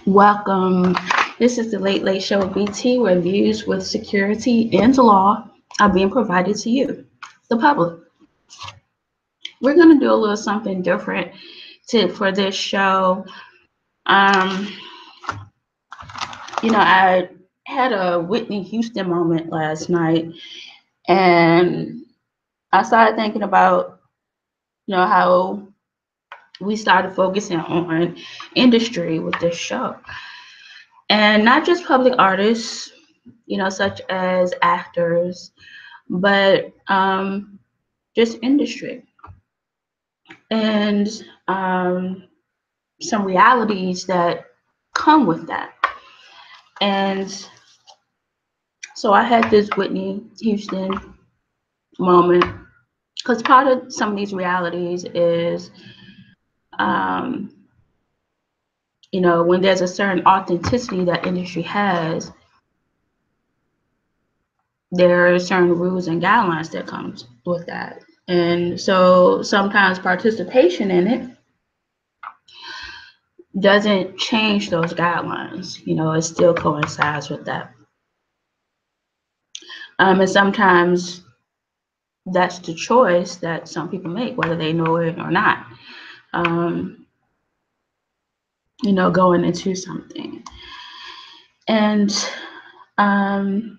Welcome. This is the Late Late Show with BT, where views with security and law are being provided to you, the public. We're going to do a little something different for this show. Um, I had a Whitney Houston moment last night, and I started thinking about, how we started focusing on industry with this show, and not just public artists, such as actors, but just industry and some realities that come with that. And so I had this Whitney Houston moment because part of some of these realities is, when there's a certain authenticity that industry has, there are certain rules and guidelines that comes with that. And so sometimes participation in it doesn't change those guidelines. It still coincides with that. And sometimes that's the choice that some people make, whether they know it or not, going into something. And, and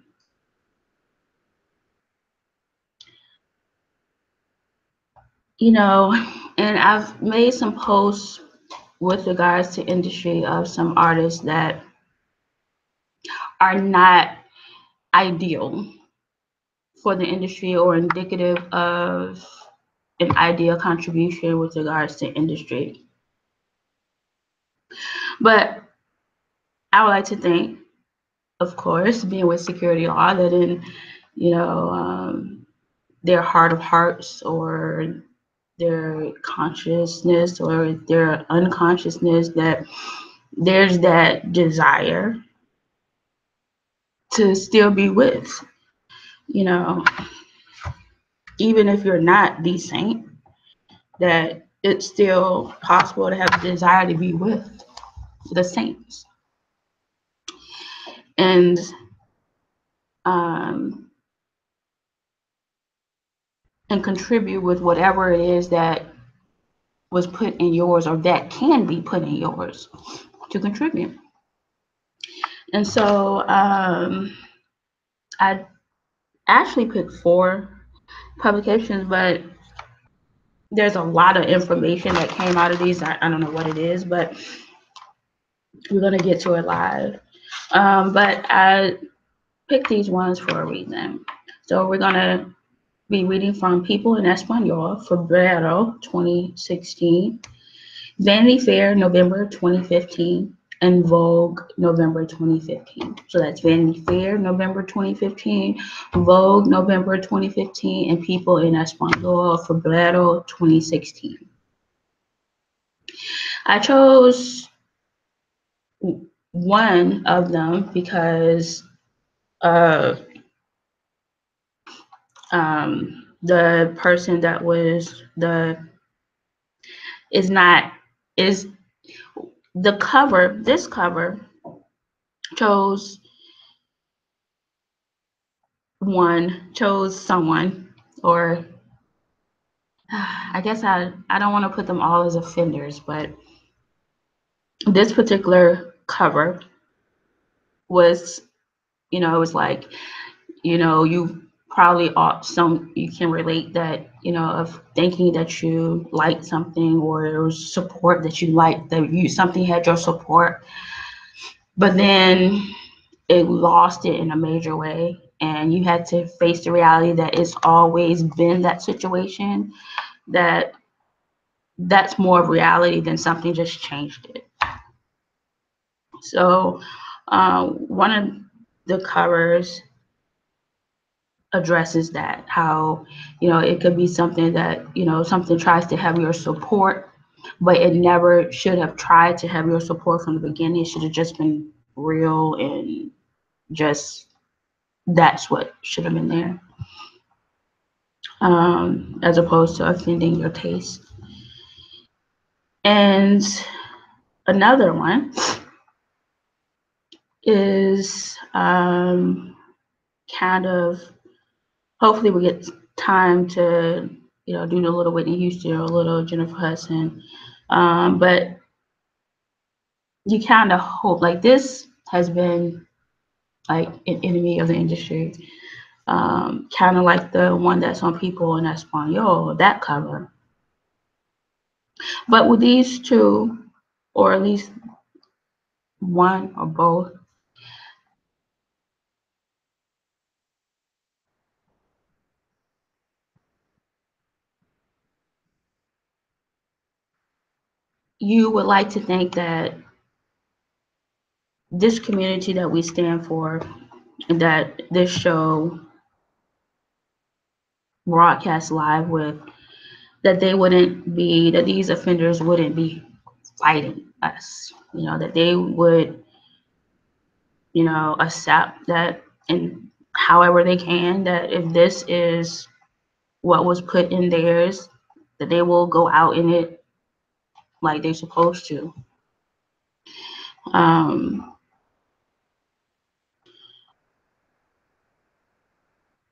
I've made some posts with regards to industry of some artists that are not ideal for the industry or indicative of an ideal contribution with regards to industry. But I would like to think, of course, being with security law, that in, their heart of hearts or their consciousness or their unconsciousness, that there's that desire to still be with, even if you're not the saint, that it's still possible to have the desire to be with the saints. And contribute with whatever it is that was put in yours or that can be put in yours to contribute. And so I actually picked 4 publications, but there's a lot of information that came out of these. I don't know what it is, but we're going to get to it live. But I picked these ones for a reason. So we're going to be reading from People en Español, Febrero 2016, Vanity Fair, November 2015, and Vogue, November 2015. So that's Vanity Fair, November 2015, Vogue, November 2015, and People en Español, Febrero 2016. I chose one of them because the person that was the cover, this cover chose someone, or I guess I don't want to put them all as offenders, but this particular cover was, it was like, you probably you can relate that, of thinking that you liked something, or it was support that you liked, that something had your support, but then it lost it in a major way, and you had to face the reality that it's always been that situation, that's more of reality than something just changed it. So one of the covers addresses that, how, it could be something that, something tries to have your support, but it never should have tried to have your support from the beginning. It should have just been real, and just that's what should have been there, as opposed to offending your taste. And another one is kind of, hopefully we get time to, do a little Whitney Houston or a little Jennifer Hudson. But you kind of hope, like, this has been like an enemy of the industry. Kind of like the one that's on People in Espanol, that cover. But with these two, or at least one or both, you would like to think that this community that we stand for, and that this show broadcasts live with, that these offenders wouldn't be fighting us, that they would, accept that, and however they can, that if this is what was put in theirs, that they will go out in it like they're supposed to.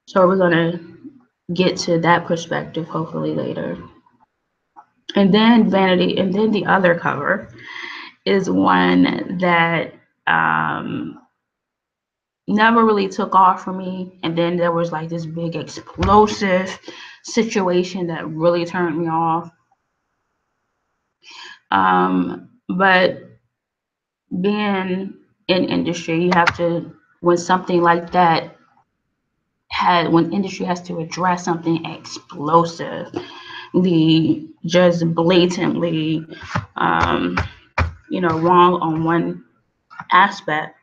So we're gonna get to that perspective hopefully later. And then Vanity, and then the other cover is one that never really took off for me. And then there was like this big explosive situation that really turned me off. But being in industry, you have to, when something like that when industry has to address something explosive, just blatantly, wrong on one aspect,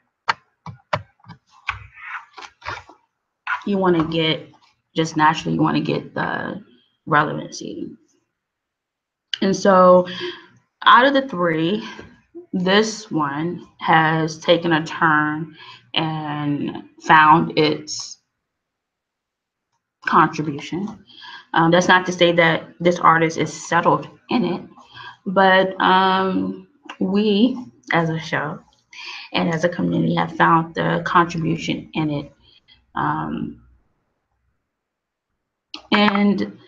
you want to get, just naturally, you want to get the relevancy. And so out of the three, this one has taken a turn and found its contribution. That's not to say that this artist is settled in it, but we as a show and as a community have found the contribution in it. And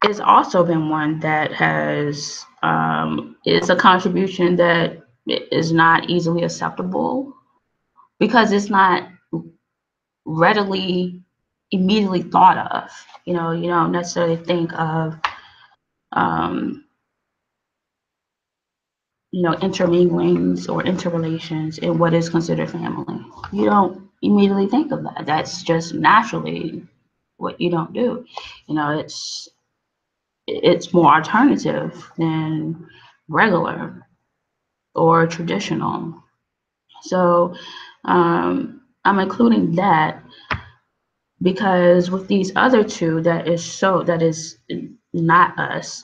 it's also been one that has, it's a contribution that is not easily acceptable, because it's not readily immediately thought of. You don't necessarily think of, interminglings or interrelations in what is considered family. You don't immediately think of that. That's just naturally what you don't do. It's more alternative than regular or traditional. So I'm including that because with these other two, that is not us.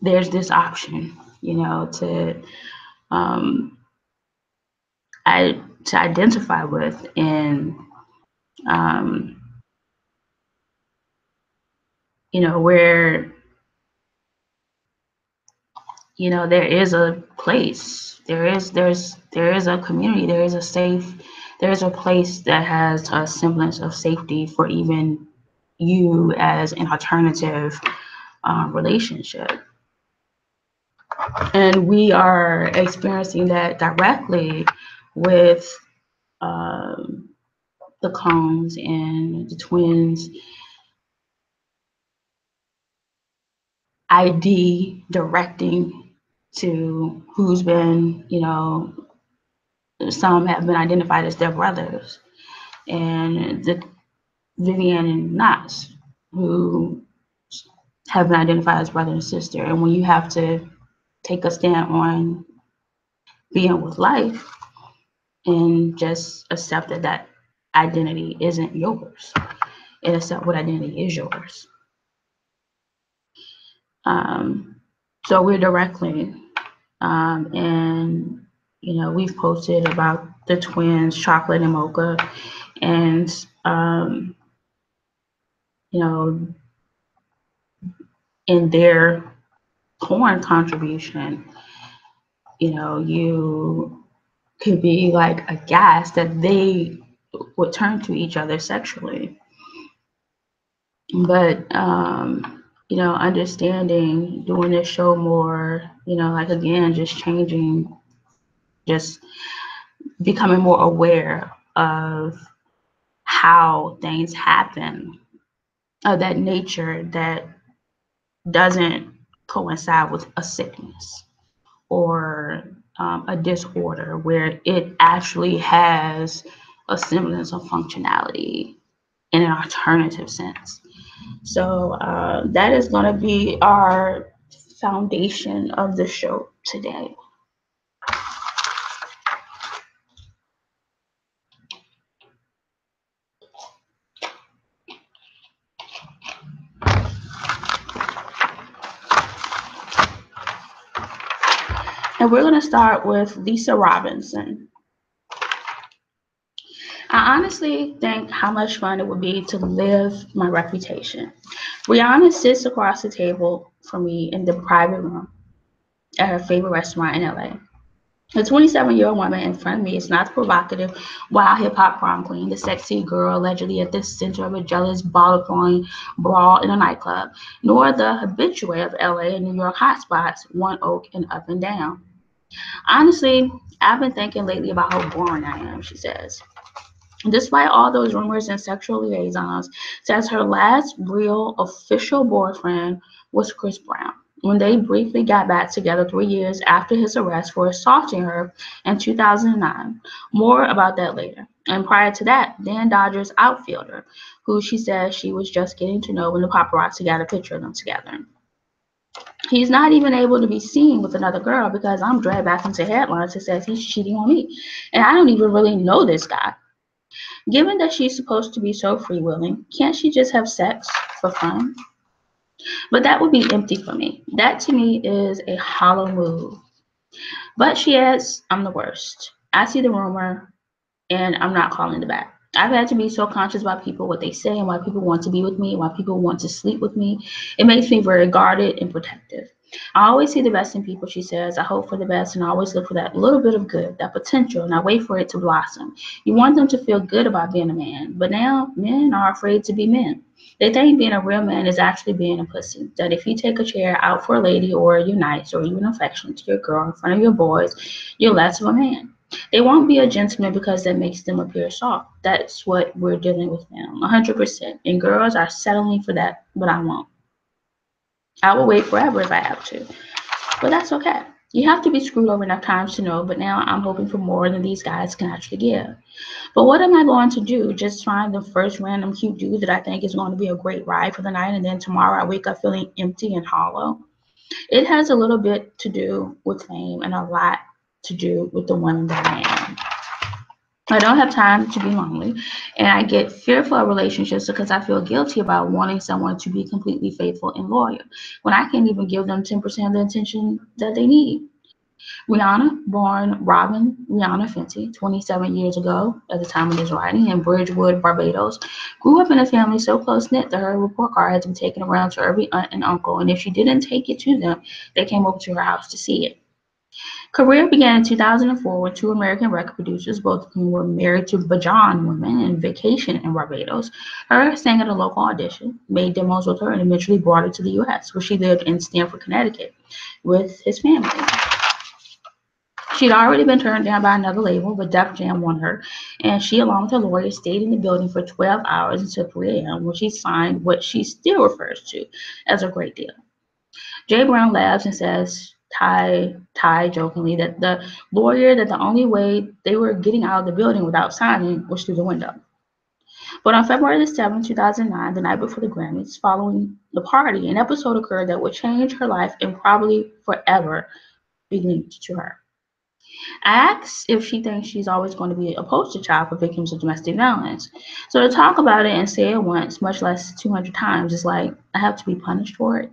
There's this option, to to identify with, and where there is a place, there is a community, there is a place that has a semblance of safety for even you as an alternative relationship. And we are experiencing that directly with the Combs and the twins. ID directing to who's been, some have been identified as their brothers, and the Vivian and Knox, who have been identified as brother and sister. And when you have to take a stand on being with life and just accept that identity isn't yours, and accept what identity is yours. So we're directly, and we've posted about the twins, Chocolate and Mocha, and in their corn contribution, you could be like aghast that they would turn to each other sexually. But understanding, doing this show more, like again, just changing, just becoming more aware of how things happen of that nature that doesn't coincide with a sickness or a disorder, where it actually has a semblance of functionality in an alternative sense. So that is going to be our foundation of the show today. And we're going to start with Lisa Robinson. I honestly think how much fun it would be to live my reputation. Rihanna sits across the table from me in the private room at her favorite restaurant in LA. The 27-year-old woman in front of me is not the provocative, wild hip hop prom queen, the sexy girl allegedly at the center of a jealous, bottle throwing brawl in a nightclub, nor the habitué of LA and New York hotspots, One Oak and Up and Down. Honestly, I've been thinking lately about how boring I am, she says. Despite all those rumors and sexual liaisons, says her last real official boyfriend was Chris Brown, when they briefly got back together 3 years after his arrest for assaulting her in 2009. More about that later. And prior to that, Dan Dodgers outfielder, who she says she was just getting to know when the paparazzi got a picture of them together. He's not even able to be seen with another girl because I'm dragged back into headlines that says he's cheating on me. And I don't even really know this guy. Given that she's supposed to be so free-willing, can't she just have sex for fun? But that would be empty for me. That to me is a hollow move. But she adds, I'm the worst. I see the rumor and I'm not calling it back. I've had to be so conscious about people, what they say, and why people want to be with me, why people want to sleep with me. It makes me very guarded and protective. I always see the best in people, she says. I hope for the best and I always look for that little bit of good, that potential, and I wait for it to blossom. You want them to feel good about being a man, but now men are afraid to be men. They think being a real man is actually being a pussy. That if you take a chair out for a lady or you're nice or you're affectionate to your girl in front of your boys, you're less of a man. They won't be a gentleman because that makes them appear soft. That's what we're dealing with now, 100%. And girls are settling for that, but I won't. I will wait forever if I have to, but that's okay. You have to be screwed over enough times to know, but now I'm hoping for more than these guys can actually give. But what am I going to do? Just find the first random cute dude that I think is going to be a great ride for the night, and then tomorrow I wake up feeling empty and hollow? It has a little bit to do with fame and a lot to do with the woman that I am. I don't have time to be lonely, and I get fearful of relationships because I feel guilty about wanting someone to be completely faithful and loyal when I can't even give them 10% of the attention that they need. Rihanna, born Robin Rihanna Fenty 27 years ago at the time of this writing in Bridgewood, Barbados, grew up in a family so close-knit that her report card had to be taken around to every aunt and uncle, and if she didn't take it to them, they came over to her house to see it. Career began in 2004 with two American record producers, both of whom were married to Bajan women and vacationed in Barbados. Her sang at a local audition, made demos with her, and eventually brought her to the U.S., where she lived in Stamford, Connecticut, with his family. She'd already been turned down by another label, but Def Jam won her, and she, along with her lawyer, stayed in the building for 12 hours until 3 a.m., when she signed what she still refers to as a great deal. Jay Brown laughs and says, Ty jokingly, that the lawyer, that the only way they were getting out of the building without signing was through the window. But on February the 7th, 2009, the night before the Grammys, following the party, an episode occurred that would change her life and probably forever be linked to her. I asked if she thinks she's always going to be a poster child for victims of domestic violence. So to talk about it and say it once, much less 200 times, is like, I have to be punished for it.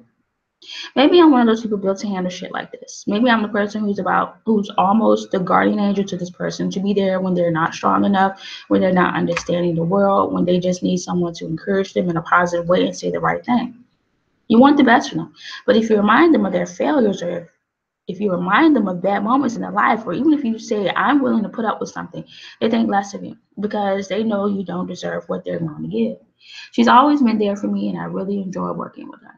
Maybe I'm one of those people built to handle shit like this. Maybe I'm the person who's almost the guardian angel to this person, to be there when they're not strong enough, when they're not understanding the world, when they just need someone to encourage them in a positive way and say the right thing. You want the best for them, but if you remind them of their failures or if you remind them of bad moments in their life, or even if you say, I'm willing to put up with something, they think less of you because they know you don't deserve what they're going to give. She's always been there for me, and I really enjoy working with her.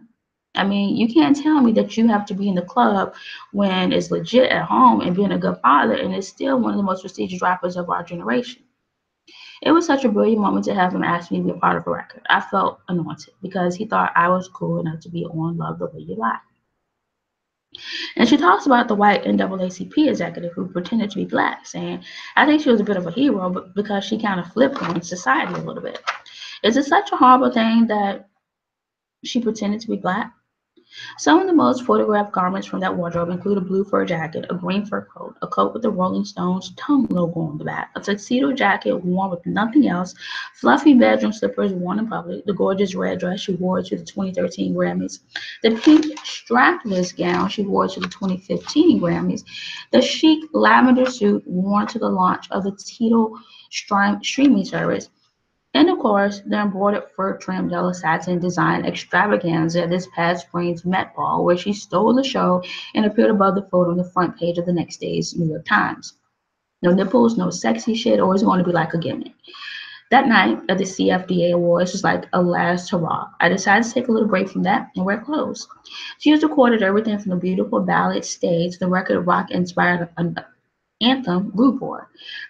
I mean, you can't tell me that you have to be in the club when it's legit at home and being a good father, and it's still one of the most prestigious rappers of our generation. It was such a brilliant moment to have him ask me to be a part of a record. I felt anointed because he thought I was cool enough to be on Love the Way You Lie. And she talks about the white NAACP executive who pretended to be black, saying, I think she was a bit of a hero but because she kind of flipped on society a little bit. Is it such a horrible thing that she pretended to be black? Some of the most photographed garments from that wardrobe include a blue fur jacket, a green fur coat, a coat with the Rolling Stones tongue logo on the back, a tuxedo jacket worn with nothing else, fluffy bedroom slippers worn in public, the gorgeous red dress she wore to the 2013 Grammys, the pink strapless gown she wore to the 2015 Grammys, the chic lavender suit worn to the launch of the Tidal streaming service, and of course, the embroidered fur-trimmed yellow satin design extravaganza this past spring's Met Ball, where she stole the show and appeared above the photo on the front page of the next day's New York Times. No nipples, no sexy shit, always going to be like a gimmick. That night at the CFDA Awards was like a last hurrah. I decided to take a little break from that and wear clothes. She has recorded everything from the beautiful ballad Stay to the record rock-inspired anthem, Rude Boy.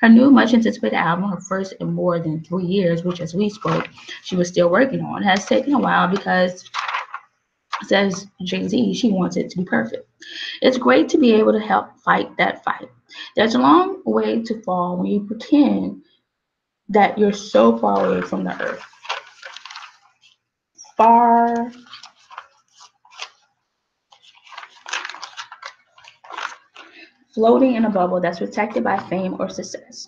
Her new, much anticipated album, her first in more than 3 years, which, as we spoke, she was still working on, has taken a while because, says Jay-Z, she wants it to be perfect. It's great to be able to help fight that fight. There's a long way to fall when you pretend that you're so far away from the earth. Far floating in a bubble that's protected by fame or success.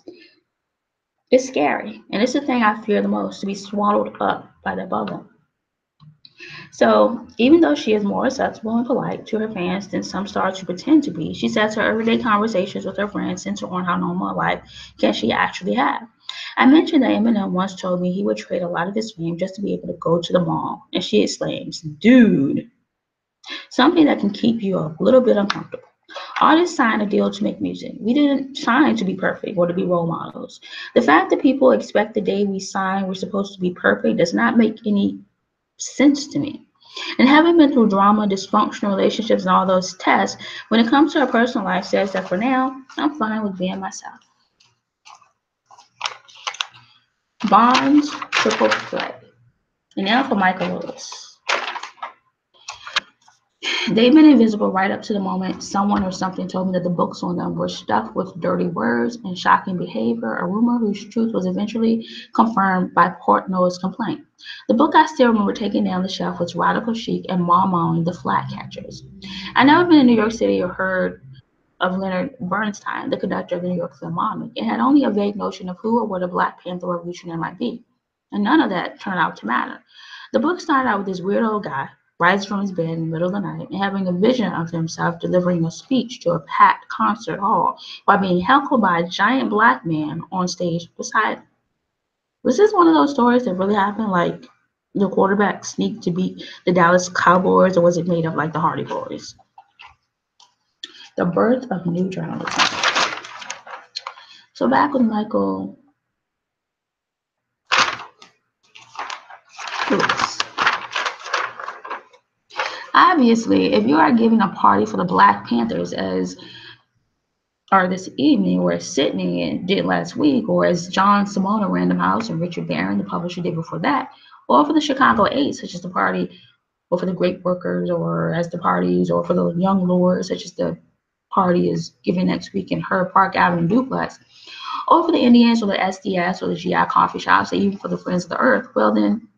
It's scary, and it's the thing I fear the most, to be swallowed up by that bubble. So, even though she is more accessible and polite to her fans than some stars who pretend to be, she says her everyday conversations with her friends center on how normal a life can she actually have. I mentioned that Eminem once told me he would trade a lot of his fame just to be able to go to the mall, and she exclaims, dude, something that can keep you a little bit uncomfortable. Artists sign a deal to make music. We didn't sign to be perfect or to be role models. The fact that people expect the day we sign we're supposed to be perfect does not make any sense to me. And having been through drama, dysfunctional relationships, and all those tests, when it comes to her personal life, says that for now, I'm fine with being myself. Bond's triple play. And now for Michael Lewis. They've been invisible right up to the moment someone or something told me that the books on them were stuffed with dirty words and shocking behavior, a rumor whose truth was eventually confirmed by Portnoy's complaint. The book I still remember taking down the shelf was Radical Chic and Maude the Flatcatchers. I'd never been in New York City or heard of Leonard Bernstein, the conductor of the New York Philharmonic, and had only a vague notion of who or what a Black Panther revolutionary might be. And none of that turned out to matter. The book started out with this weird old guy rising from his bed in the middle of the night and having a vision of himself delivering a speech to a packed concert hall while being heckled by a giant black man on stage beside him. Was this one of those stories that really happened, like the quarterback sneaked to beat the Dallas Cowboys, or was it made up like the Hardy Boys? The birth of new journalism. So back with Michael Lewis. Obviously, if you are giving a party for the Black Panthers or this evening, or as Sydney did last week, or as John Simone of Random House and Richard Barron, the publisher, did before that, or for the Chicago Eight, such as the party, or for the Great Workers, or as the parties, or for the Young Lords, such as the party is giving next week in Herb Park Avenue Duplex, or for the Indians, or the SDS, or the GI coffee shops, or even for the Friends of the Earth, well then,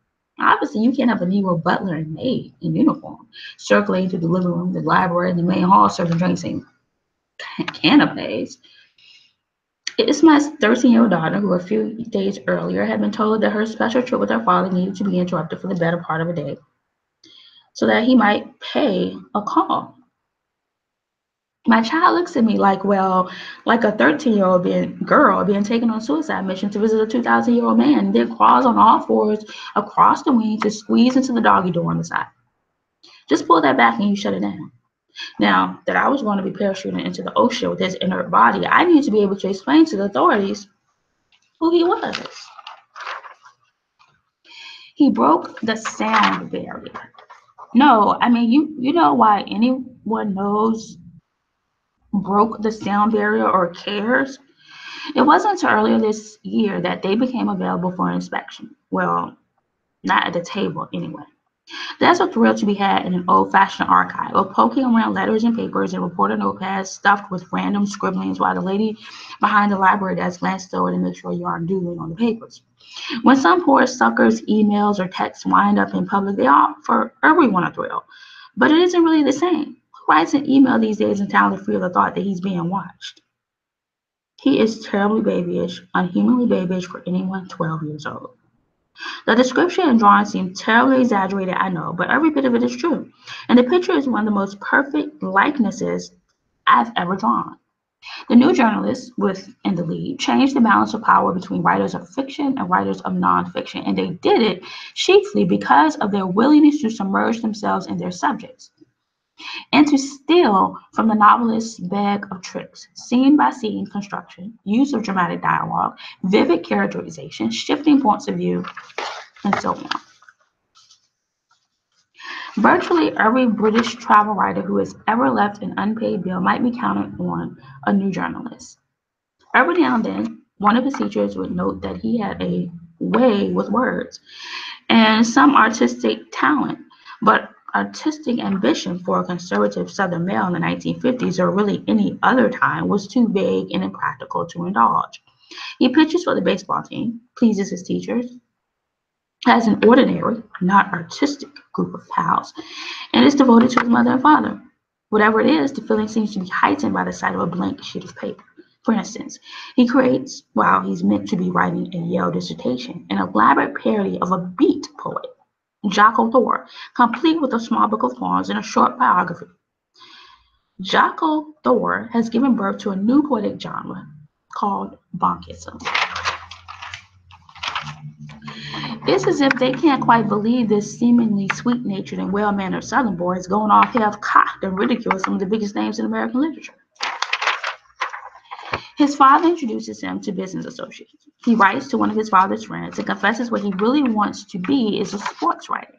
obviously you can't have a Negro butler and maid in uniform circulating through the living room, the library, and the main hall serving drinks and canapes. It's my 13-year-old daughter who a few days earlier had been told that her special trip with her father needed to be interrupted for the better part of a day so that he might pay a call. My child looks at me like, well, like a 13-year-old girl being taken on a suicide mission to visit a 2,000-year-old man, and then crawls on all fours across the wing to squeeze into the doggy door on the side. Just pull that back and you shut it down. Now that I was going to be parachuting into the ocean with his inert body, I need to be able to explain to the authorities who he was. He broke the sound barrier. No, I mean you know why anyone knows broke the sound barrier or cares? It wasn't until earlier this year that they became available for inspection. Well, not at the table anyway. There's a thrill to be had in an old-fashioned archive of poking around letters and papers and reporter notepads stuffed with random scribblings while the lady behind the library desk glances over to make sure you aren't doodling on the papers. When some poor sucker's emails or texts wind up in public, they offer everyone a thrill. But it isn't really the same. Who writes an email these days entirely free of the thought that he's being watched? He is terribly babyish, unhumanly babyish for anyone 12 years old. The description and drawing seem terribly exaggerated, I know, but every bit of it is true. And the picture is one of the most perfect likenesses I've ever drawn. The new journalists within the league changed the balance of power between writers of fiction and writers of nonfiction, and they did it chiefly because of their willingness to submerge themselves in their subjects and to steal from the novelist's bag of tricks, scene by scene construction, use of dramatic dialogue, vivid characterization, shifting points of view, and so on. Virtually every British travel writer who has ever left an unpaid bill might be counted on a new journalist. Every now and then, one of his teachers would note that he had a way with words and some artistic talent, but artistic ambition for a conservative Southern male in the 1950s or really any other time was too vague and impractical to indulge. He pitches for the baseball team, pleases his teachers, has an ordinary, not artistic group of pals, and is devoted to his mother and father. Whatever it is, the feeling seems to be heightened by the sight of a blank sheet of paper. For instance, he creates, while he's meant to be writing a Yale dissertation, an elaborate parody of a beat poet, Jocko Thor, complete with a small book of poems and a short biography. Jocko Thor has given birth to a new poetic genre called bonkism. It's as if they can't quite believe this seemingly sweet-natured and well-mannered Southern boy is going off half-cocked and ridicules some of the biggest names in American literature. His father introduces him to business associates. He writes to one of his father's friends and confesses what he really wants to be is a sports writer.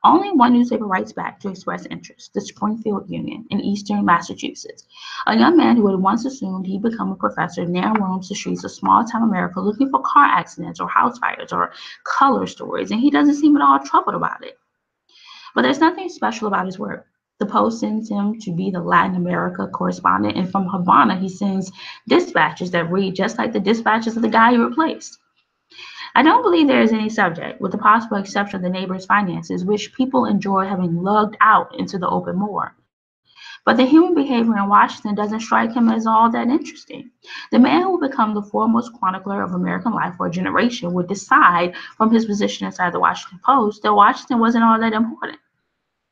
Only one newspaper writes back to express interest, the Springfield Union in eastern Massachusetts. A young man who had once assumed he'd become a professor now roams the streets of small-town America looking for car accidents or house fires or color stories, and he doesn't seem at all troubled about it. But there's nothing special about his work. The Post sends him to be the Latin America correspondent, and from Havana he sends dispatches that read just like the dispatches of the guy he replaced. I don't believe there is any subject, with the possible exception of the neighbor's finances, which people enjoy having lugged out into the open more. But the human behavior in Washington doesn't strike him as all that interesting. The man who will become the foremost chronicler of American life for a generation would decide from his position inside the Washington Post that Washington wasn't all that important.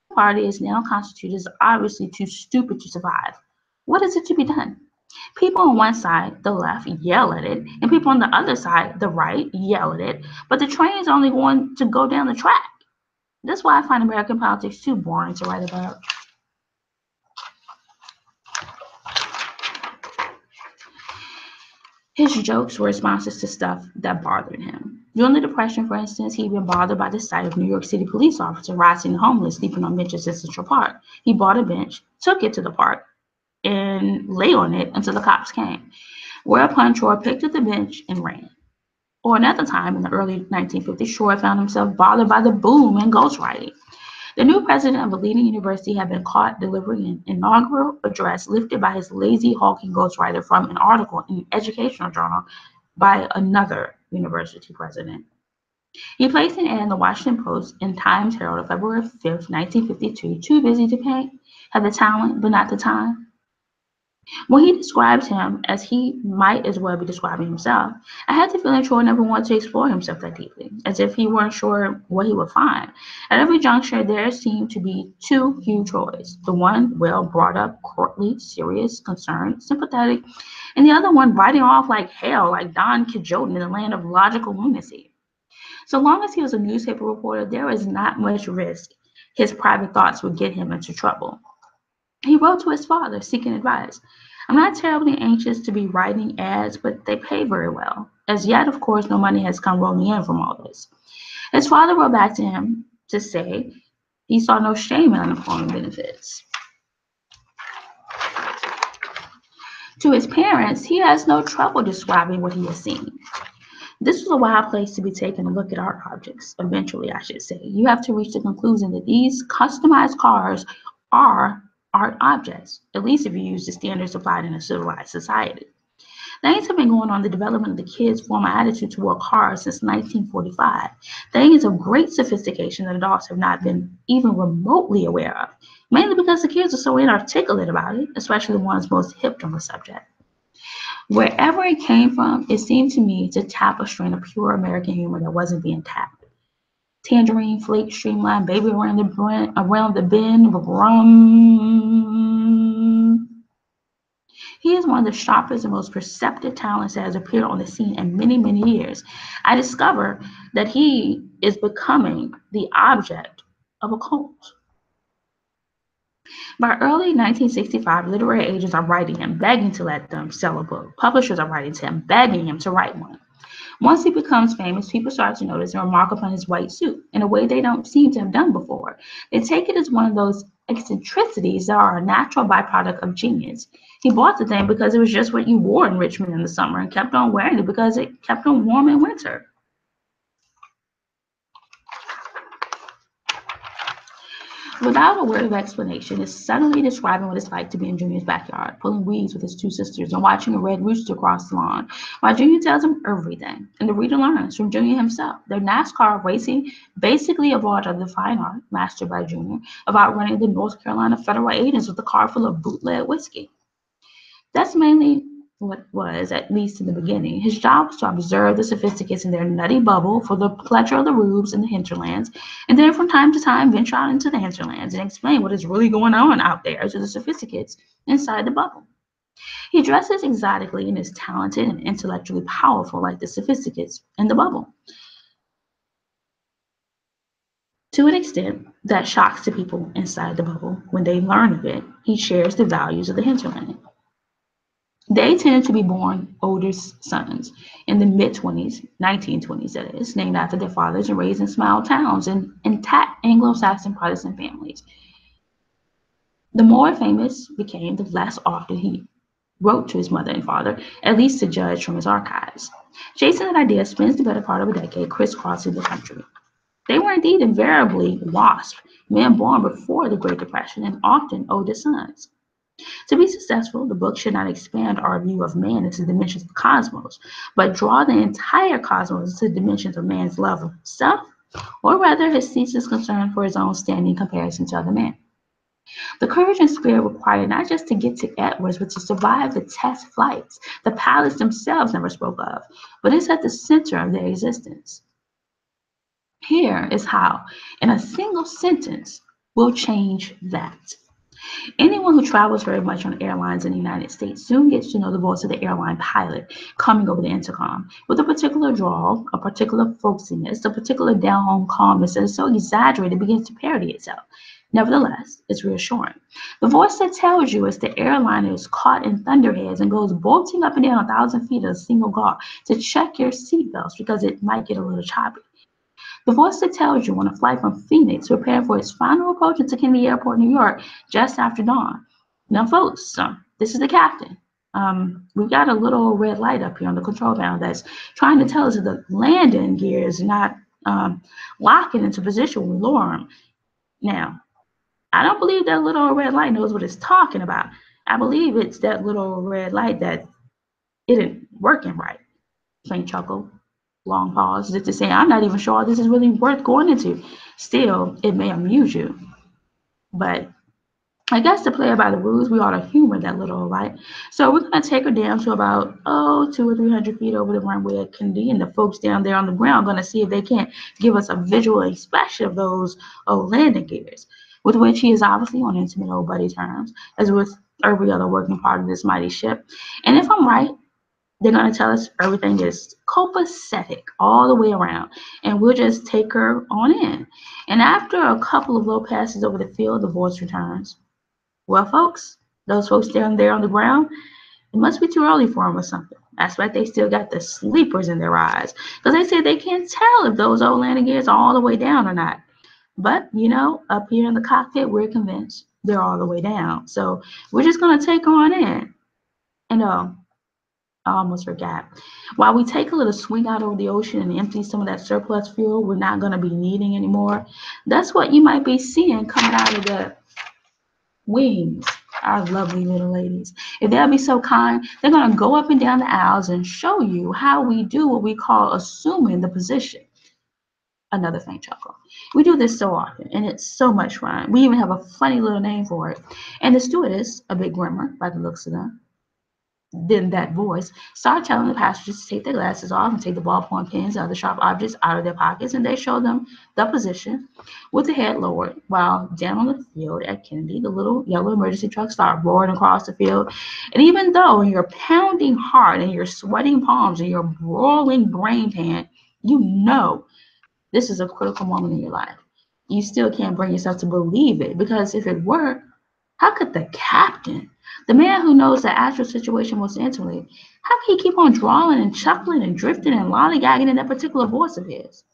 The party is now constituted is obviously too stupid to survive. What is it to be done? People on one side, the left, yell at it, and people on the other side, the right, yell at it, but the train is only going to go down the track. That's why I find American politics too boring to write about. His jokes were responses to stuff that bothered him. During the Depression, for instance, he'd been bothered by the sight of New York City police officers harassing the homeless sleeping on benches in Central Park. He bought a bench, took it to the park, and lay on it until the cops came, whereupon Troy picked up the bench and ran. Or another time in the early 1950s, Troy found himself bothered by the boom in ghostwriting. The new president of a leading university had been caught delivering an inaugural address lifted by his lazy, hulking ghostwriter from an article in an educational journal by another university president. He placed an ad in the Washington Post and Times Herald on February 5th, 1952, too busy to paint, had the talent but not the time. When he describes him as he might as well be describing himself, I had the feeling Troy never wanted to explore himself that deeply, as if he weren't sure what he would find. At every juncture, there seemed to be two Hugh Troys, the one well brought up, courtly, serious, concerned, sympathetic, and the other one riding off like hell, like Don Quixote in the land of logical lunacy. So long as he was a newspaper reporter, there was not much risk his private thoughts would get him into trouble. He wrote to his father seeking advice. I'm not terribly anxious to be writing ads, but they pay very well. As yet, of course, no money has come rolling in from all this. His father wrote back to him to say he saw no shame in unemployment benefits. To his parents, he has no trouble describing what he has seen. This was a wild place to be taking a look at art objects. Eventually, I should say. You have to reach the conclusion that these customized cars are art objects, at least if you use the standards applied in a civilized society. Things have been going on the development of the kids' former attitude toward cars since 1945. Things of great sophistication that adults have not been even remotely aware of, mainly because the kids are so inarticulate about it, especially the ones most hip on the subject. Wherever it came from, it seemed to me to tap a strain of pure American humor that wasn't being tapped. Tangerine, flake, streamline, baby around the bend, rum. He is one of the sharpest and most perceptive talents that has appeared on the scene in many, many years. I discover that he is becoming the object of a cult. By early 1965, literary agents are writing him, begging to let them sell a book. Publishers are writing to him, begging him to write one. Once he becomes famous, people start to notice and remark upon his white suit in a way they don't seem to have done before. They take it as one of those eccentricities that are a natural byproduct of genius. He bought the thing because it was just what you wore in Richmond in the summer and kept on wearing it because it kept him warm in winter. Without a word of explanation, is suddenly describing what it's like to be in Junior's backyard, pulling weeds with his two sisters and watching a red rooster cross the lawn, while Junior tells him everything. And the reader learns from Junior himself. Their NASCAR racing basically evolved out of the fine art, mastered by Junior, about running the North Carolina federal agents with a car full of bootleg whiskey. That's mainly what was, at least in the beginning. His job was to observe the sophisticates in their nutty bubble for the pleasure of the rubes and the hinterlands, and then from time to time venture out into the hinterlands and explain what is really going on out there to the sophisticates inside the bubble. He dresses exotically and is talented and intellectually powerful like the sophisticates in the bubble, to an extent that shocks the people inside the bubble. When they learn of it, he shares the values of the hinterland. They tend to be born oldest sons in the mid-20s, 1920s that is, named after their fathers and raised in small towns in intact Anglo-Saxon Protestant families. The more famous became, the less often he wrote to his mother and father, at least to judge from his archives. Chasing that idea spends the better part of a decade crisscrossing the country. They were indeed invariably WASP, men born before the Great Depression and often oldest sons. To be successful, the book should not expand our view of man into the dimensions of the cosmos, but draw the entire cosmos into the dimensions of man's love of self, or rather his ceaseless concern for his own standing in comparison to other men. The courage and spirit required not just to get to Edwards, but to survive the test flights the pilots themselves never spoke of, but is at the center of their existence. Here is how, in a single sentence, we'll change that. Anyone who travels very much on airlines in the United States soon gets to know the voice of the airline pilot coming over the intercom with a particular drawl, a particular folksiness, a particular down-home calmness that is so exaggerated it begins to parody itself. Nevertheless, it's reassuring. The voice that tells you is the airliner is caught in thunderheads and goes bolting up and down 1,000 feet at a single guard to check your seatbelts because it might get a little choppy. The voice that tells you on a flight from Phoenix preparing for its final approach into Kennedy Airport, New York, just after dawn. Now, folks, this is the captain. We've got a little red light up here on the control panel that's trying to tell us that the landing gear is not locking into position when we lower them. Now, I don't believe that little red light knows what it's talking about. I believe it's that little red light that isn't working right. Plain chuckle. Long pause, just to say, I'm not even sure this is really worth going into. Still, it may amuse you. But I guess to play by the rules, we ought to humor that little, right? So we're going to take her down to about, 200 or 300 feet over the runway at Kennedy, and the folks down there on the ground are going to see if they can't give us a visual inspection of those old landing gears, with which he is obviously on intimate old buddy terms, as with every other working part of this mighty ship. And if I'm right, they're going to tell us everything is copacetic all the way around, and we'll just take her on in. And after a couple of low passes over the field, the voice returns. Well, folks, those folks down there on the ground, it must be too early for them or something. That's why they still got the sleepers in their eyes. Because they say they can't tell if those old landing gears are all the way down or not. But, up here in the cockpit, we're convinced they're all the way down. So we're just going to take on in. And I almost forgot. While we take a little swing out over the ocean and empty some of that surplus fuel we're not going to be needing anymore, that's what you might be seeing coming out of the wings, our lovely little ladies. If they'll be so kind, they're going to go up and down the aisles and show you how we do what we call assuming the position. Another faint chuckle. We do this so often, and it's so much fun. We even have a funny little name for it. And the stewardess, a bit grimmer by the looks of them, then that voice, started telling the passengers to take their glasses off and take the ballpoint pens and other sharp objects out of their pockets, and they showed them the position with the head lowered, while down on the field at Kennedy, the little yellow emergency truck started roaring across the field. And even though in your pounding heart and your sweating palms and your broiling brain pan, you know this is a critical moment in your life, you still can't bring yourself to believe it, because if it were, how could the captain, the man who knows the actual situation most intimately, how can he keep on drawling and chuckling and drifting and lollygagging in that particular voice of his?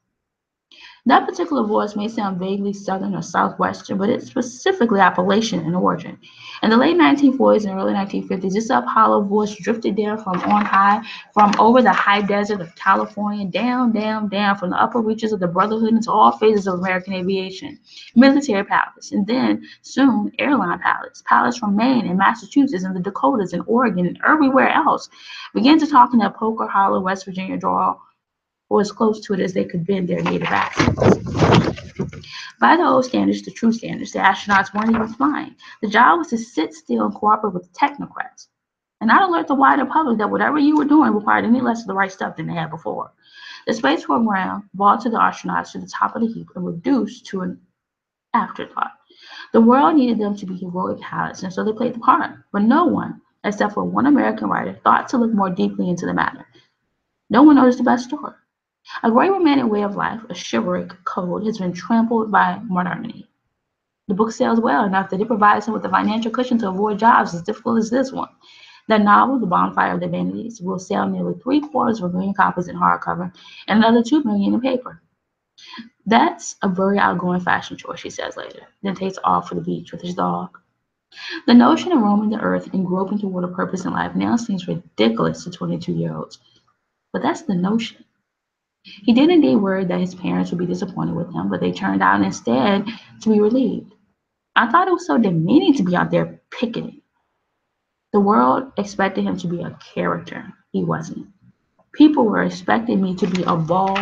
That particular voice may sound vaguely Southern or Southwestern, but it's specifically Appalachian in origin. In the late 1940s and early 1950s, this hollow voice drifted down from on high, from over the high desert of California, down, down, down, from the upper reaches of the Brotherhood into all phases of American aviation, military pilots, and then soon airline pilots. Pilots from Maine and Massachusetts and the Dakotas and Oregon and everywhere else began to talk in that Poker Hollow, West Virginia drawl, or as close to it as they could bend their native accents. By the old standards, the true standards, the astronauts weren't even flying. The job was to sit still and cooperate with the technocrats, and not alert the wider public that whatever you were doing required any less of the right stuff than they had before. The space program vaulted the astronauts to the top of the heap and reduced to an afterthought. The world needed them to be heroic pilots, and so they played the part. But no one, except for one American writer, thought to look more deeply into the matter. No one noticed the best story. A great romantic way of life, a chivalric code, has been trampled by modernity. The book sells well enough that it provides him with a financial cushion to avoid jobs as difficult as this one. The novel, The Bonfire of the Vanities, will sell nearly 750,000 copies in hardcover and another 2 million in paper. That's a very outgoing fashion choice, she says later, then takes off for the beach with his dog. The notion of roaming the earth and groping toward a purpose in life now seems ridiculous to 22-year-olds. But that's the notion. He did indeed worry that his parents would be disappointed with him, but they turned out instead to be relieved. I thought it was so demeaning to be out there picketing. The world expected him to be a character. He wasn't. People were expecting me to be a ball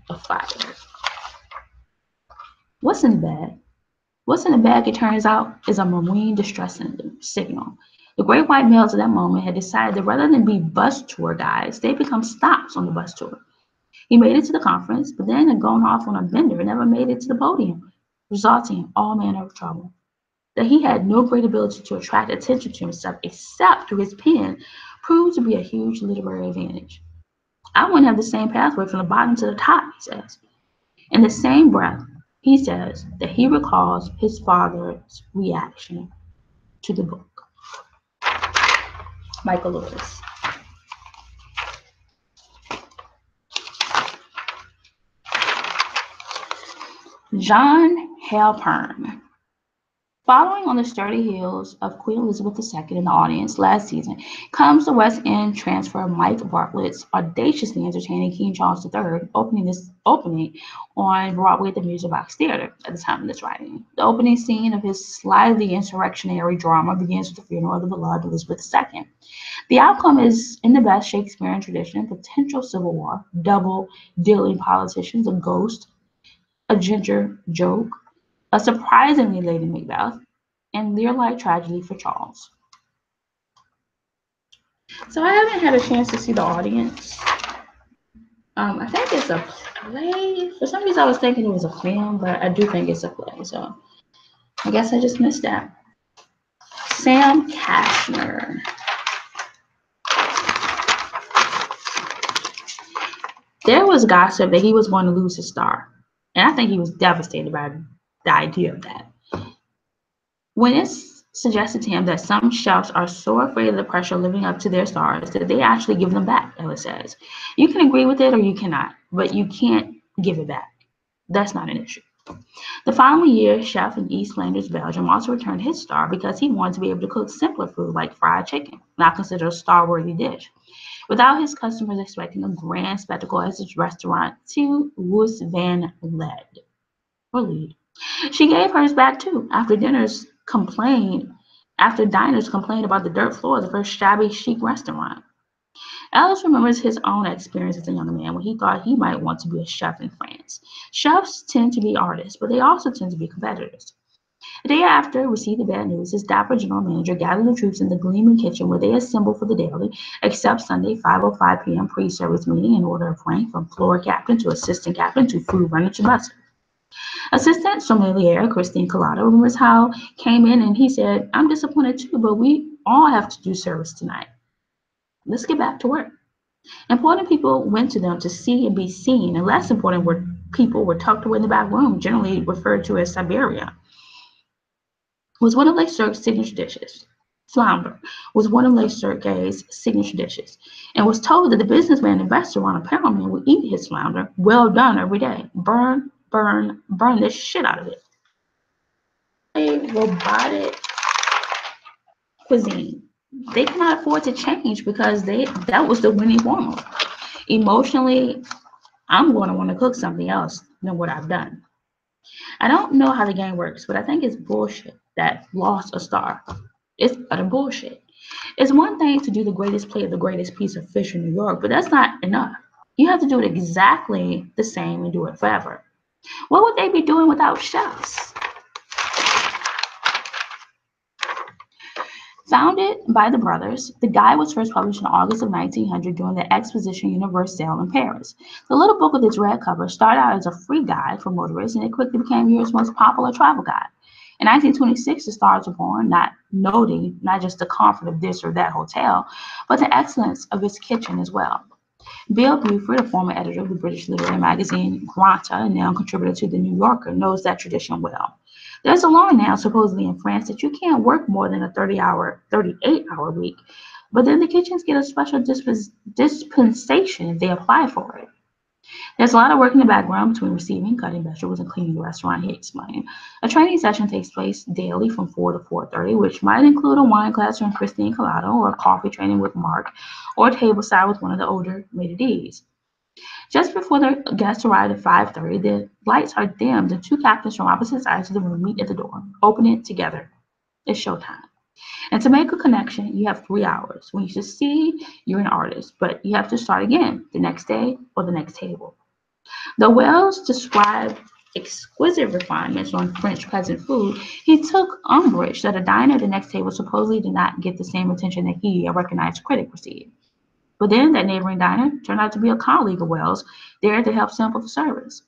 of fire. What's in the bag? What's in the bag, it turns out, is a marine distress signal. The great white males at that moment had decided that rather than be bus tour guides, they'd become stops on the bus tour. He made it to the conference, but then had gone off on a bender and never made it to the podium, resulting in all manner of trouble. That he had no great ability to attract attention to himself except through his pen proved to be a huge literary advantage. I wouldn't have the same pathway from the bottom to the top, he says. In the same breath, he says that he recalls his father's reaction to the book. Michael Lewis. John Halpern. Following on the sturdy heels of Queen Elizabeth II in the audience last season comes the West End transfer of Mike Bartlett's audaciously entertaining King Charles III, opening on Broadway at the Music Box Theater at the time of this writing. The opening scene of his slightly insurrectionary drama begins with the funeral of the beloved Elizabeth II. The outcome is, in the best Shakespearean tradition, potential civil war, double-dealing politicians, a ghost, a ginger joke, a surprisingly Lady Macbeth, and Lear-like tragedy for Charles. So I haven't had a chance to see the audience. I think it's a play. For some reason I was thinking it was a film, but I do think it's a play. So I guess I just missed that. Sam Kashner. There was gossip that he was going to lose his star. And I think he was devastated by the idea of that. When it's suggested to him that some chefs are so afraid of the pressure of living up to their stars that they actually give them back, Ellis says. You can agree with it or you cannot, but you can't give it back. That's not an issue. The following year, chef in East Flanders, Belgium, also returned his star because he wanted to be able to cook simpler food like fried chicken, not considered a star-worthy dish, without his customers expecting a grand spectacle as his restaurant to Woes van Led or Lead. She gave hers back too after diners complained about the dirt floors of her shabby chic restaurant. Ellis remembers his own experience as a young man when he thought he might want to be a chef in France. Chefs tend to be artists, but they also tend to be competitors. The day after received the bad news, his dapper general manager gathered the troops in the gleaming kitchen where they assembled for the daily, except Sunday 5:05 p.m. pre-service meeting in order of rank from floor captain to assistant captain to food runner to busser. Assistant sommelier Christine Collada remembers how came in and he said, "I'm disappointed too, but we all have to do service tonight. Let's get back to work." Important people went to them to see and be seen, and less important people were tucked away in the back room, generally referred to as Siberia. Was one of Les Cirque's signature dishes. Flounder was one of Les Cirque's signature dishes, and was told that the businessman and restaurant apparently would eat his flounder well done every day. Burn, burn, burn the shit out of it. A robotic cuisine. They cannot afford to change because that was the winning formula. Emotionally, I'm going to want to cook something else than what I've done. I don't know how the game works, but I think it's bullshit that lost a star. It's utter bullshit. It's one thing to do the greatest play of the greatest piece of fish in New York, but that's not enough. You have to do it exactly the same and do it forever. What would they be doing without chefs? Founded by the brothers, the guide was first published in August of 1900 during the Exposition Universelle in Paris. The little book with its red cover started out as a free guide for motorists, and it quickly became Europe's most popular travel guide. In 1926, the stars were born, noting not just the comfort of this or that hotel, but the excellence of its kitchen as well. Bill Buford, a former editor of the British literary magazine Granta and now contributor to The New Yorker, knows that tradition well. There's a law now, supposedly in France, that you can't work more than a 38-hour week, but then the kitchens get a special dispensation if they apply for it. There's a lot of work in the background between receiving, cutting vegetables, and cleaning the restaurant, he explained. A training session takes place daily from 4 to 4:30, which might include a wine class from Christine Collada, or a coffee training with Mark, or a tableside with one of the older maitres. Just before the guests arrive at 5:30, the lights are dimmed and two captains from opposite sides of the room meet at the door, open it together. It's showtime. And to make a connection, you have 3 hours. When you succeed, you're an artist, but you have to start again the next day or the next table. Though Wells described exquisite refinements on French peasant food, he took umbrage that a diner at the next table supposedly did not get the same attention that he, a recognized critic, received. But then that neighboring diner turned out to be a colleague of Wells, there to help sample the service.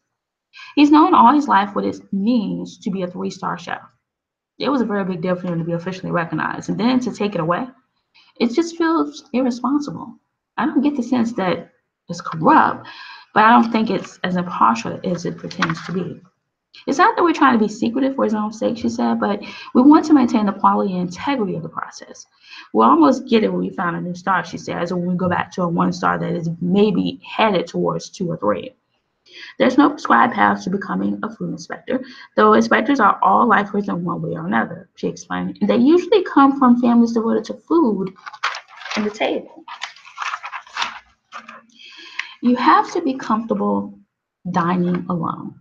He's known all his life what it means to be a 3-star chef. It was a very big deal for him to be officially recognized, and then to take it away, it just feels irresponsible. I don't get the sense that it's corrupt, but I don't think it's as impartial as it pretends to be. It's not that we're trying to be secretive for his own sake, she said, but we want to maintain the quality and integrity of the process. We'll almost get it when we found a new star, she says, or when we go back to a 1-star that is maybe headed towards 2 or 3. There's no prescribed path to becoming a food inspector, though inspectors are all lifers in one way or another, she explained. And they usually come from families devoted to food and the table. You have to be comfortable dining alone.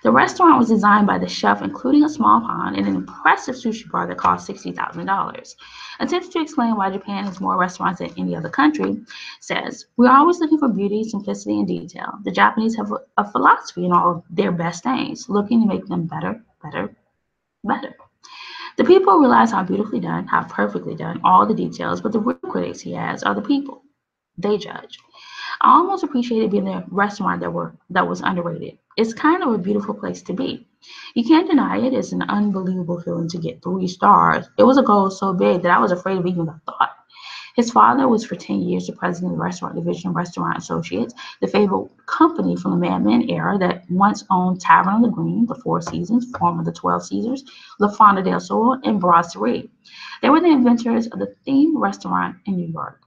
The restaurant was designed by the chef, including a small pond and an impressive sushi bar that cost $60,000. Attempts to explain why Japan has more restaurants than any other country says, "We're always looking for beauty, simplicity, and detail. The Japanese have a philosophy in all of their best things, looking to make them better, better, better. The people realize how beautifully done, how perfectly done, all the details, but the real critics he has are the people. They judge. I almost appreciated being in a restaurant that was underrated. It's kind of a beautiful place to be. You can't deny it. It's an unbelievable feeling to get 3 stars. It was a goal so big that I was afraid of even the thought. His father was for 10 years the president of the restaurant division of Restaurant Associates, the fabled company from the Mad Men era that once owned Tavern on the Green, the Four Seasons, former the 12 Caesars, La Fonda del Sol, and Brasserie. They were the inventors of the themed restaurant in New York.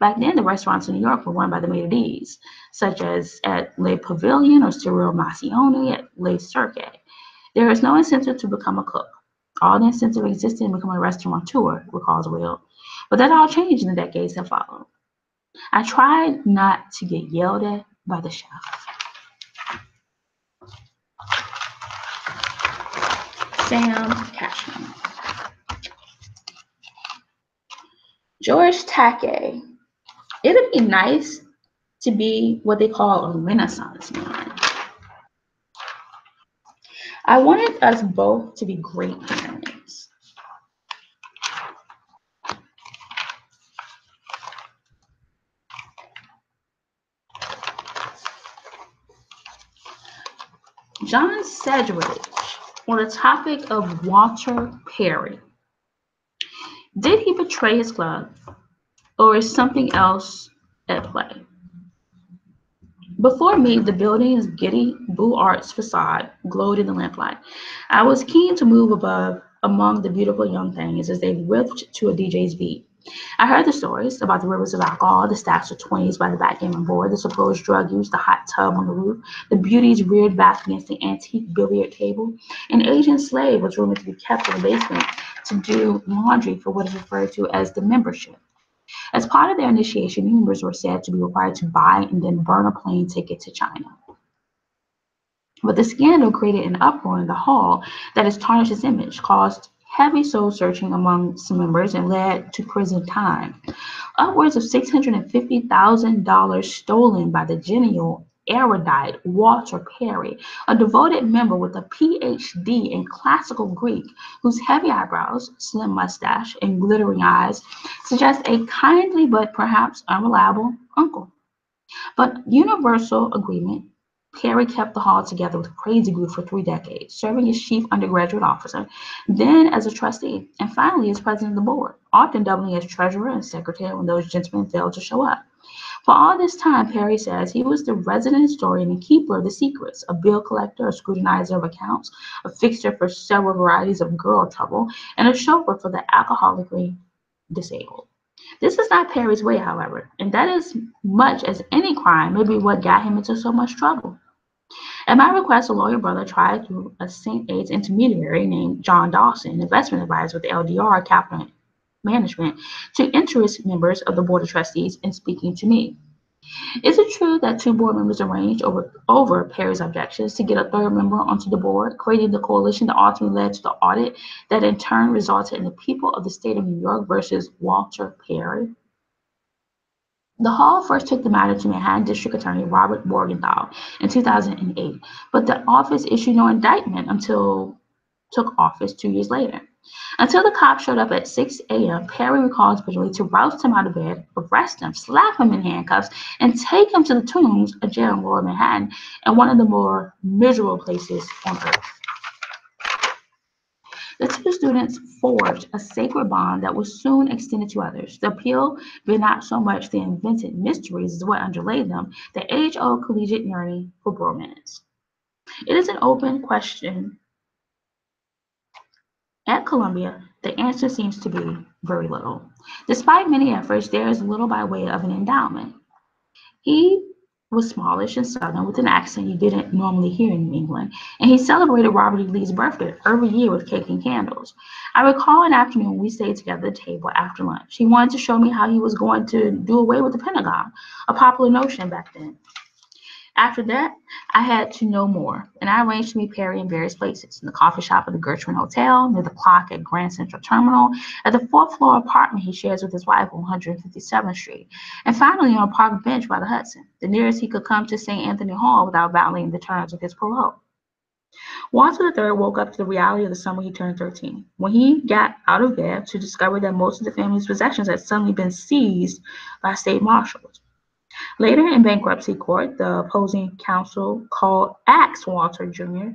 Back then, the restaurants in New York were run by the maitre d's, such as at Le Pavilion or Cyril Massione at Le Cirque. There is no incentive to become a cook. All the incentive existed in becoming a restaurateur, recalls Will. But that all changed in the decades that followed. I tried not to get yelled at by the chef. Sam Cashman. George Takei. It'd be nice to be what they call a Renaissance man. I wanted us both to be great parents. John Sedgwick on the topic of Walter Perry. Did he betray his club, or is something else at play? Before me, the building's giddy Beaux Arts facade glowed in the lamplight. I was keen to move above among the beautiful young things as they ripped to a DJ's beat. I heard the stories about the rivers of alcohol, the stacks of 20s by the backgammon board, the supposed drug use, the hot tub on the roof, the beauties reared back against the antique billiard table. An Asian slave was rumored to be kept in the basement to do laundry for what is referred to as the membership. As part of their initiation, new members were said to be required to buy and then burn a plane ticket to China. But the scandal created an uproar in the hall that has tarnished its image, caused heavy soul searching among some members, and led to prison time. Upwards of $650,000 stolen by the genial, erudite Walter Perry, a devoted member with a PhD in classical Greek, whose heavy eyebrows, slim mustache, and glittering eyes suggest a kindly but perhaps unreliable uncle. But universal agreement, Perry kept the hall together with a crazy group for 3 decades, serving as chief undergraduate officer, then as a trustee, and finally as president of the board, often doubling as treasurer and secretary when those gentlemen failed to show up. For all this time, Perry says he was the resident historian and keeper of the secrets, a bill collector, a scrutinizer of accounts, a fixture for several varieties of girl trouble, and a chauffeur for the alcoholically disabled. This is not Perry's way, however, and that as much as any crime may be what got him into so much trouble. At my request, a lawyer brother tried through a St. A's intermediary named John Dawson, investment advisor with the LDR Capital Management, to interest members of the Board of Trustees in speaking to me. Is it true that 2 board members arranged over Perry's objections to get a 3rd member onto the board, creating the coalition that ultimately led to the audit that in turn resulted in the people of the state of New York versus Walter Perry? The Hall first took the matter to Manhattan District Attorney Robert Morgenthau in 2008, but the office issued no indictment until took office 2 years later. Until the cops showed up at 6 a.m., Perry recalls bitterly to roust him out of bed, arrest him, slap him in handcuffs, and take him to the Tombs, a jail in Lower Manhattan, and one of the more miserable places on earth. The 2 students forged a sacred bond that was soon extended to others. The appeal being not so much the invented mysteries as what underlay them, the age-old collegiate yearning for bromance. It is an open question. At Columbia, the answer seems to be very little. Despite many efforts, there is little by way of an endowment. He was smallish and southern with an accent you didn't normally hear in New England, and he celebrated Robert E. Lee's birthday every year with cake and candles. I recall an afternoon when we stayed together at the table after lunch. He wanted to show me how he was going to do away with the Pentagon, a popular notion back then. After that, I had to know more, and I arranged to meet Perry in various places: in the coffee shop at the Gertrude Hotel, near the clock at Grand Central Terminal, at the 4th floor apartment he shares with his wife on 157th Street, and finally on a park bench by the Hudson, the nearest he could come to St. Anthony Hall without violating the terms of his parole. Walter III woke up to the reality of the summer he turned 13, when he got out of bed to discover that most of the family's possessions had suddenly been seized by state marshals. Later in bankruptcy court, the opposing counsel asked Walter Jr.,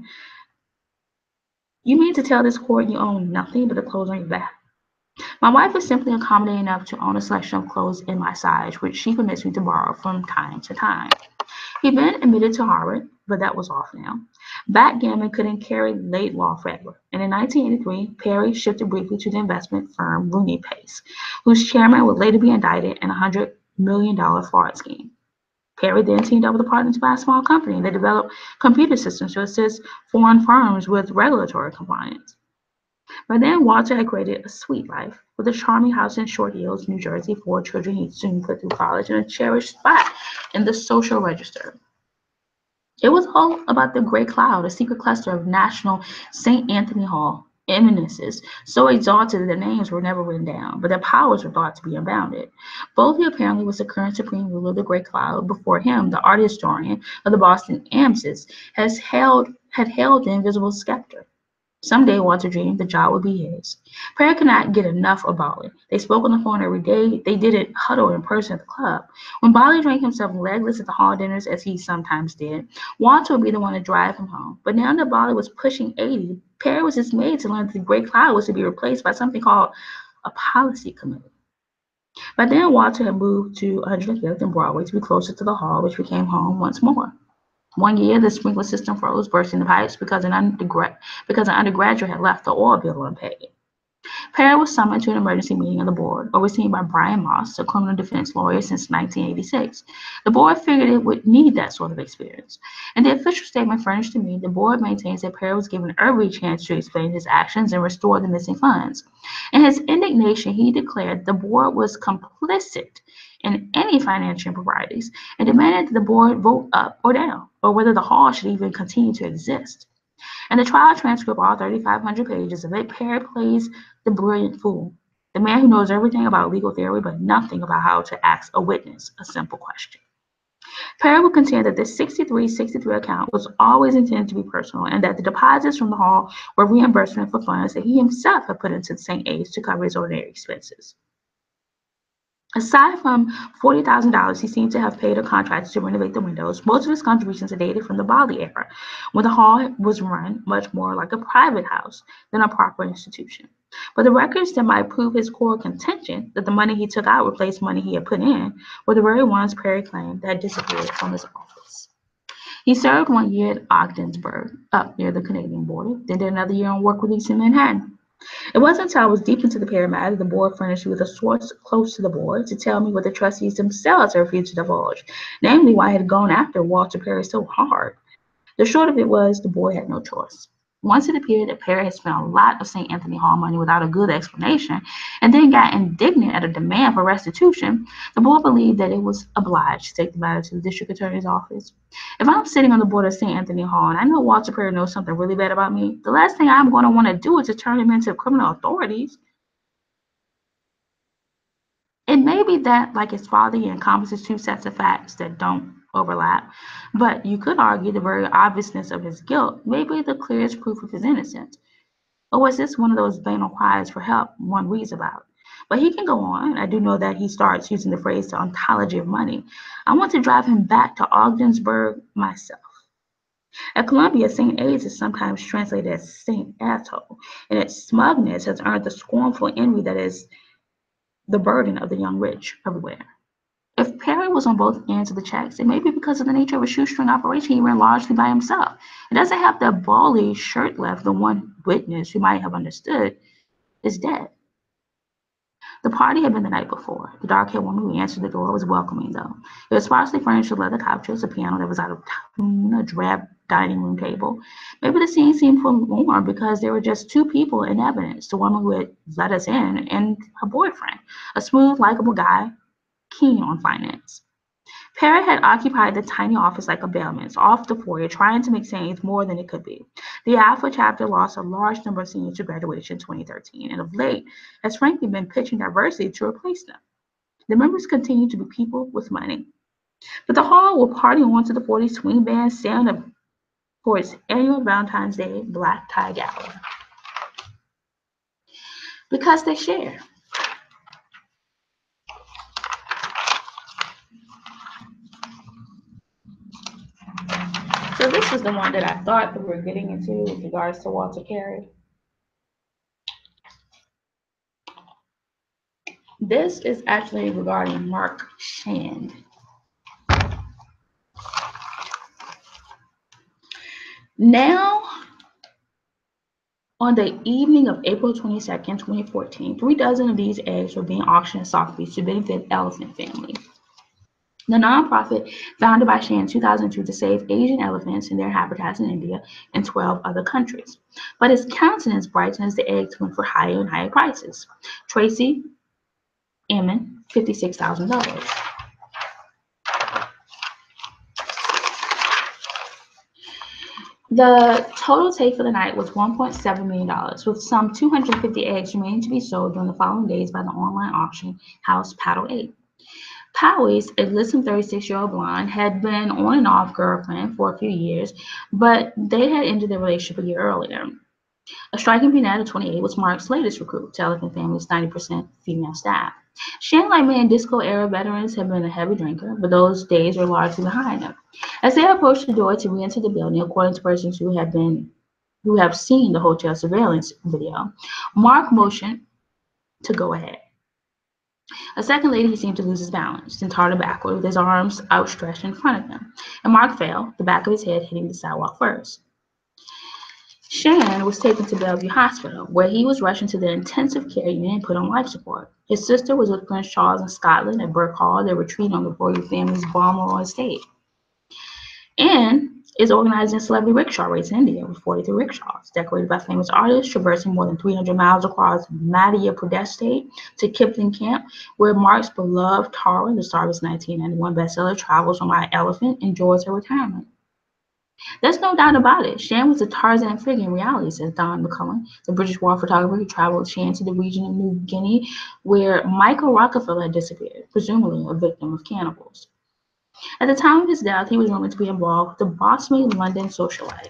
"You mean to tell this court you own nothing but the clothes on your back?" My wife is simply accommodating enough to own a selection of clothes in my size, which she permits me to borrow from time to time. He'd been admitted to Harvard, but that was off now. Backgammon couldn't carry late law forever, and in 1983, Perry shifted briefly to the investment firm Rooney Pace, whose chairman would later be indicted in a $100 million fraud scheme. Perry then teamed up with a partner to buy a small company that developed computer systems to assist foreign firms with regulatory compliance. By then, Walter had created a sweet life with a charming house in Short Hills, New Jersey, 4 children he'd soon put through college, and a cherished spot in the social register. It was all about the Great Cloud, a secret cluster of national St. Anthony Hall eminences, so exalted that their names were never written down, but their powers were thought to be unbounded. Boldy apparently was the current supreme ruler of the Great Cloud. Before him, the art historian of the Boston AMSIS had held the invisible scepter. Someday, Walter dreamed the job would be his. Perry could not get enough of Bolly. They spoke on the phone every day. They didn't huddle in person at the club. When Bolly drank himself legless at the hall dinners, as he sometimes did, Walter would be the one to drive him home. But now that Bolly was pushing 80, Perry was dismayed to learn that the Great Cloud was to be replaced by something called a policy committee. By then, Walter had moved to 105th and Broadway to be closer to the hall, which became home once more. One year, the sprinkler system froze, bursting the pipes because an undergraduate had left the oil bill unpaid. Perry was summoned to an emergency meeting of the board, overseen by Brian Moss, a criminal defense lawyer since 1986. The board figured it would need that sort of experience. In the official statement furnished to me, the board maintains that Perry was given every chance to explain his actions and restore the missing funds. In his indignation, he declared the board was complicit in any financial improprieties and demanded that the board vote up or down, or whether the hall should even continue to exist. In the trial transcript, all 3,500 pages of it, Perry plays the brilliant fool, the man who knows everything about legal theory but nothing about how to ask a witness a simple question. Perry would contend that the 6363 account was always intended to be personal and that the deposits from the hall were reimbursement for funds that he himself had put into the St. A's to cover his ordinary expenses. Aside from $40,000 he seemed to have paid a contractor to renovate the windows, most of his contributions are dated from the Boldy era, when the hall was run much more like a private house than a proper institution. But the records that might prove his core contention, that the money he took out replaced money he had put in, were the very ones Perry claimed that had disappeared from his office. He served 1 year at Ogdensburg, up near the Canadian border, then did another year on work release in Manhattan. It wasn't until I was deep into the Perry matter that the board furnished me with a source close to the board to tell me what the trustees themselves had refused to divulge, namely why I had gone after Walter Perry so hard. The short of it was the board had no choice. Once it appeared that Perry had spent a lot of St. Anthony Hall money without a good explanation, and then got indignant at a demand for restitution, the board believed that it was obliged to take the matter to the district attorney's office. If I'm sitting on the board of St. Anthony Hall and I know Walter Perry knows something really bad about me, the last thing I'm going to want to do is to turn him into criminal authorities. It may be that, like his father, he encompasses two sets of facts that don't overlap, but you could argue the very obviousness of his guilt may be the clearest proof of his innocence. Or was this one of those banal cries for help one reads about? But he can go on. I do know that he starts using the phrase the ontology of money. I want to drive him back to Ogdensburg myself. At Columbia, St. A's is sometimes translated as St. Asshole, and its smugness has earned the scornful envy that is the burden of the young rich everywhere. If Perry was on both ends of the checks, it may be because of the nature of a shoestring operation he ran largely by himself. It doesn't have that bally shirt left. The one witness who might have understood is dead. The party had been the night before. The dark-haired woman who answered the door was welcoming, though. It was sparsely furnished with leather couches, a piano that was out of tune, a drab dining room table. Maybe the scene seemed forlorn because there were just two people in evidence, the woman who had let us in and her boyfriend, a smooth, likable guy, keen on finance. Perry had occupied the tiny office like a bailment, off the foyer, trying to make Saints more than it could be. The Alpha chapter lost a large number of seniors to graduation in 2013, and of late has frankly been pitching diversity to replace them. The members continue to be people with money. But the hall will party on to the 40s swing band sound for its annual Valentine's Day black tie gala. Because they share. So this was the one that I thought that we were getting into with regards to Walter Perry. This is actually regarding Mark Shand. Now, on the evening of April 22nd, 2014, 3 dozen of these eggs were being auctioned at Sotheby's to benefit elephant families. The nonprofit, founded by Shand in 2002 to save Asian elephants in their habitats in India and 12 other countries. But his countenance brightened as the eggs went for higher and higher prices. Tracy Emin, $56,000. The total take for the night was $1.7 million, with some 250 eggs remaining to be sold during the following days by the online auction house Paddle 8. Powys, a listen 36-year-old blonde, had been on and off girlfriend for a few years, but they had ended their relationship a year earlier. A striking brunette of 28 was Mark's latest recruit to Elephant Family's 90% female staff. Shand, like many disco-era veterans, had been a heavy drinker, but those days were largely behind him. As they approached the door to re-enter the building, according to persons who have seen the hotel surveillance video, Mark motioned to go ahead. A second later, he seemed to lose his balance and tottered backward with his arms outstretched in front of him, and Mark fell, the back of his head hitting the sidewalk first. Shand was taken to Bellevue Hospital, where he was rushed into the intensive care unit and put on life support. His sister was with Prince Charles in Scotland at Burke Hall, their retreat on the royal family's Balmoral estate, and is organizing celebrity rickshaw race in India with 43 rickshaws, decorated by famous artists, traversing more than 300 miles across Madhya Pradesh state to Kipling Camp, where Mark's beloved Tara, the star of his 1991 bestseller, Travels on My Elephant, enjoys her retirement. There's no doubt about it. Shand was a Tarzan figure in reality, says Don McCullen, the British war photographer who traveled with Shand to the region of New Guinea, where Michael Rockefeller had disappeared, presumably a victim of cannibals. At the time of his death, he was rumored to be involved with the Boston London socialite.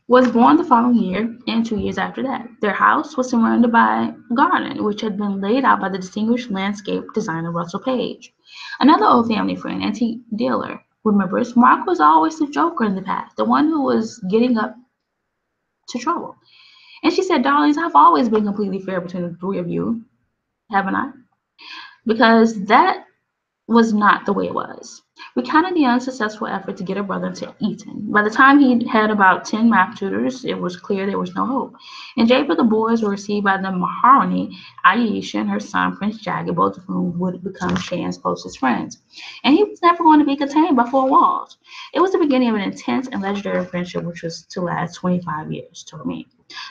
Was born the following year and 2 years after that. Their house was surrounded by a garden, which had been laid out by the distinguished landscape designer Russell Page. Another old family friend, antique dealer, remembers Mark was always the joker in the past, the one who was getting up to trouble. And she said, "Darlings, I've always been completely fair between the three of you, haven't I?" Because that was not the way it was. Recounting the unsuccessful effort to get her brother to Eton. By the time he had about 10 math tutors, it was clear there was no hope. In Jaipur, the boys were received by the Maharani, Ayesha, and her son, Prince Jagger, both of whom would become Shand's closest friends. And he was never going to be contained by four walls. It was the beginning of an intense and legendary friendship, which was to last 25 years, told me.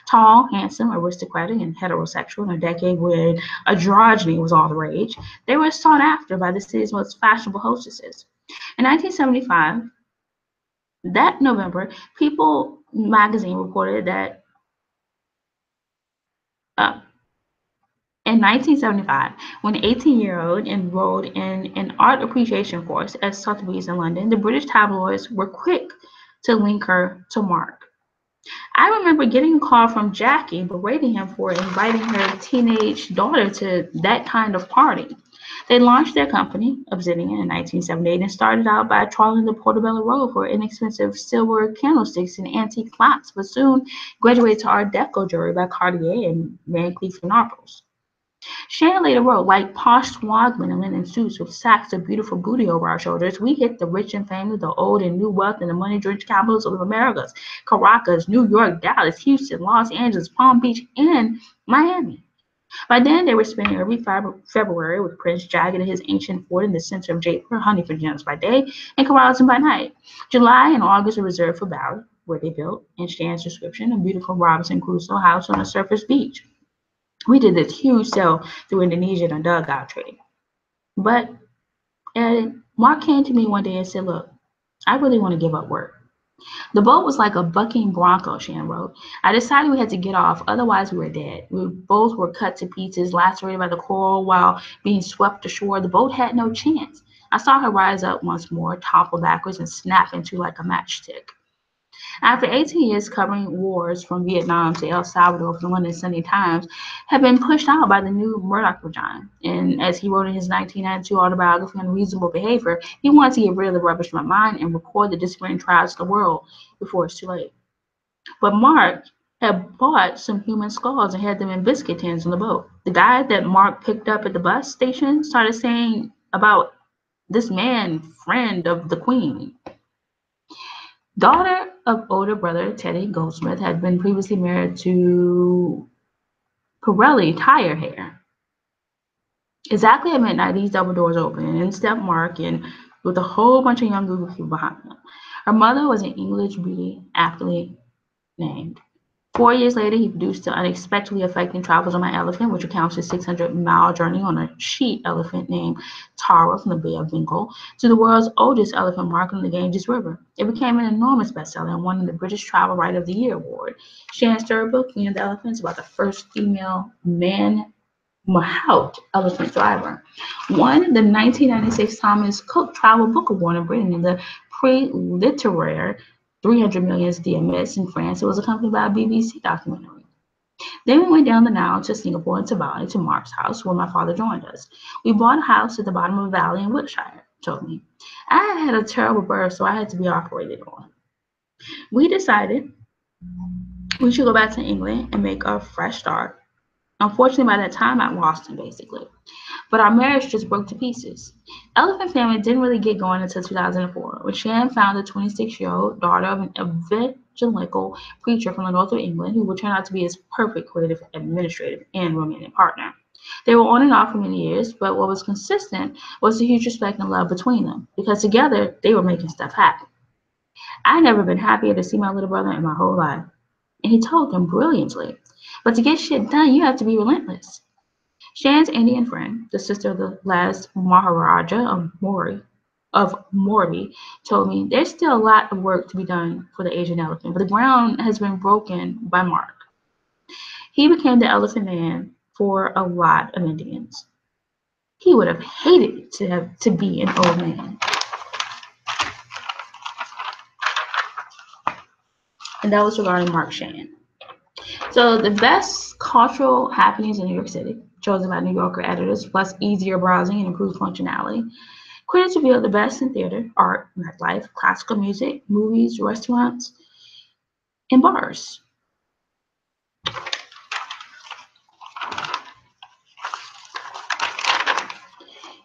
Tall, handsome, aristocratic, and heterosexual in a decade when androgyny was all the rage, they were sought after by the city's most fashionable hostesses. In 1975, that November, People magazine reported that in 1975, when an 18-year-old enrolled in an art appreciation course at Sotheby's in London, the British tabloids were quick to link her to Mark. I remember getting a call from Jackie berating him for inviting her teenage daughter to that kind of party. They launched their company, Obsidian, in 1978 and started out by trawling the Portobello Road for inexpensive silver candlesticks and antique clocks, but soon graduated to Art Deco jewelry by Cartier and Van Cleef & Arpels. Shand later wrote, "Like posh swagmen in linen suits with sacks of beautiful booty over our shoulders, we hit the rich and famous, the old and new wealth, and the money-drenched capitals of the Americas, Caracas, New York, Dallas, Houston, Los Angeles, Palm Beach, and Miami." By then, they were spending every February with Prince Jagger at his ancient fort in the center of Jaipur, Honeyford Gems by day, and Carousing by night. July and August were reserved for Bali, where they built, in Shand's description, a beautiful Robinson Crusoe house on a surface beach. We did this huge sail through Indonesia in a dugout trade. But Mark came to me one day and said, "Look, I really want to give up work." The boat was like a bucking bronco, Shand wrote. "I decided we had to get off, otherwise we were dead. We both were cut to pieces, lacerated by the coral while being swept ashore. The boat had no chance. I saw her rise up once more, topple backwards, and snap into like a matchstick." After 18 years covering wars from Vietnam to El Salvador for the London Sunday Times, had been pushed out by the new Murdoch regime. And as he wrote in his 1992 autobiography, Unreasonable Behavior, he wanted to get rid of the rubbish from my mind and record the disappearing tribes of the world before it's too late. But Mark had bought some human skulls and had them in biscuit tins on the boat. The guy that Mark picked up at the bus station started saying about this man, friend of the Queen. Daughter of older brother Teddy Goldsmith had been previously married to Pirelli Tire Hair. Exactly at midnight, these double doors opened, and in stepped Mark and with a whole bunch of young Google people behind him. Her mother was an English beauty, aptly named. 4 years later, he produced the unexpectedly affecting Travels on My Elephant, which recounts his 600-mile journey on a sheet elephant named Tara from the Bay of Bengal to the world's oldest elephant market in the Ganges River. It became an enormous bestseller and won the British Travel Writer of the Year award. Shannon's third book, Queen of the Elephants, about the first female Mahout elephant driver, won the 1996 Thomas Cook Travel Book Award in Britain and the Prix Littéraire 300 Millions DMS in France. It was accompanied by a BBC documentary. Then we went down the Nile to Singapore and to Bali to Mark's house, where my father joined us. We bought a house at the bottom of a valley in Wiltshire, told me. I had a terrible birth, so I had to be operated on. We decided we should go back to England and make a fresh start. Unfortunately, by that time, I'd lost him, basically. But our marriage just broke to pieces. Elephant Family didn't really get going until 2004, when Shan found a 26-year-old daughter of an evangelical preacher from the north of England who would turn out to be his perfect creative, administrative, and romantic partner. They were on and off for many years, but what was consistent was the huge respect and love between them, because together they were making stuff happen. I'd never been happier to see my little brother in my whole life, and he told them brilliantly. But to get shit done, you have to be relentless. Shan's Indian friend, the sister of the last Maharaja of Morbi, told me there's still a lot of work to be done for the Asian elephant, but the ground has been broken by Mark. He became the elephant man for a lot of Indians. He would have hated to be an old man. And that was regarding Mark Shan. So the best cultural happenings in New York City, chosen by New Yorker editors, plus easier browsing and improved functionality. Critics revealed the best in theater, art, nightlife, classical music, movies, restaurants, and bars.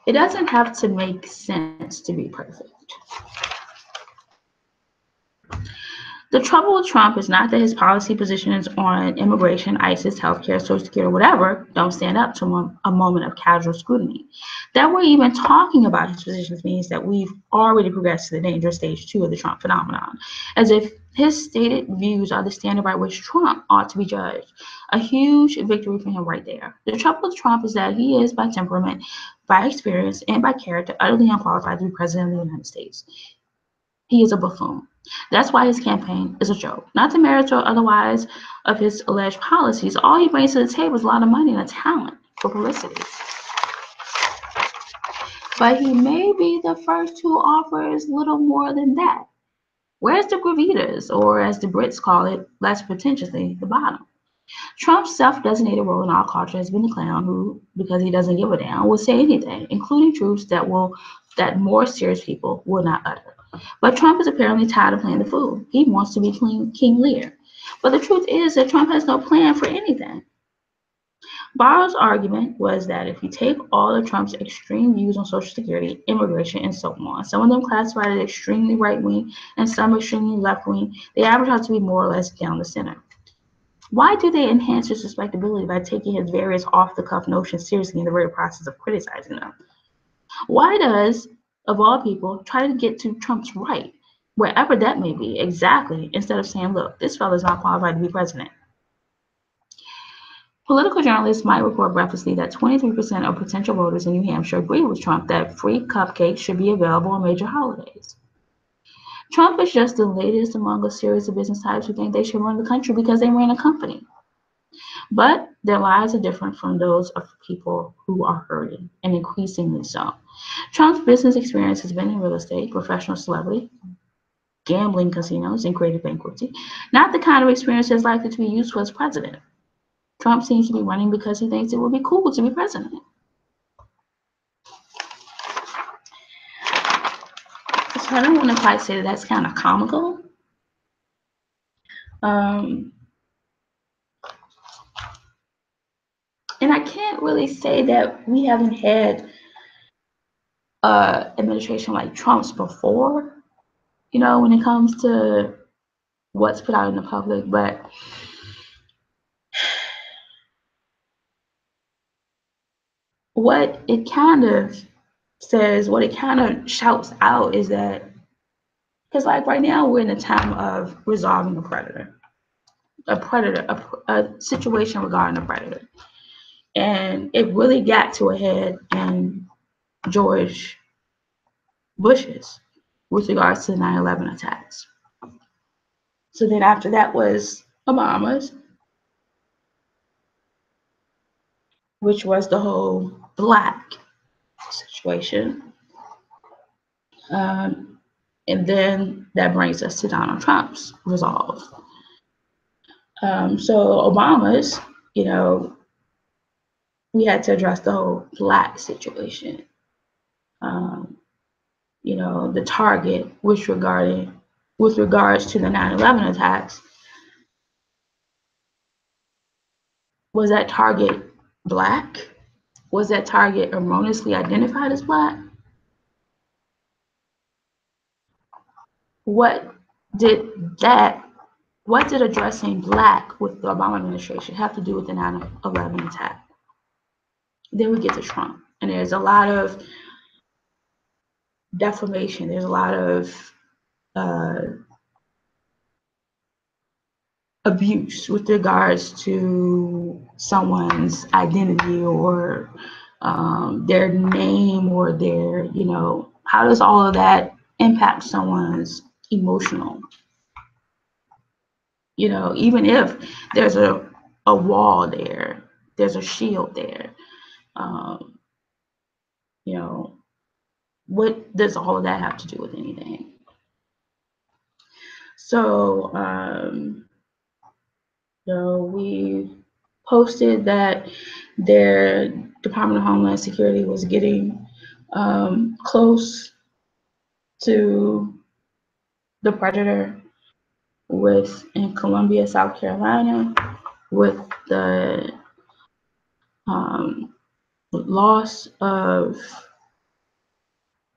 It doesn't have to make sense to be perfect. The trouble with Trump is not that his policy positions on immigration, ISIS, healthcare, Social Security, or whatever don't stand up to a moment of casual scrutiny. That we're even talking about his positions means that we've already progressed to the dangerous stage 2 of the Trump phenomenon, as if his stated views are the standard by which Trump ought to be judged. A huge victory for him right there. The trouble with Trump is that he is, by temperament, by experience, and by character, utterly unqualified to be president of the United States. He is a buffoon. That's why his campaign is a joke. Not the merits or otherwise of his alleged policies. All he brings to the table is a lot of money and a talent for publicity. But he may be the first who offers little more than that. Where's the gravitas, or as the Brits call it, less pretentiously, the bottom? Trump's self-designated role in our culture has been the clown who, because he doesn't give a damn, will say anything, including truths that more serious people will not utter. But Trump is apparently tired of playing the fool. He wants to be King Lear. But the truth is that Trump has no plan for anything. Barr's argument was that if you take all of Trump's extreme views on Social Security, immigration, and so on, some of them classified as extremely right-wing and some extremely left-wing, they average out to be more or less down the center. Why do they enhance his respectability by taking his various off-the-cuff notions seriously in the very process of criticizing them? Why does, of all people, try to get to Trump's right, wherever that may be, exactly, instead of saying, look, this fellow's not qualified to be president? Political journalists might report breathlessly that 23% of potential voters in New Hampshire agree with Trump that free cupcakes should be available on major holidays. Trump is just the latest among a series of business types who think they should run the country because they ran a company. But their lives are different from those of people who are hurting, and increasingly so. Trump's business experience has been in real estate, professional celebrity, gambling casinos, and creative bankruptcy, not the kind of experience that's likely to be useful as president. Trump seems to be running because he thinks it would be cool to be president. So I don't want to quite say that that's kind of comical. and I can't really say that we haven't had administration like Trump's before, when it comes to what's put out in the public, but what it kind of says, what it kind of shouts out is that, because like right now we're in a time of resolving a situation regarding a predator. And it really got to a head in George Bush's with regards to the 9/11 attacks. So then after that was Obama's, which was the whole black situation. And then that brings us to Donald Trump's resolve. So Obama's, we had to address the whole black situation. The target, with regards to the 9/11 attacks, was that target black? Was that target erroneously identified as black? What did addressing black with the Obama administration have to do with the 9/11 attack? Then we get to Trump, and there's a lot of defamation. There's a lot of abuse with regards to someone's identity or their name or their, how does all of that impact someone's emotional? Even if there's a wall there, there's a shield there, what does all of that have to do with anything? So, we posted that their Department of Homeland Security was getting close to the predator in Columbia, South Carolina, with the loss of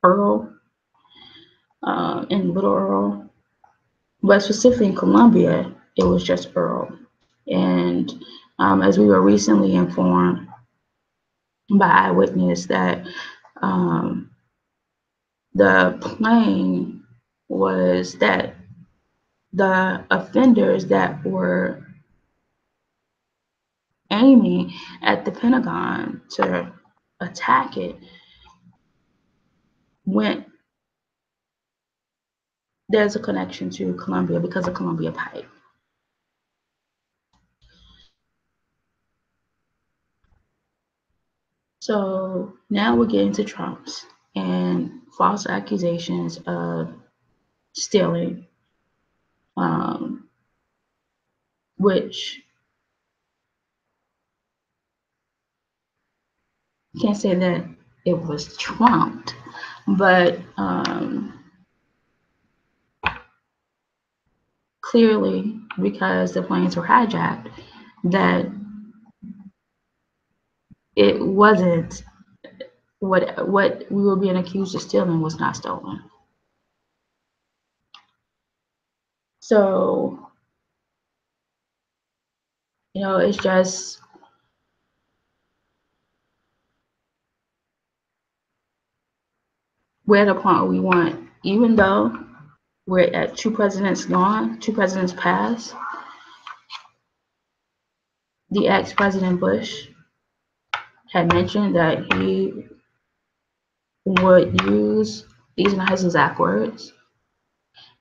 Earl and Little Earl, but specifically in Columbia, it was just Earl. And as we were recently informed by eyewitness that the plane was that the offenders that were aiming at the Pentagon to attack it there's a connection to Columbia because of Columbia Pipe. So now we're getting to Trump's and false accusations of stealing, which can't say that it was trumped, but clearly, because the planes were hijacked, that it wasn't what we were being accused of stealing was not stolen. So, it's just we're at a point where we want, even though we're at 2 presidents gone, 2 presidents passed, the ex-President Bush had mentioned that he would use, these are his exact words,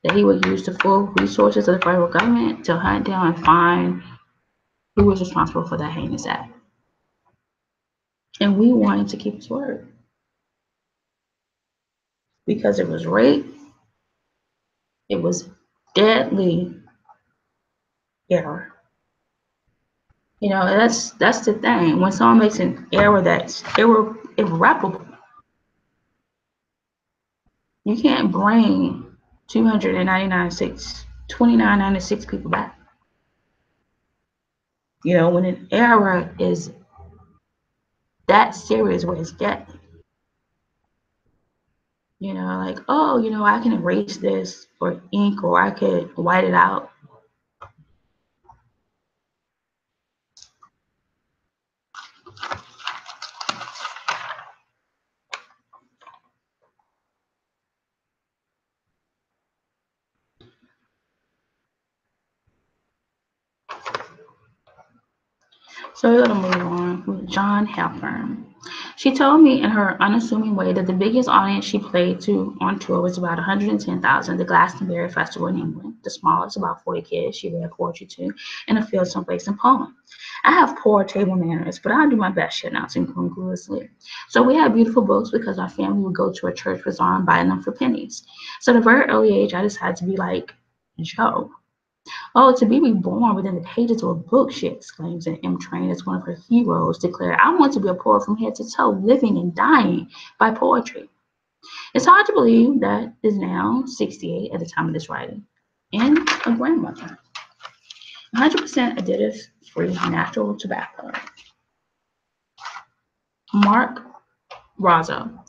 that he would use the full resources of the federal government to hunt down and find who was responsible for that heinous act. And we wanted to keep his word because it was rape, it was deadly error. That's the thing. When someone makes an error that's irreparable, you can't bring 296 people back. When an error is that serious where it's getting. You know, like, oh, you know, I can erase this or ink or I could white it out. So we're going to move on with John Hepburn. She told me in her unassuming way that the biggest audience she played to on tour was about 110,000 at the Glastonbury Festival in England. The smallest, about 40 kids, she read poetry to in a field someplace in Poland. I have poor table manners, but I do my best shit now incongruously. So we had beautiful books because our family would go to a church bazaar and buy them for pennies. So at a very early age, I decided to be like Joe. Oh, to be reborn within the pages of a book, she exclaims, and M. Train as one of her heroes declared, I want to be a poet from head to toe, living and dying by poetry. It's hard to believe that is now 68 at the time of this writing, and a grandmother. 100% additive-free natural tobacco. Mark Razzo.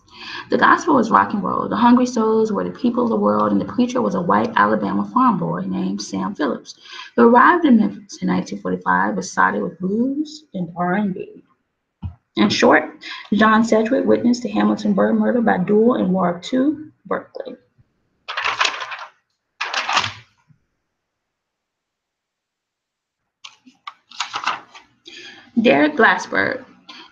The gospel was rock and roll. The hungry souls were the people of the world, and the preacher was a white Alabama farm boy named Sam Phillips, who arrived in Memphis in 1945, besotted with blues and R&B. In short, John Sedgwick witnessed the Hamilton Bird murder by duel in War II, Berkeley. Derek Glassberg,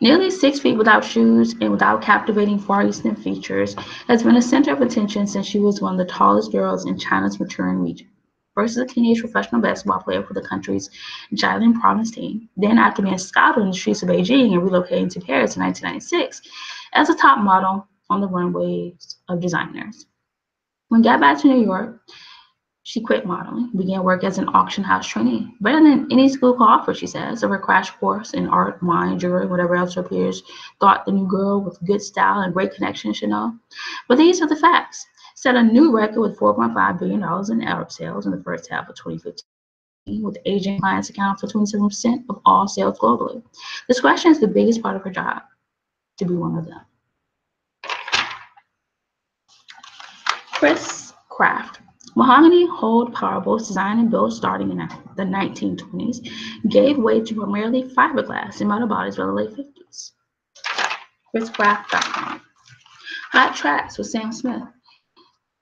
nearly 6 feet without shoes and without captivating Far Eastern features, has been a center of attention since she was one of the tallest girls in China's maturing region. First as a teenage professional basketball player for the country's Jilin province team, then after being scouted in the streets of Beijing and relocating to Paris in 1996, as a top model on the runways of designers. When got back to New York, she quit modeling, began work as an auction house trainee. Better than any school could offer, she says, of her crash course in art, wine, jewelry, whatever else her peers thought the new girl with good style and great connections should know. But these are the facts. Set a new record with $4.5 billion in Arab sales in the first half of 2015, with Asian clients accounting for 27% of all sales globally. Discretion is the biggest part of her job, to be one of them. Chris Craft. Mahogany hulled power boats designed and built starting in the 1920s gave way to primarily fiberglass and metal bodies by the late 50s. ChrisCraft.com. Hot Tracks with Sam Smith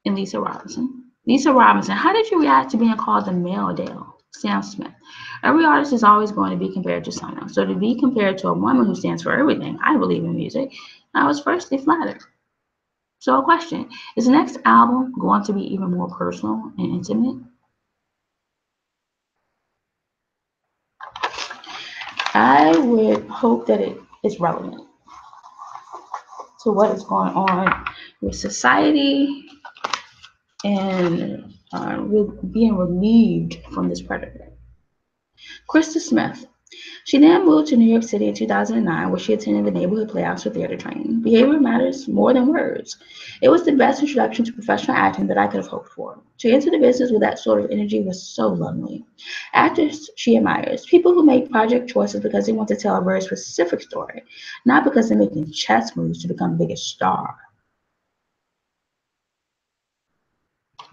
and Lisa Robinson. Lisa Robinson, how did you react to being called the male Adele? Sam Smith. Every artist is always going to be compared to someone. So to be compared to a woman who stands for everything I believe in music, I was firstly flattered. So a question, is the next album going to be even more personal and intimate? I would hope that it is relevant to what is going on with society and being relieved from this predator. Krista Smith. She then moved to New York City in 2009, where she attended the neighborhood playhouse for theater training. Behavior matters more than words. It was the best introduction to professional acting that I could have hoped for. To enter the business with that sort of energy was so lonely. Actors she admires, people who make project choices because they want to tell a very specific story, not because they're making chess moves to become the biggest star.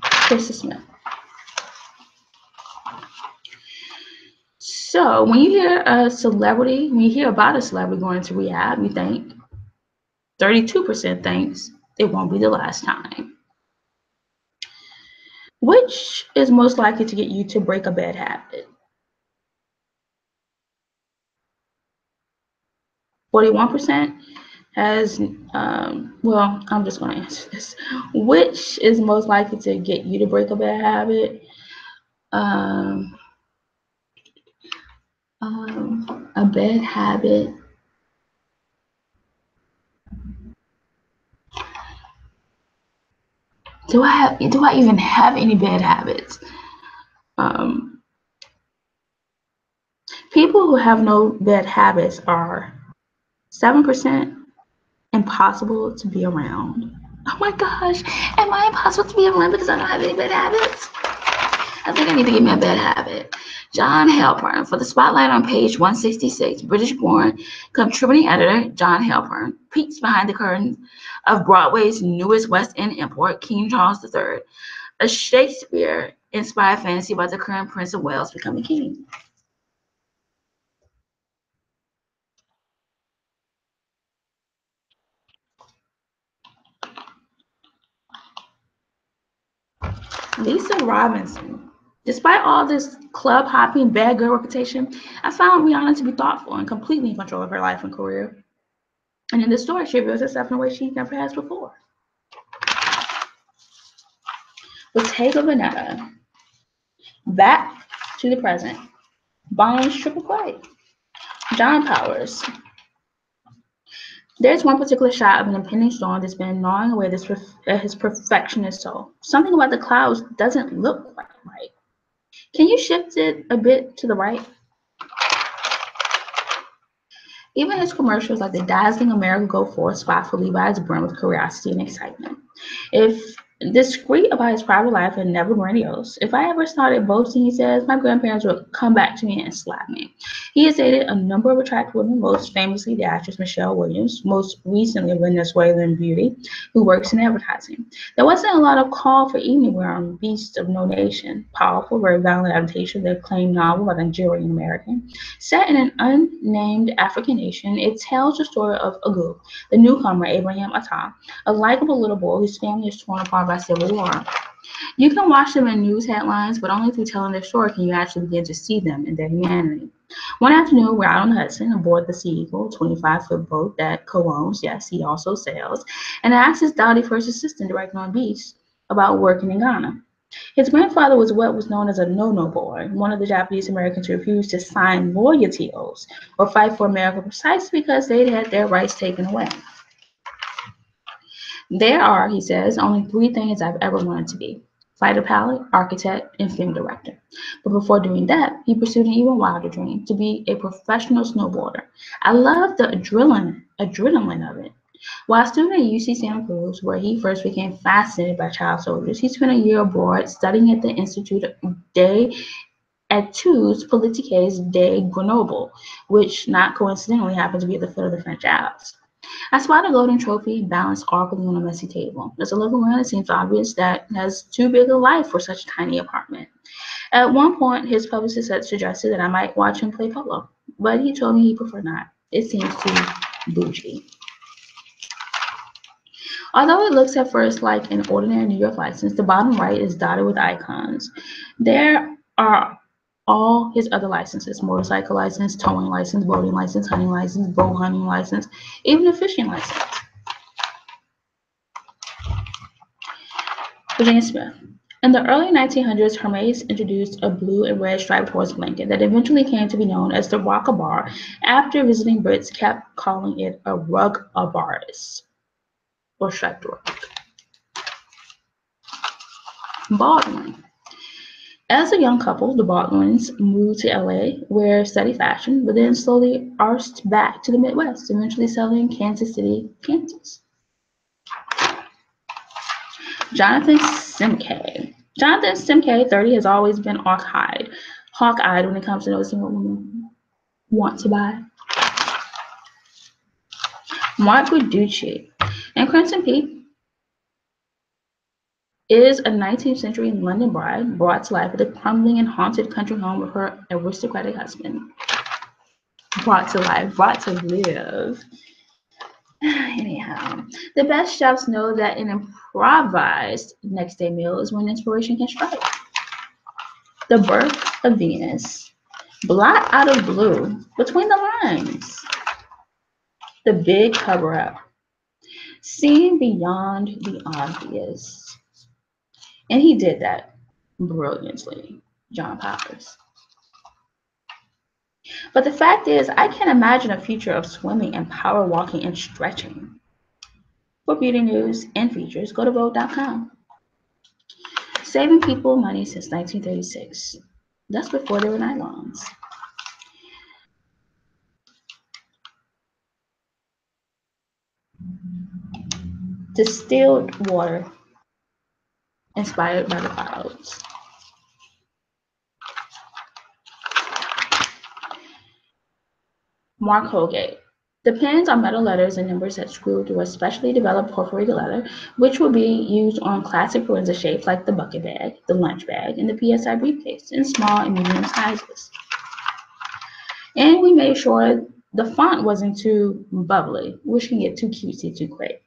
Krista Smith. So when you hear about a celebrity going to rehab, you think 32% thinks it won't be the last time. Which is most likely to get you to break a bad habit? 41% has, well, I'm just going to answer this. Which is most likely to get you to break a bad habit? A bad habit. Do I even have any bad habits? People who have no bad habits are 7% impossible to be around. Oh my gosh, am I impossible to be around because I don't have any bad habits? I think I need to get me a bad habit. John Halpern. For the spotlight on page 166, British-born contributing editor John Halpern peeks behind the curtain of Broadway's newest West End import, King Charles III, a Shakespeare-inspired fantasy about the current Prince of Wales becoming king. Lisa Robinson. Despite all this club hopping, bad girl reputation, I found Rihanna to be thoughtful and completely in control of her life and career. And in the story, she reveals herself in a way she never has before. Bottega Veneta. Back to the present. Bond's triple play. John Powers. There's one particular shot of an impending storm that's been gnawing away his perfectionist soul. Something about the clouds doesn't look quite right. Can you shift it a bit to the right? Even his commercials, like the dazzling America Go Forth spot for Levi's, brim with curiosity and excitement. If discreet about his private life and never grandiose, if I ever started boasting, he says, my grandparents would come back to me and slap me. He has dated a number of attractive women, most famously the actress Michelle Williams, most recently a Venezuelan beauty who works in advertising. There wasn't a lot of call for evening wear on Beast of No Nation, powerful, very violent adaptation of the acclaimed novel by the Nigerian American. Set in an unnamed African nation, it tells the story of Agu, the newcomer Abraham Atta, a likable little boy whose family is torn apart by civil war. You can watch them in news headlines, but only through telling their story can you actually begin to see them in their humanity. One afternoon, we're out on the Hudson aboard the Sea Eagle, 25-foot boat that co-owns, yes, he also sails, and asks his dowdy first assistant director on Beast about working in Ghana. His grandfather was what was known as a no-no boy, one of the Japanese Americans who refused to sign loyalty oaths or fight for America precisely because they'd had their rights taken away. There are, he says, only three things I've ever wanted to be: fighter pilot, architect, and film director. But before doing that, he pursued an even wilder dream: to be a professional snowboarder. I love the adrenaline of it. While a student at UC Santa Cruz, where he first became fascinated by child soldiers, he spent a year abroad studying at the Institut des Etudes Politiques de Grenoble, which not coincidentally happened to be at the foot of the French Alps. I spot a golden trophy balanced awkwardly on a messy table. As I look around, it seems obvious that it has too big a life for such a tiny apartment. At one point, his publicist had suggested that I might watch him play polo, but he told me he preferred not. It seems too bougie. Although it looks at first like an ordinary New York license, the bottom right is dotted with icons. There are all his other licenses: motorcycle license, towing license, boating license, hunting license, bow hunting license, even a fishing license. Virginia Smith. In the early 1900s, Hermes introduced a blue and red striped horse blanket that eventually came to be known as the Rockabar after visiting Brits kept calling it a rug-a-baris, or striped rug. Baldwin. As a young couple, the Baldwins moved to LA, where study fashion, but then slowly arsed back to the Midwest, eventually settling in Kansas City, Kansas. Jonathan Simkay. Jonathan Simkay, 30, has always been hawk-eyed when it comes to noticing what women want to buy. Mark Guiducci. And Crimson Peak is a 19th century London bride brought to life at the crumbling and haunted country home of her aristocratic husband. Brought to life, brought to live. Anyhow, the best chefs know that an improvised next day meal is when inspiration can strike. The Birth of Venus. Blot out of blue, between the lines. The big cover up. Seeing beyond the obvious. And he did that brilliantly, John Powers. But the fact is, I can't imagine a future of swimming and power walking and stretching. For beauty news and features, go to Vogue.com. Saving people money since 1936. That's before there were nylons. Distilled water inspired by the clouds. Mark Holgate. The pins are metal letters and numbers that screw through a specially developed perforated leather, which will be used on classic forensic shapes like the bucket bag, the lunch bag, and the PSI briefcase in small and medium sizes. And we made sure the font wasn't too bubbly, which can get too cutesy too quick.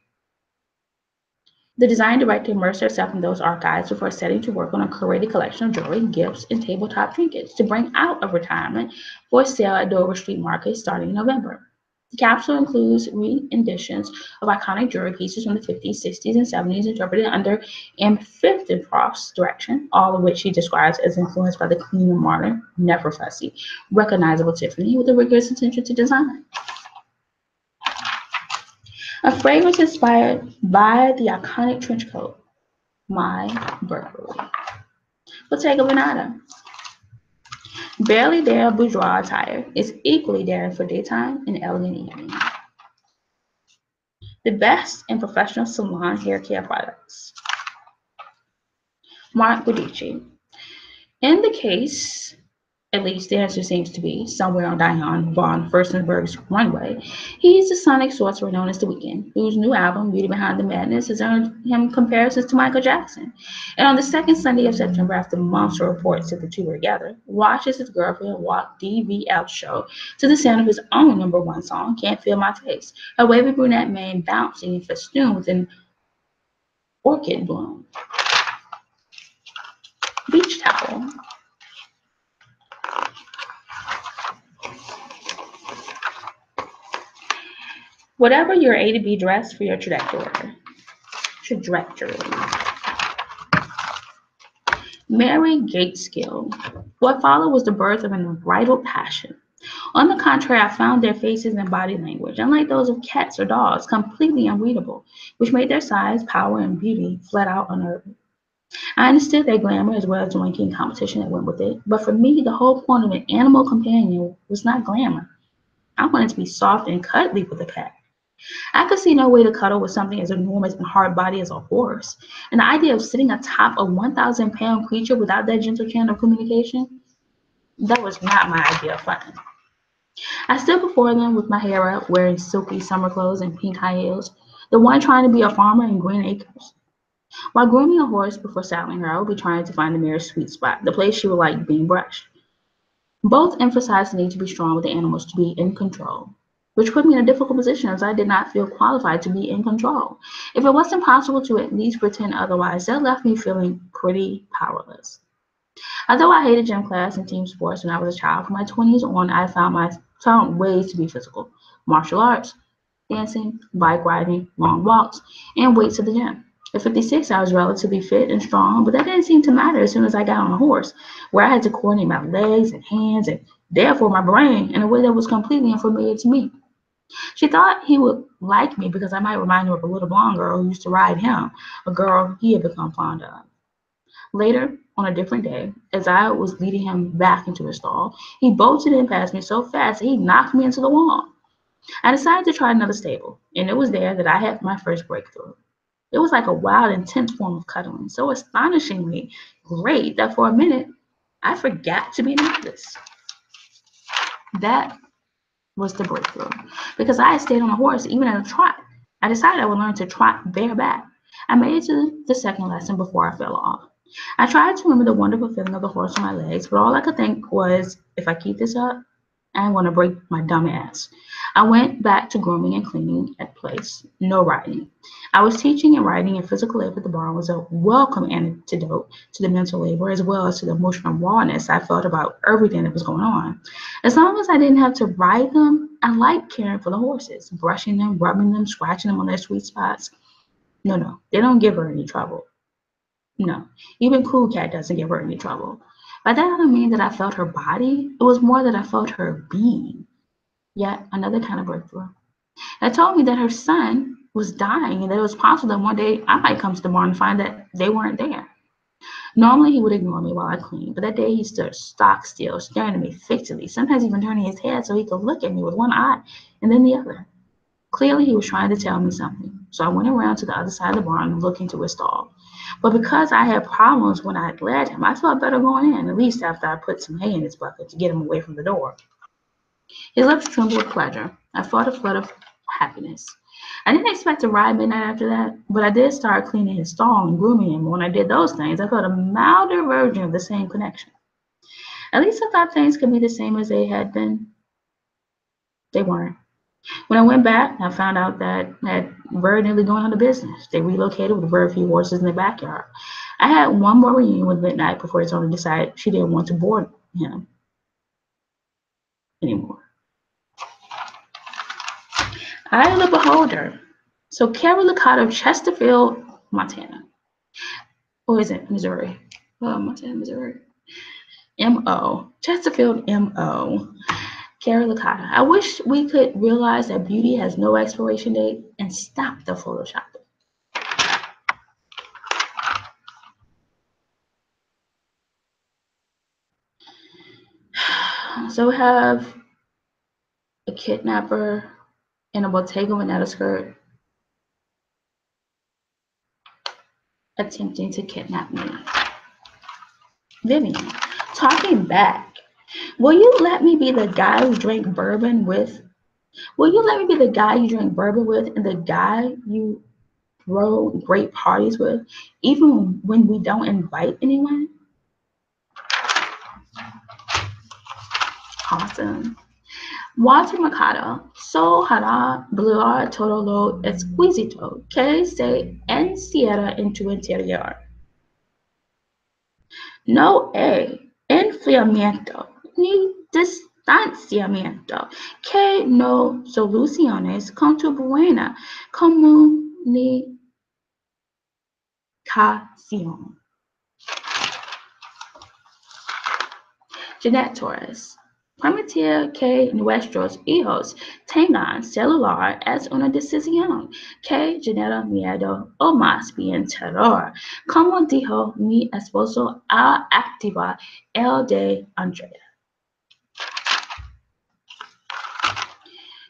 The design director immersed herself in those archives before setting to work on a curated collection of jewelry, gifts, and tabletop trinkets to bring out of retirement for sale at Dover Street Market starting in November. The capsule includes re-editions of iconic jewelry pieces from the 50s, 60s, and 70s interpreted under M. Fiftencroft's direction, all of which she describes as influenced by the clean and modern, never fussy, recognizable Tiffany with a rigorous attention to design. A fragrance inspired by the iconic trench coat, My Burberry. Bottega Veneta. Barely Dare bourgeois attire is equally daring for daytime and elegant evening. The best in professional salon hair care products. Mark Guidici. In the case, at least the answer seems to be, somewhere on Diane von Furstenberg's runway, he's the sonic sorcerer known as The Weeknd, whose new album, Beauty Behind the Madness, has earned him comparisons to Michael Jackson. And on the second Sunday of September, after monster reports that the two were together, watches his girlfriend walk DVL show to the sound of his own #1 song, Can't Feel My Face, her wavy brunette mane bouncing and festooned with an orchid bloom. Beach towel. Whatever your A to B dress for your trajectory. Mary Gateskill. What followed was the birth of an unbridled passion. On the contrary, I found their faces and body language, unlike those of cats or dogs, completely unreadable, which made their size, power, and beauty flat out unearthly. I understood their glamour as well as the ranking competition that went with it, but for me, the whole point of an animal companion was not glamour. I wanted to be soft and cuddly with a pet. I could see no way to cuddle with something as enormous and hard body as a horse. And the idea of sitting atop a 1,000-pound creature without that gentle channel of communication, that was not my idea of fun. I stood before them with my hair up, wearing silky summer clothes and pink high heels, the one trying to be a farmer in Green Acres. While grooming a horse before saddling her, I would be trying to find the mare's sweet spot, the place she would like being brushed. Both emphasized the need to be strong with the animals to be in control, which put me in a difficult position as I did not feel qualified to be in control. If it wasn't possible to at least pretend otherwise, that left me feeling pretty powerless. Although I hated gym class and team sports when I was a child, from my 20s on, I found ways to be physical. Martial arts, dancing, bike riding, long walks, and weights at the gym. At 56, I was relatively fit and strong, but that didn't seem to matter as soon as I got on a horse, where I had to coordinate my legs and hands and therefore my brain in a way that was completely unfamiliar to me. She thought he would like me because I might remind her of a little blonde girl who used to ride him, a girl he had become fond of. Later, on a different day, as I was leading him back into his stall, he bolted in past me so fast that he knocked me into the wall. I decided to try another stable, and it was there that I had my first breakthrough. It was like a wild, intense form of cuddling, so astonishingly great that for a minute, I forgot to be nervous. That was the breakthrough, because I had stayed on a horse even at a trot. I decided I would learn to trot bareback. I made it to the second lesson before I fell off. I tried to remember the wonderful feeling of the horse on my legs, but all I could think was, if I keep this up, I'm going to break my dumb ass. I went back to grooming and cleaning at place, no riding. I was teaching and writing, and physical labor at the barn was a welcome antidote to the mental labor as well as to the emotional rawness I felt about everything that was going on. As long as I didn't have to ride them, I liked caring for the horses, brushing them, rubbing them, scratching them on their sweet spots. No, they don't give her any trouble. No, even Cool Cat doesn't give her any trouble. By that I don't mean that I felt her body. It was more that I felt her being. Yet another kind of breakthrough. It told me that her son was dying and that it was possible that one day I might come to the barn and find that they weren't there. Normally he would ignore me while I cleaned, but that day he stood stock still, staring at me fixedly, sometimes even turning his head so he could look at me with one eye and then the other. Clearly he was trying to tell me something, so I went around to the other side of the barn and looked into his stall. But because I had problems when I led him, I felt better going in, at least after I put some hay in his bucket to get him away from the door. His lips trembled with pleasure. I felt a flood of happiness. I didn't expect to ride midnight after that, but I did start cleaning his stall and grooming him. When I did those things, I felt a milder version of the same connection. At least I thought things could be the same as they had been. They weren't. When I went back, I found out that Bird nearly going out of business. They relocated with very few horses in the backyard. I had one more reunion with Midnight before his owner decided she didn't want to board him anymore. I am the beholder. So Carol Licata of Chesterfield, Montana. Or is it Missouri? Montana, Missouri. M.O. Chesterfield, M.O. Carol Licata. I wish we could realize that beauty has no expiration date and stop the Photoshop. So we have a kidnapper in a Bottega Veneta skirt attempting to kidnap me. Vivian, talking back. Will you let me be the guy you drink bourbon with? Will you let me be the guy you drink bourbon with and the guy you throw great parties with, even when we don't invite anyone? Awesome. Walter Mercado, so hará brilhar todo lo exquisito que se encierra en tu interior. No hay enfriamiento ni distanciamiento que no soluciones con tu buena comunicación. Jeanette Torres. Permitir que nuestros hijos tengan celular es una decisión que genera miedo o más bien terror, como dijo mi esposo al activar el de Andrea.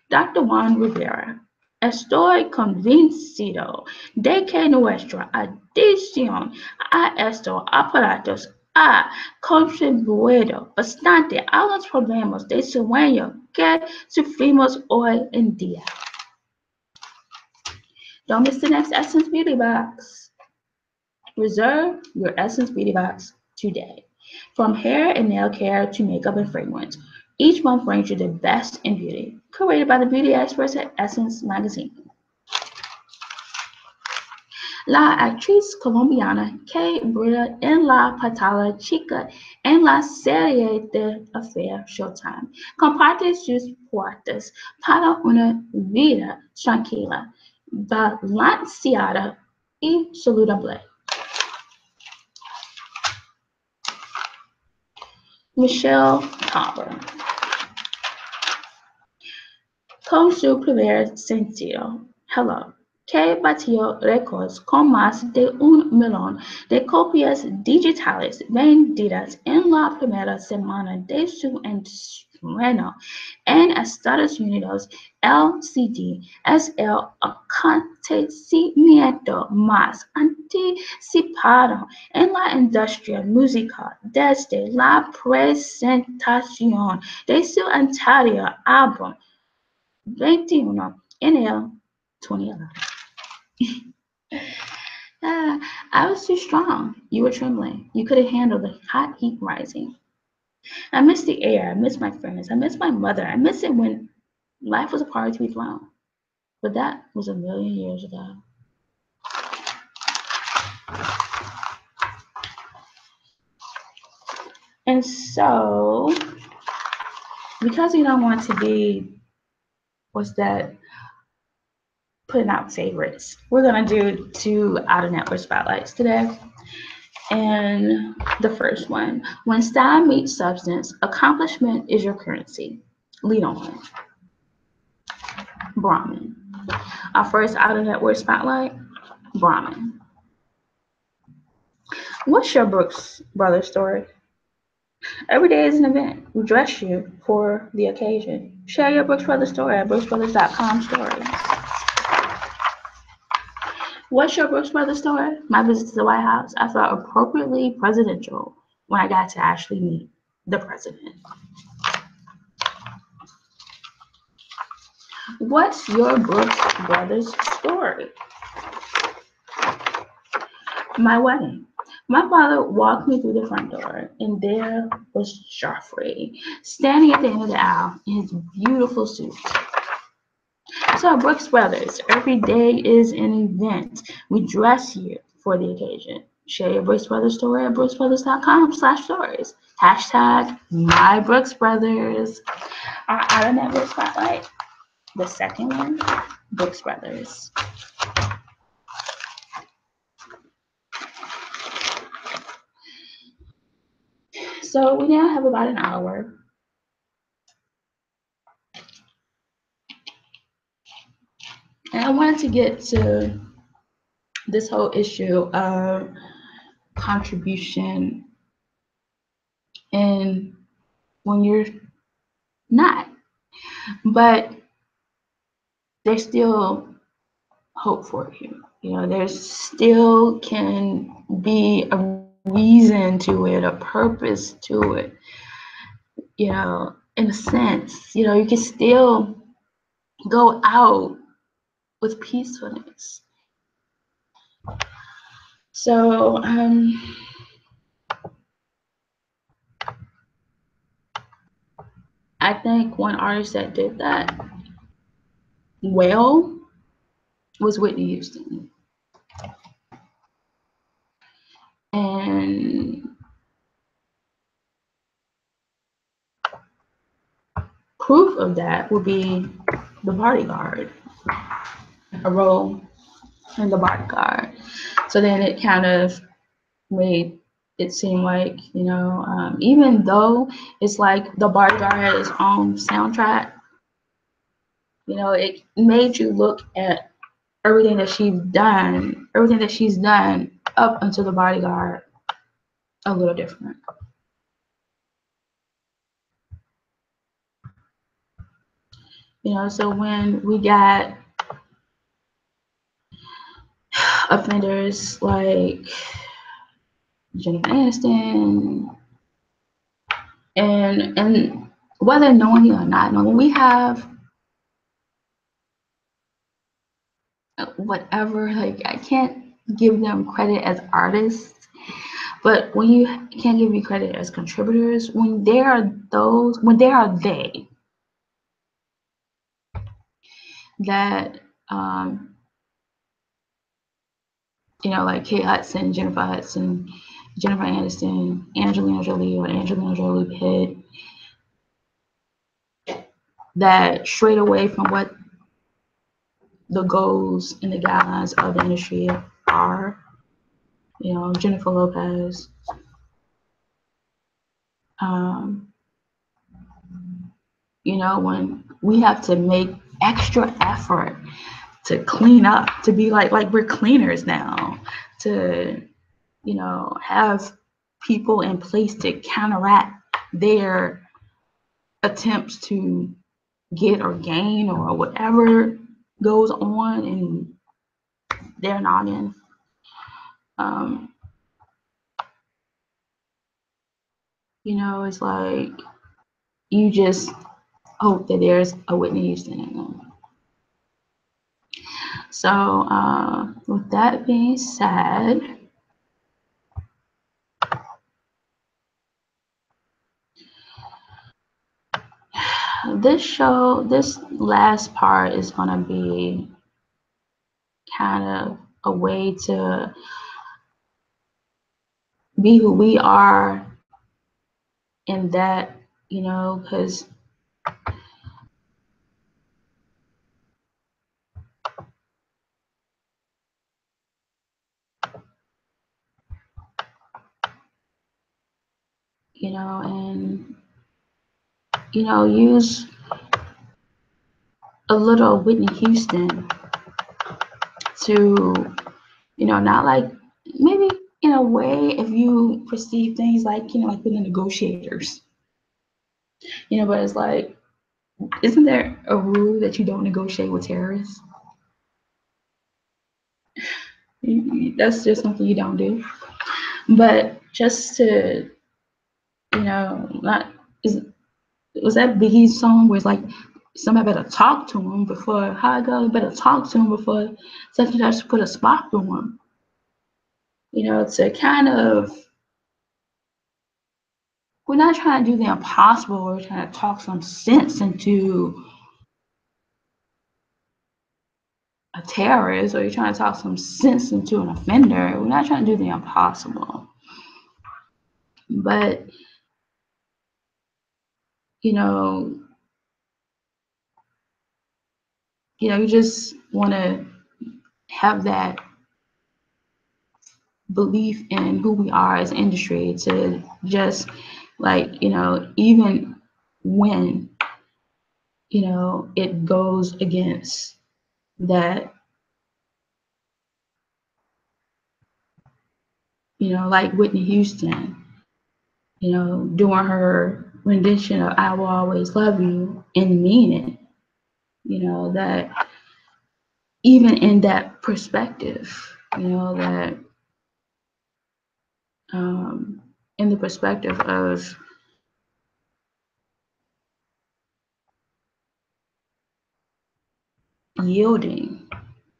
Dr. Juan Rivera. Estoy convencido de que nuestra adicción a estos aparatos ha contribuido bastante a los problemas de sueño que sufrimos hoy en día. Don't miss the next Essence Beauty Box. Reserve your Essence Beauty Box today. From hair and nail care to makeup and fragrance, each month brings you the best in beauty, curated by the beauty experts at Essence Magazine. La actriz colombiana que brilla en la pantalla chica en la serie de Affair Showtime comparte sus puertas para una vida tranquila, balanceada y saludable. Michelle Tauber. Con su primer sencillo, Hello, que batió récords con más de 1 millón de copias digitales vendidas en la primera semana de su estreno en Estados Unidos, el CD es el acontecimiento más anticipado en la industria musical desde la presentación de su anterior álbum 21 en el 2011. I was too strong. You were trembling. You couldn't handle the hot heat rising. I miss the air. I miss my friends. I miss my mother. I miss it when life was a party to be thrown. But that was a million years ago. And so, because we don't want to be, putting out favorites, we're going to do 2 out-of-network spotlights today. And the first one, when style meets substance, accomplishment is your currency. Lead on. Brahmin. Our first out-of-network spotlight, Brahmin. What's your Brooks Brothers story? Every day is an event. We dress you for the occasion. Share your Brooks Brothers story at brooksbrothers.com stories. What's your Brooks Brothers story? My visit to the White House. I felt appropriately presidential when I got to actually meet the president. What's your Brooks Brothers story? My wedding. My father walked me through the front door, and there was Joffrey, standing at the end of the aisle in his beautiful suit. So, Brooks Brothers, every day is an event. We dress here for the occasion. Share your Brooks Brothers story at brooksbrothers.com/stories. Hashtag my Brooks Brothers. Our out of network spotlight. The second one, Brooks Brothers. So we now have about an hour. And I wanted to get to this whole issue of contribution and when you're not. But there's still hope for you. You know, there still can be a reason to it, a purpose to it. You know, in a sense, you know, you can still go out with peacefulness. So, I think one artist that did that well was Whitney Houston. And proof of that would be The Bodyguard, a role in The Bodyguard. So then it kind of made it seem like, you know, even though it's like The Bodyguard had its own soundtrack, you know, it made you look at everything that she's done up until The Bodyguard a little different. You know, so when we got offenders like Jennifer Aniston, and whether knowing it or not knowing, we have whatever, like I can't give them credit as artists, but when you can't give me credit as contributors, when there are they that you know, like Kate Hudson, Jennifer Aniston, Angelina Jolie, or Angelina Jolie Pitt, that strayed away from what the goals and the guidelines of the industry are. You know, Jennifer Lopez. You know, when we have to make extra effort to clean up, to be like we're cleaners now, to, you know, have people in place to counteract their attempts to get or gain or whatever goes on in their noggin. You know, it's like you just hope that there's a Whitney Houston in them. So with that being said, this last part is going to be kind of a way to be who we are in that, you know, because you know, and you know, use a little Whitney Houston to, you know, not like maybe in a way if you perceive things like, you know, like being the negotiators, you know, but it's like, isn't there a rule that you don't negotiate with terrorists? That's just something you don't do. But just to, you know, not was that Biggie's song where it's like somebody better talk to him before, how I go, better talk to him before such and such put a spot through him. To kind of, we're not trying to do the impossible, we're trying to talk some sense into a terrorist, or you're trying to talk some sense into an offender. We're not trying to do the impossible. But, you just want to have that belief in who we are as an industry, to just even when it goes against that, like Whitney Houston, doing her rendition of I Will Always Love You and mean it, that even in that perspective, that in the perspective of yielding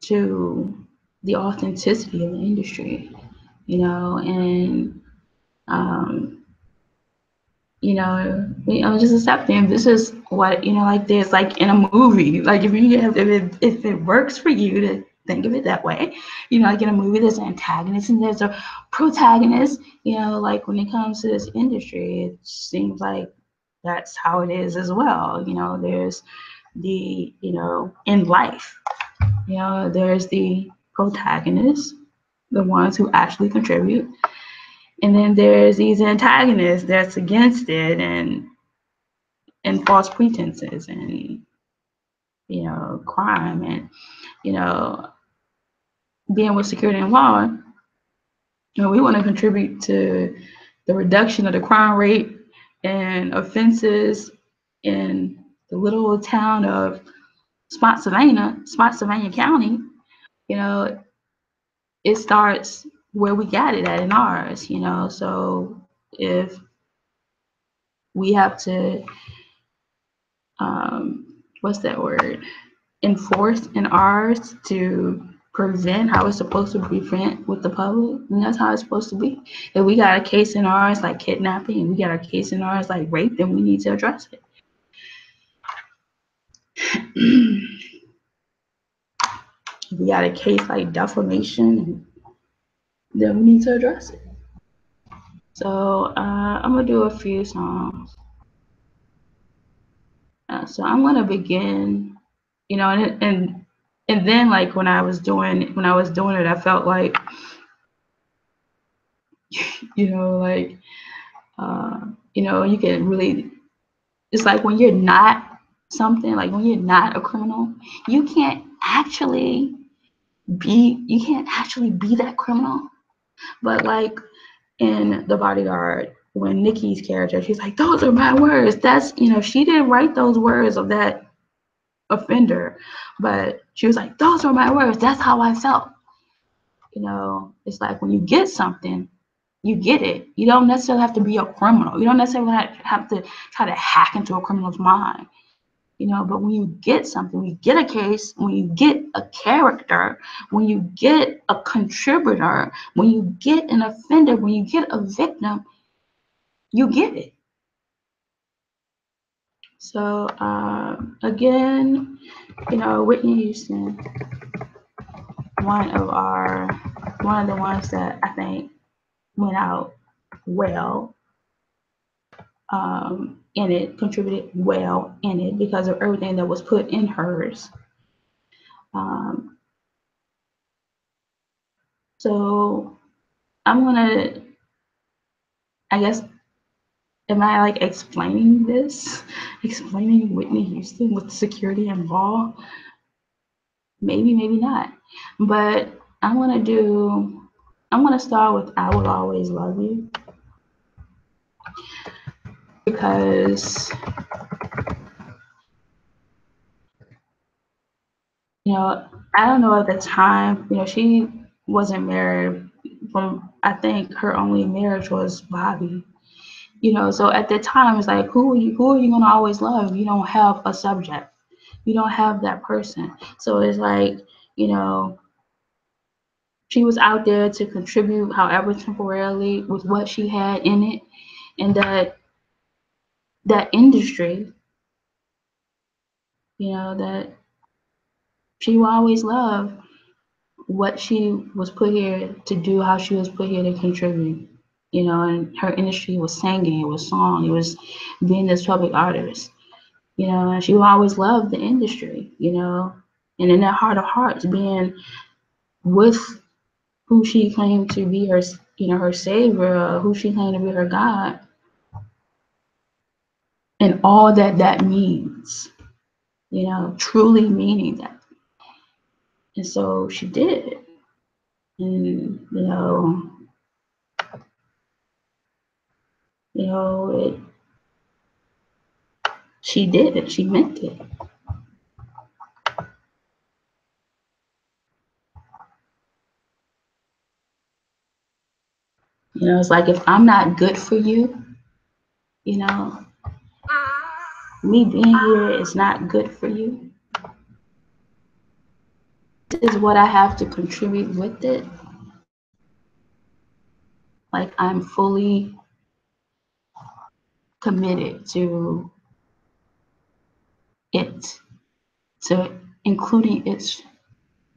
to the authenticity of the industry, and just accepting this is what, like there's like in a movie, like if it works for you to think of it that way, like in a movie there's an antagonist and there's a protagonist, like when it comes to this industry, it seems like that's how it is as well. There's the, in life, there's the protagonists, the ones who actually contribute, and then there's these antagonists that's against it, and false pretenses, and crime, and being with security and law. We want to contribute to the reduction of the crime rate and offenses in the little old town of Spotsylvania County. It starts where we got it at in ours. So if we have to what's that word? Enforce in ours to prevent how it's supposed to prevent with the public, and that's how it's supposed to be. If we got a case in ours like kidnapping, and we got a case in ours like rape, then we need to address it. If we got a case like defamation, then we need to address it. So I'm gonna do a few songs. So I'm gonna begin, and then like when I was doing it, I felt like, you can really, it's like when you're not something, like when you're not a criminal, you can't actually be that criminal. But like in The Bodyguard, when Nikki's character, she's like, those are my words. That's, she didn't write those words of that offender, but she was like, those are my words. That's how I felt. It's like when you get something, you get it. You don't necessarily have to be a criminal. You don't necessarily have to try to hack into a criminal's mind. But when you get something, when you get a case, when you get a character, when you get a contributor, when you get an offender, when you get a victim, you get it. So again, Whitney Houston, one of the ones that I think went out well in it, contributed well in it because of everything that was put in hers. So I'm gonna, I guess, am I like explaining Whitney Houston with security involved? Maybe, maybe not. But I'm gonna start with I Will Always Love You, because I don't know at the time, she wasn't married. I think her only marriage was Bobby. So at the time it's like, who are you gonna always love if you don't have a subject? You don't have that person. So it's like, you know, she was out there to contribute, however temporarily, with what she had in it, and that industry, that she will always love what she was put here to do, how she was put here to contribute. And her industry was singing, it was song, it was being this public artist. And she will always love the industry. And in that heart of hearts, being with who she claimed to be her savior, who she claimed to be her God, and all that means, truly meaning that. And so she did. And, she did it. She meant it. It's like, if I'm not good for you, me being here is not good for you. This is what I have to contribute with it. Like, I'm fully committed to it, to including its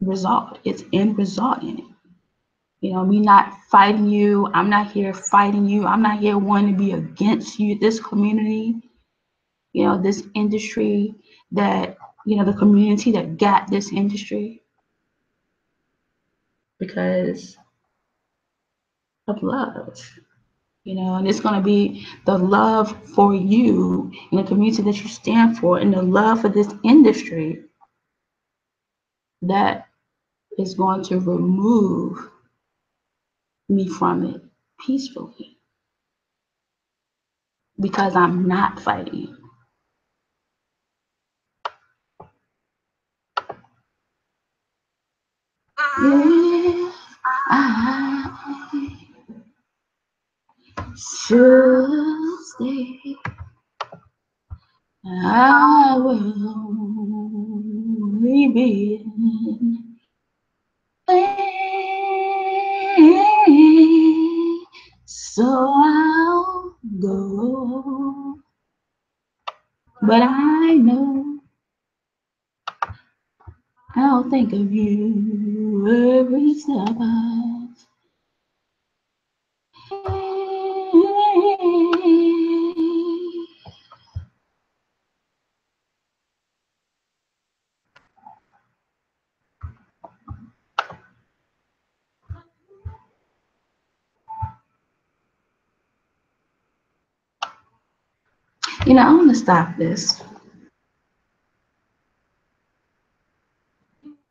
result, its end result in it. Me not fighting you. I'm not here fighting you. I'm not here wanting to be against you, this community, this industry that, the community that got this industry, because of love, and it's going to be the love for you and the community that you stand for, and the love for this industry that is going to remove me from it peacefully, because I'm not fighting. Yeah, I should stay. I will be so I'll go. But I know I'll think of you every step of. I want to stop this,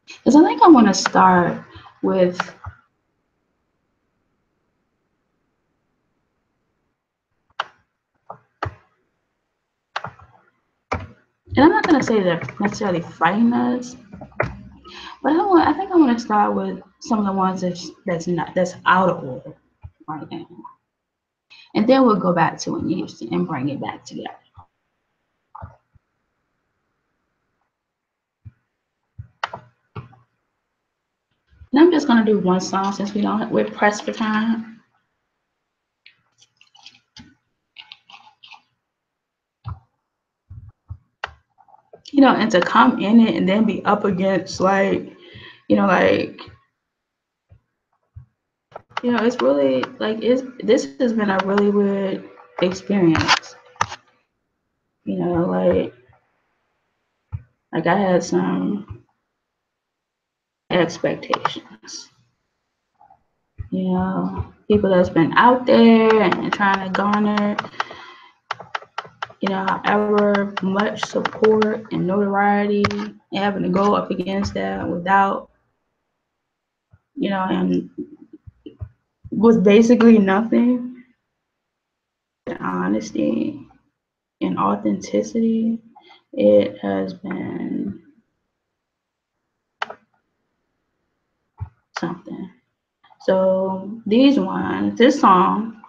because I think I want to start with and I'm not going to say they're necessarily fighting us, but I think I want to start with some of the ones that's out of order right now, and then we'll go back to in Houston and bring it back together. And I'm just going to do one song since we're pressed for time. And to come in it and then be up against it's really this has been a really weird experience. Like I had some expectations. People that's been out there and trying to garner, however much support and notoriety, and having to go up against that without, and with basically nothing. Honesty and authenticity, it has been something. So this song,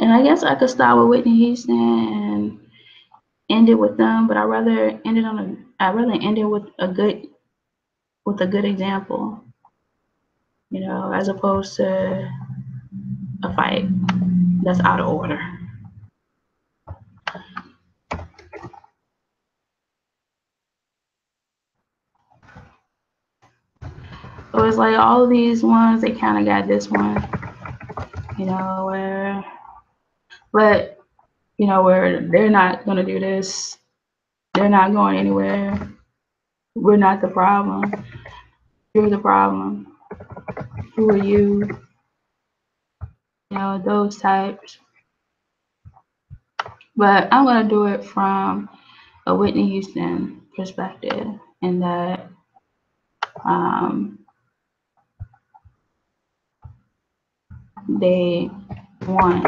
And I guess I could start with Whitney Houston and end it with them, but I'd rather end it with a good example, as opposed to a fight that's out of order. So it's like all of these ones, they kind of got this one, where they're not gonna do this, they're not going anywhere. We're not the problem. You're the problem. Who are you? Those types. But I'm gonna do it from a Whitney Houston perspective, in that they want,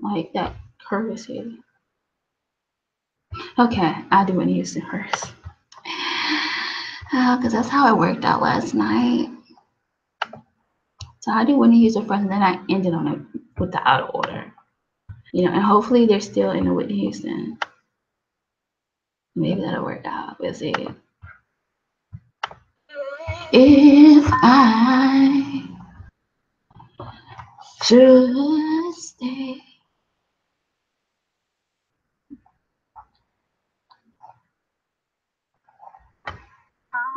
like that courtesy. Okay, I'll do Whitney Houston first. Because that's how it worked out last night. So I do Whitney Houston first, and then I ended on it with the out of order. And hopefully they're still in the Whitney Houston. Maybe that'll work out. We'll see. If I should stay,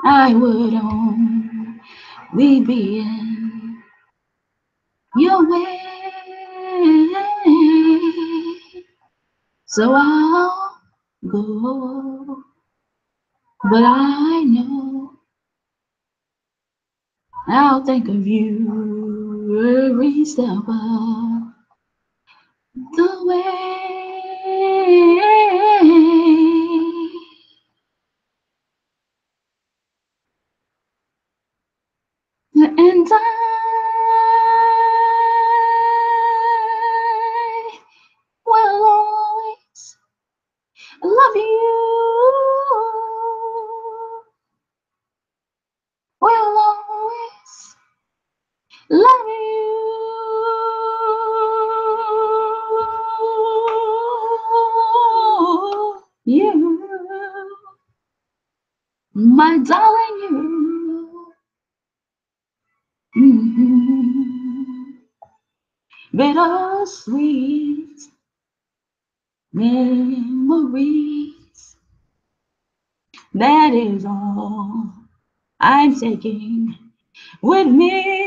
I would only be in your way. So I'll go, but I know I'll think of you every step of the way. And I will always love you. Will always love you. You, my darling, you. Bittersweet memories. That is all I'm taking with me.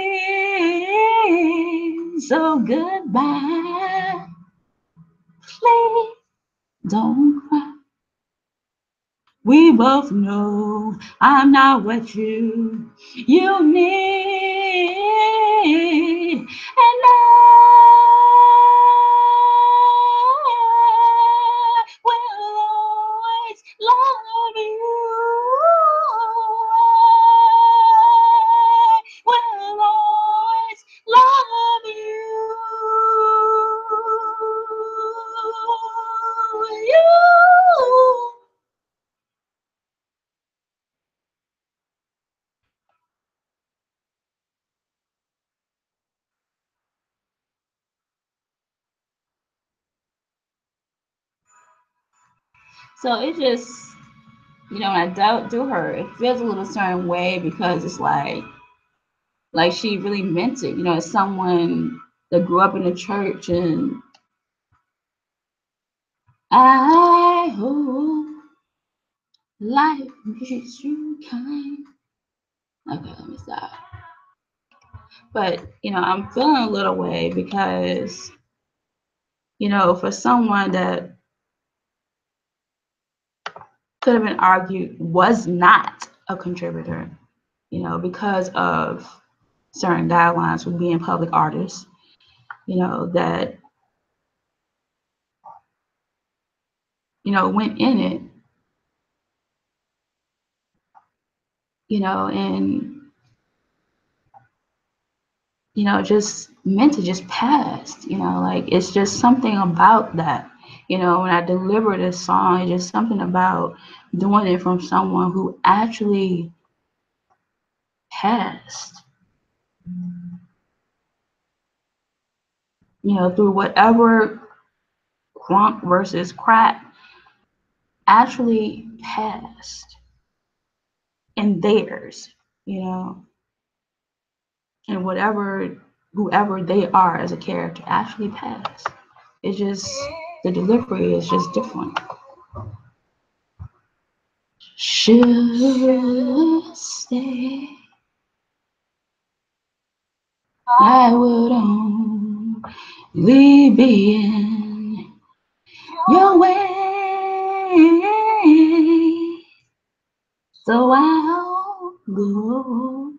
So goodbye. Please don't cry. We both know I'm not what you need. And I will always love you. I will always love you. So it just, when I do her, it feels a little certain way, because it's like she really meant it. As someone that grew up in the church, and I hope life makes you kind. Okay, let me stop. But I'm feeling a little way, because for someone that could have been argued was not a contributor, because of certain guidelines for being public artists, that went in it, and just meant to just pass, like it's just something about that, when I deliver this song, it's just something about doing it from someone who actually past, through whatever crunk versus crack actually passed in theirs, and whoever they are as a character actually passed. It's just the delivery is just different. Should stay, I would only be in your way, so I'll go.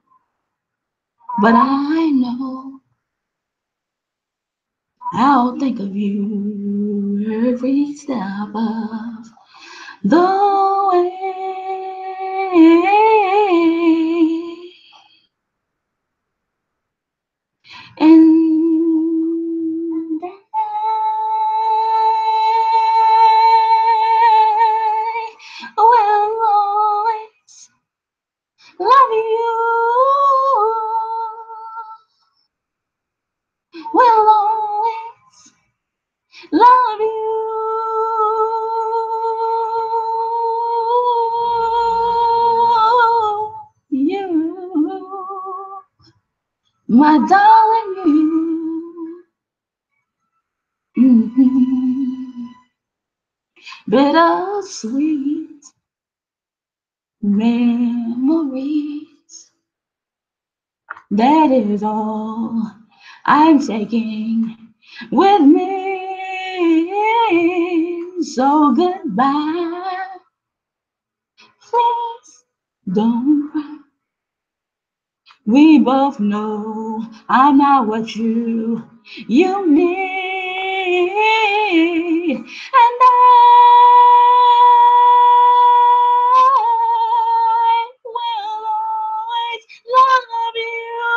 But I know I'll think of you every step of the way. And I will always love you. Will always love you. My darling, you. Bittersweet memories. That is all I'm taking with me. So goodbye. Please don't cry. We both know I'm not what you need. And I will always love you.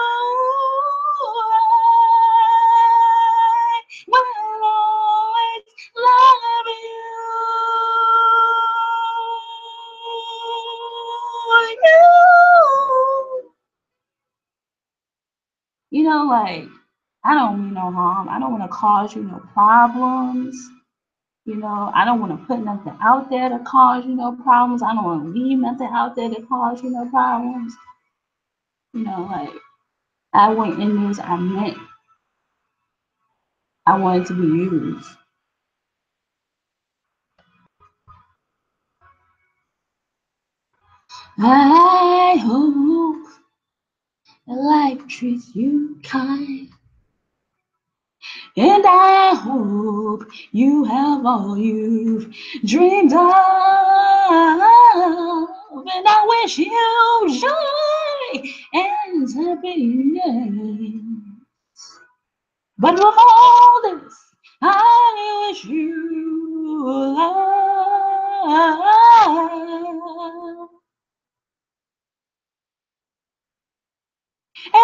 I will always love you. Like, I don't mean no harm. I don't want to cause you no problems. I don't want to put nothing out there to cause you no problems. I don't want to leave nothing out there to cause you no problems. Like, I went in this, I meant I wanted to be used. I hope life treats you kind. And I hope you have all you've dreamed of. And I wish you joy and happiness. But with all this, I wish you love. And I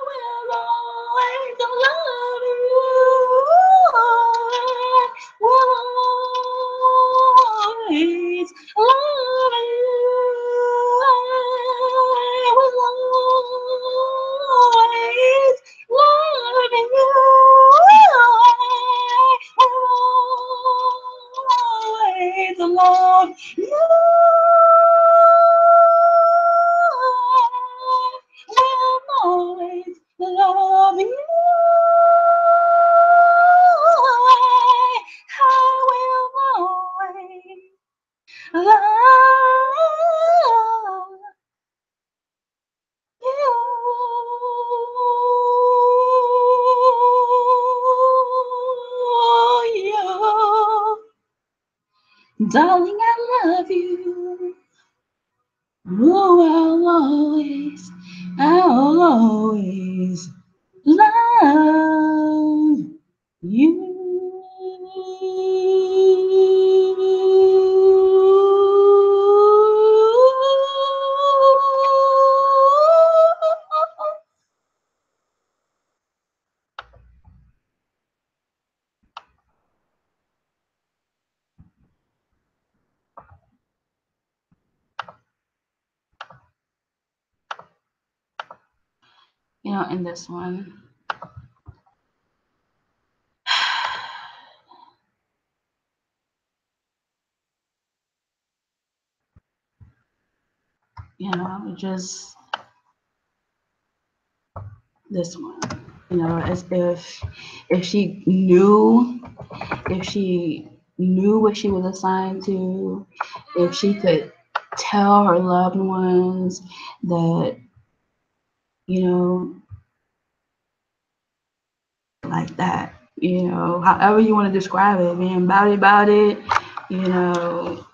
will always love you. Will always love you. I will always love you. I will always love you. Always love you. I will always love you. Darling, I love you. Oh, I'll always love you. know, in this one. You know, just this one. You know, as if she knew what she was assigned to, if she could tell her loved ones that, you know, like that, you know, however you want to describe it, being about it, you know,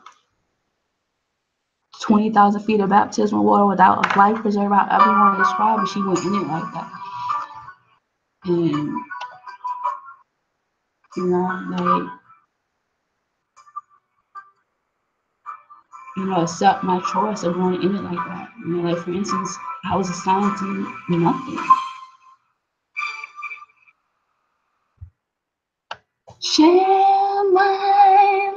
20,000 feet of baptismal water without a life preserver, however you want to describe it, she went in it like that. And, you know, like, you know, accept my choice of going in it like that. You know, like, for instance, I was assigned to nothing. Share my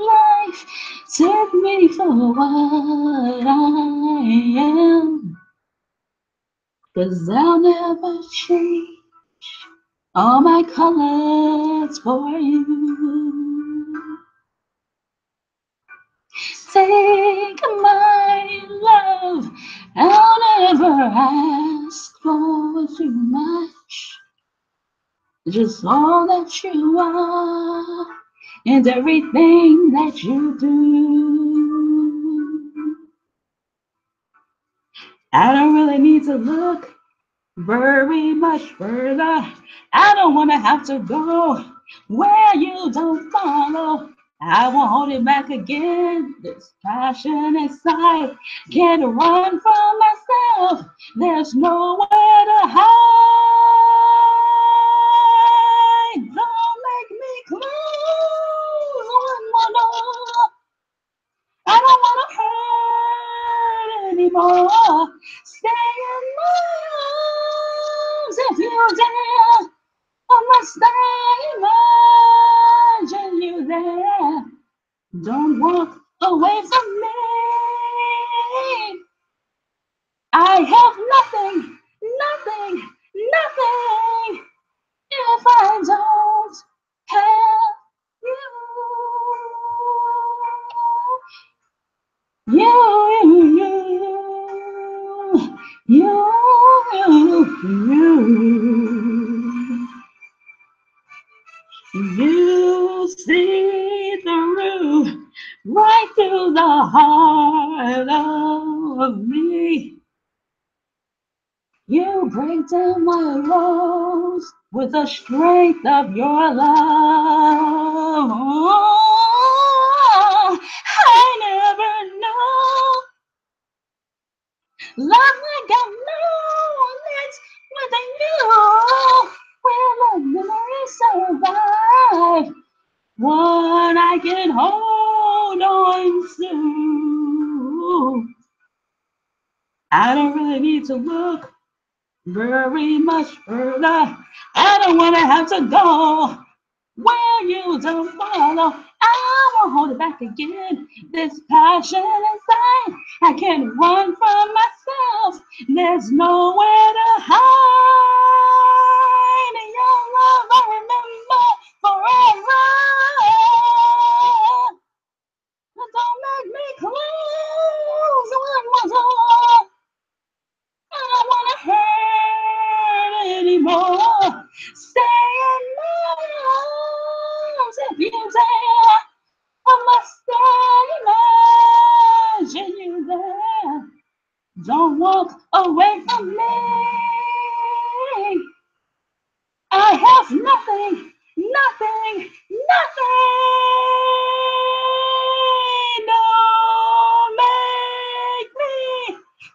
life, take me for what I am, 'cause I'll never change all my colors for you. Take my love, I'll never ask for too much. Just all that you are and everything that you do. I don't really need to look very much further. I don't want to have to go where you don't follow. I won't hold it back again. This passion inside can't run from myself. There's nowhere to hide. Don't make me close one more door. I don't want to hurt anymore. Stay in my arms if you dare. I must imagine you there. Don't walk away from me. I have nothing, nothing, nothing if I don't have you. You see through, right through the heart of me. You break down my walls with the strength of your love. Oh, I never know love like I know it's within you, where the memories survive. One I can hold on to. I don't really need to look very much further. I don't want to have to go where you don't follow. I won't hold it back again. This passion inside, I can't run from myself. There's nowhere to hide. Your love I remember forever. Don't make me close one more door. I don't want to hurt anymore. Stay in my arms if you dare. I must imagine you there. Don't walk away from me. I have nothing, nothing, nothing. Don't make me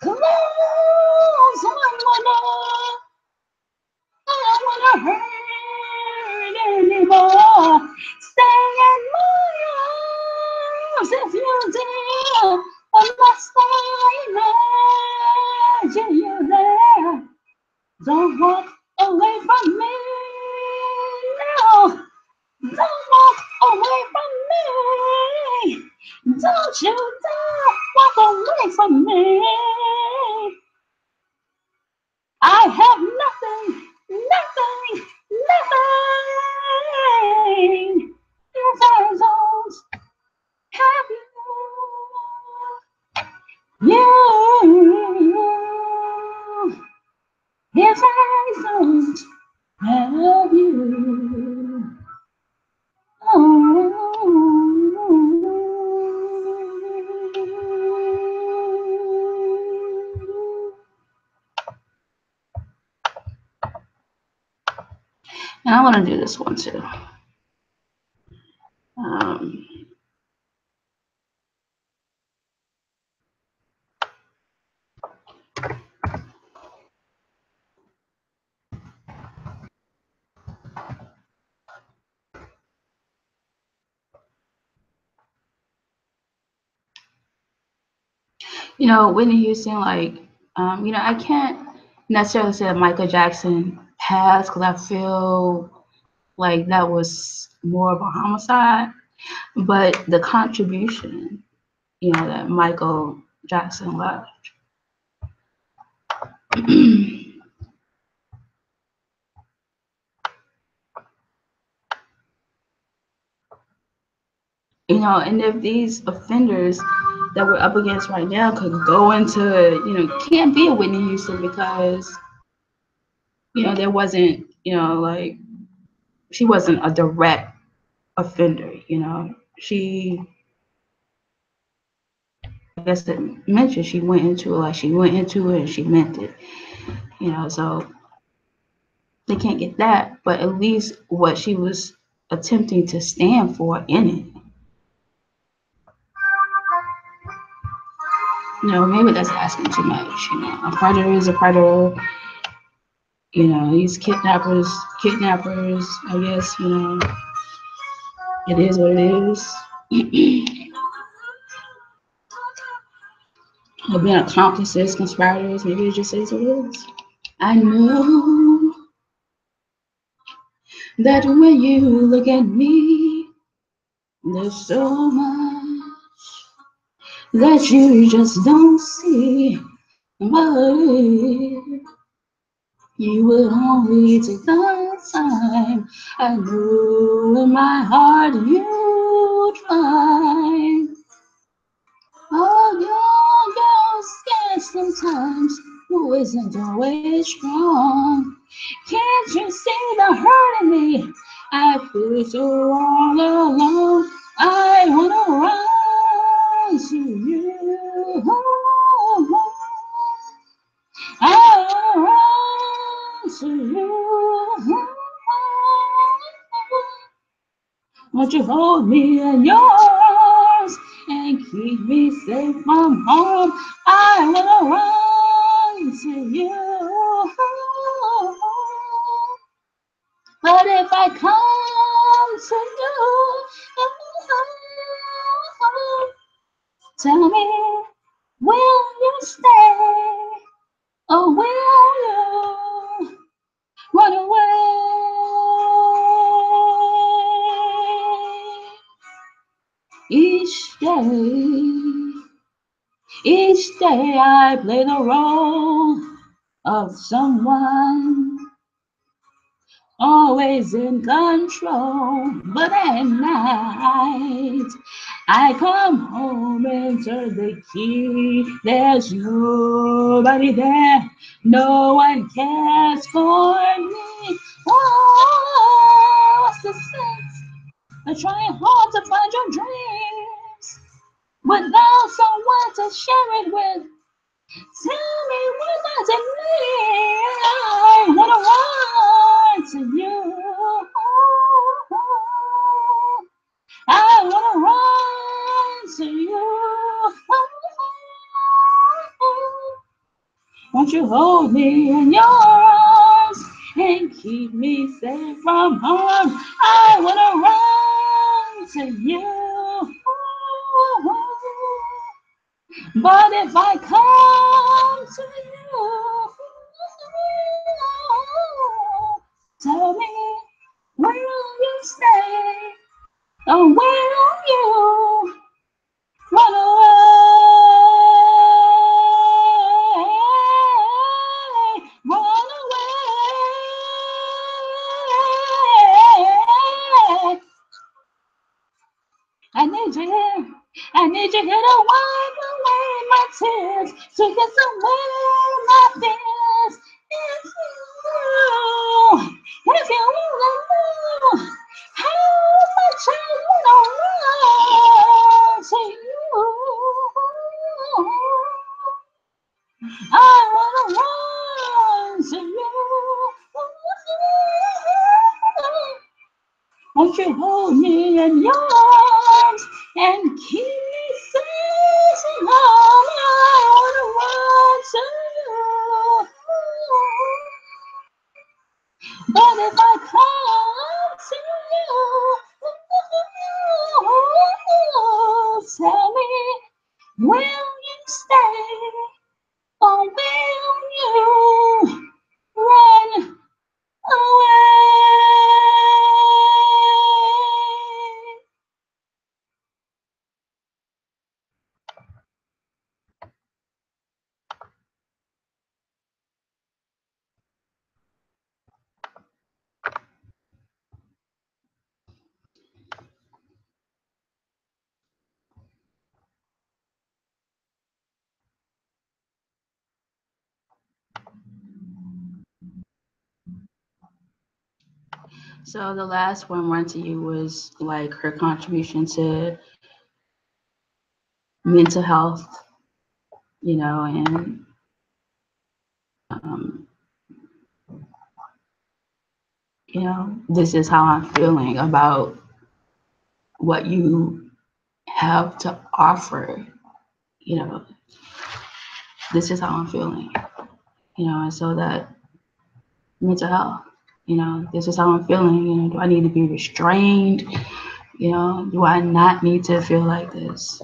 close one more door. I don't want to hurt anymore. Stay in my arms if you dare. I must imagine you there. Don't walk away from me. No, don't walk away from me. Don't you dare walk away from me. I have nothing, if I don't have you. And I want to do this one too. You know, Whitney Houston, like, you know, I can't necessarily say that Michael Jackson passed because I feel like that was more of a homicide, but the contribution, you know, that Michael Jackson left. You know, and if these offenders that we're up against right now could go into, you know, can't be a Whitney Houston because, you know, there wasn't, you know, like, she wasn't a direct offender, you know. She, I guess it mentioned she went into it, like she went into it and she meant it, you know, so they can't get that, but at least what she was attempting to stand for in it. You know, maybe that's asking too much, you know. A predator is a predator. You know, these kidnappers, I guess, you know, it is what it is. Or being accomplices, conspirators, maybe it just is what it is. I know that when you look at me, there's so much that you just don't see. But if you would only take the time, I know in my heart you'd find. Oh, young girls scared sometimes, who isn't always strong. Can't you see the hurt in me? I feel so all alone. I wanna run to you. I wanna run to you. Won't you hold me in your arms and keep me safe from harm? I wanna run to you. But if I come to you, tell me, will you stay or will you run away? Each day I play the role of someone always in control, but at night I come home and turn the key. There's nobody there, no one cares for me. Oh, what's the sense of trying hard to find your dreams without someone to share it with? Tell me what does it mean? I wanna run to you. I wanna run to you. Won't you hold me in your arms and keep me safe from harm? I wanna run to you. But if I come to you, tell me, will you stay or will you run away? Run away. I need you here to wipe away my tears, to get away my fears. Won't you hold me in your arms and keep me safe and all I want to you. But if I come to you, tell me, will you stay or will you run away? So the last one run to you was like her contribution to mental health, and um, this is how I'm feeling about what you have to offer. This is how I'm feeling, and so that mental health, this is how I'm feeling. Do I need to be restrained? Do I not need to feel like this?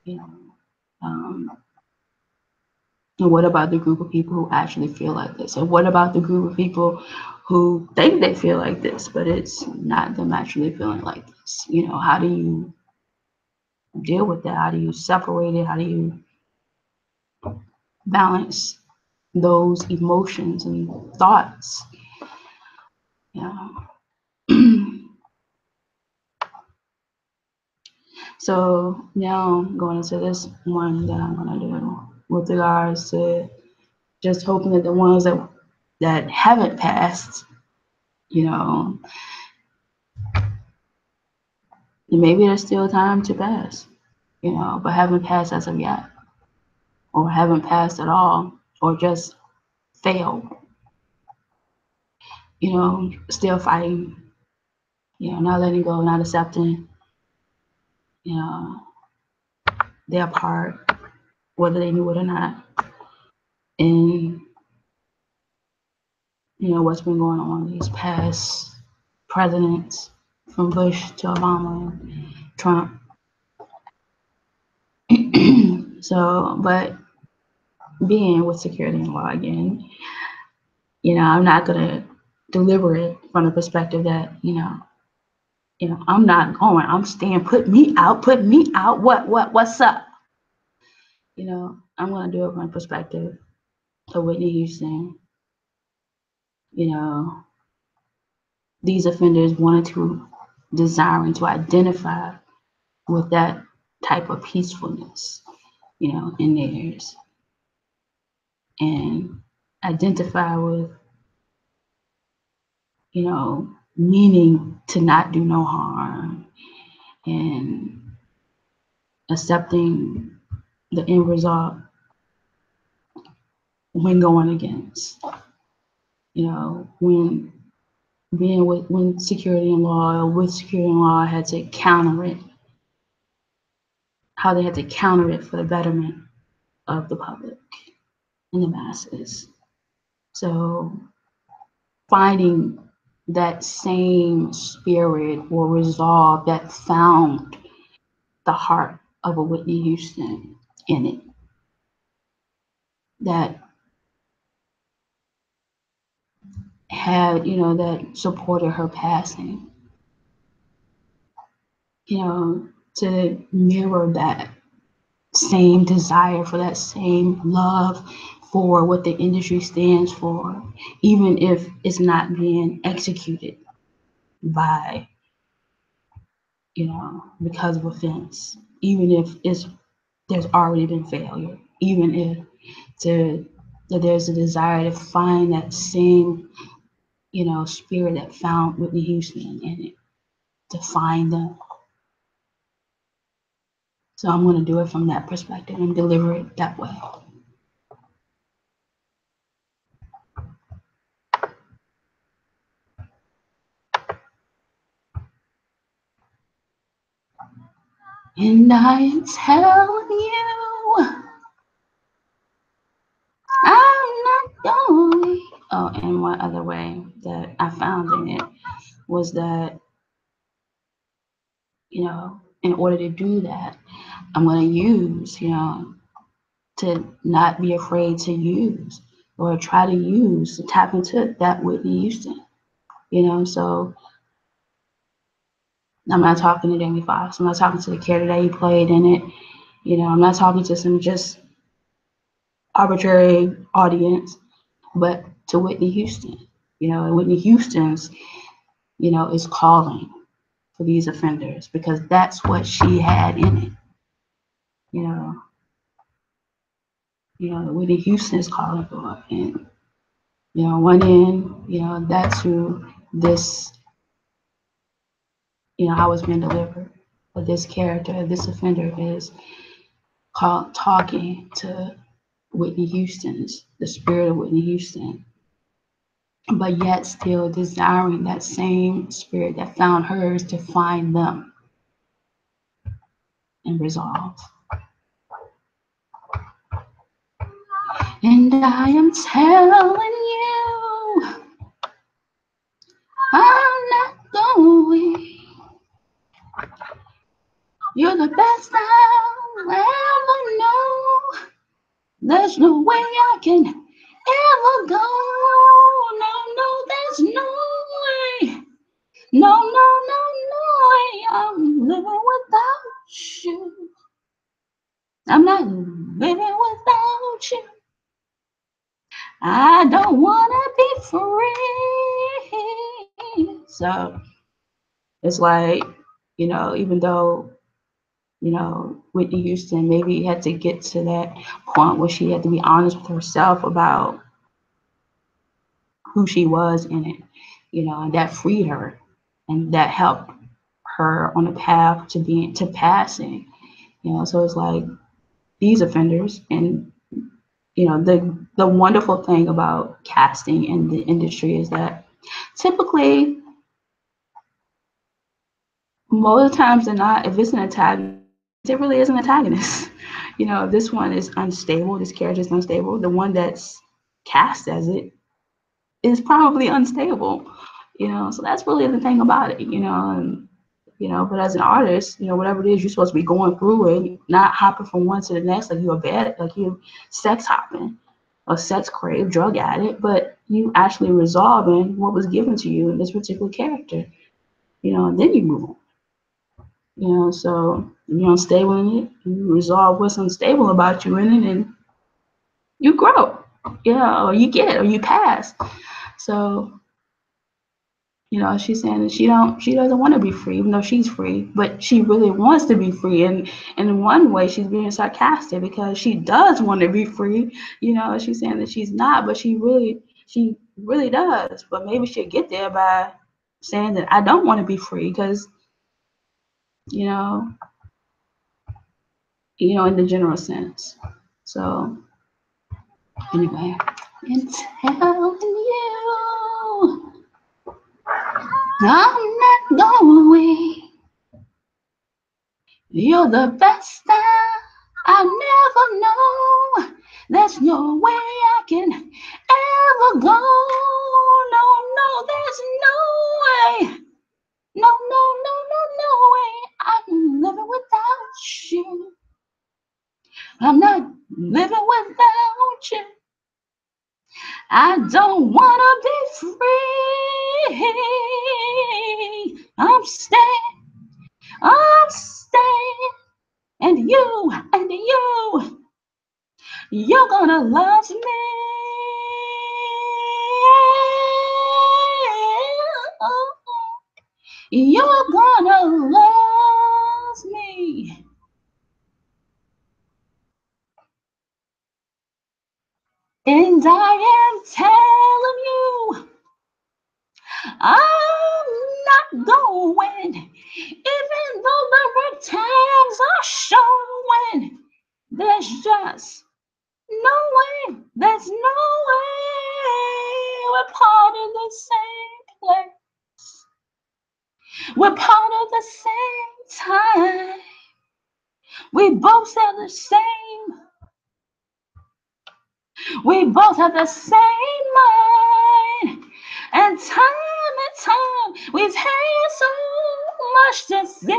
You know, um, and what about the group of people who actually feel like this? And what about the group of people who think they feel like this, but it's not them actually feeling like this? How do you deal with that? How do you separate it? How do you balance those emotions and thoughts? So now going into this one that I'm gonna do with regards to just hoping that the ones that haven't passed, maybe there's still time to pass, but haven't passed as of yet, or haven't passed at all, or just failed, still fighting, not letting go, not accepting, their part, whether they knew it or not, and what's been going on these past presidents, from Bush to Obama and Trump. So, but being with security and law again, I'm not gonna deliver it from the perspective that, I'm not going, I'm staying, put me out, what's up? I'm gonna do it from the perspective of Whitney Houston. These offenders wanted to, desiring to identify with that type of peacefulness, in theirs, and identify with, meaning to not do no harm, and accepting the end result when going against, when being when security and law, with security and law, had to counter it, how they had to counter it for the betterment of the public and the masses. So finding that same spirit or resolve that found the heart of a Whitney Houston in it, that had, that supported her passing, to mirror that same desire for that same love for what the industry stands for, even if it's not being executed by, because of offense, even if there's already been failure, even if that there's a desire to find that same, spirit that found Whitney Houston in it, to find them. So I'm going to do it from that perspective and deliver it that way. And I am telling you, I'm not going. Oh, and one other way that I found in it was that, in order to do that, I'm going to use, to not be afraid to use or try to use, to tap into that Whitney Houston, So I'm not talking to Jamie Foxx. I'm not talking to the character that he played in it. I'm not talking to some just arbitrary audience, but to Whitney Houston. And Whitney Houston's, is calling for these offenders because that's what she had in it. Whitney Houston is calling for, and one end, that's who this, how it's been delivered. But this character, this offender is talking to Whitney Houston's, the spirit of Whitney Houston, but yet still desiring that same spirit that found hers to find them and resolve. And I am telling you, I'm not going. You're the best I'll ever know. There's no way I can ever go. No, there's no way. No way. I'm living without you. I'm not living without you. I don't want to be free. So it's like, even though, Whitney Houston maybe had to get to that point where she had to be honest with herself about who she was in it, and that freed her and that helped her on the path to passing, so it's like these offenders and the wonderful thing about casting in the industry is that typically most of the times than not, if it's an antagonist, it really is an antagonist. This one is unstable. This character is unstable. The one that's cast as it is probably unstable. So that's really the thing about it. And but as an artist, whatever it is, you're supposed to be going through it, not hopping from one to the next like you're sex hopping or sex crave, drug addict, but you actually resolving what was given to you in this particular character. And then you move on. So you're unstable in it, you resolve what's unstable about you in it, and you grow, or you get, or you pass. So, she's saying that she doesn't want to be free, even though she's free, but she really wants to be free. And in one way, she's being sarcastic because she does want to be free. She's saying that she's not, but she really does. But maybe she'll get there by saying that I don't want to be free because, in the general sense. So anyway, I'm telling you, I'm not going. You're the best I'll never know. There's no way I can ever go. No, there's no way. No way. I'm living without you. I'm not living without you. I don't want to be free. I'm staying, and you're gonna love me. You're gonna love me. And I am telling you, I'm not going, even though the red tags are showing. There's just no way, there's no way. We're part of the same place. We're part of the same time. We both have the same. We both have the same mind. And time, we've had so much to say. No,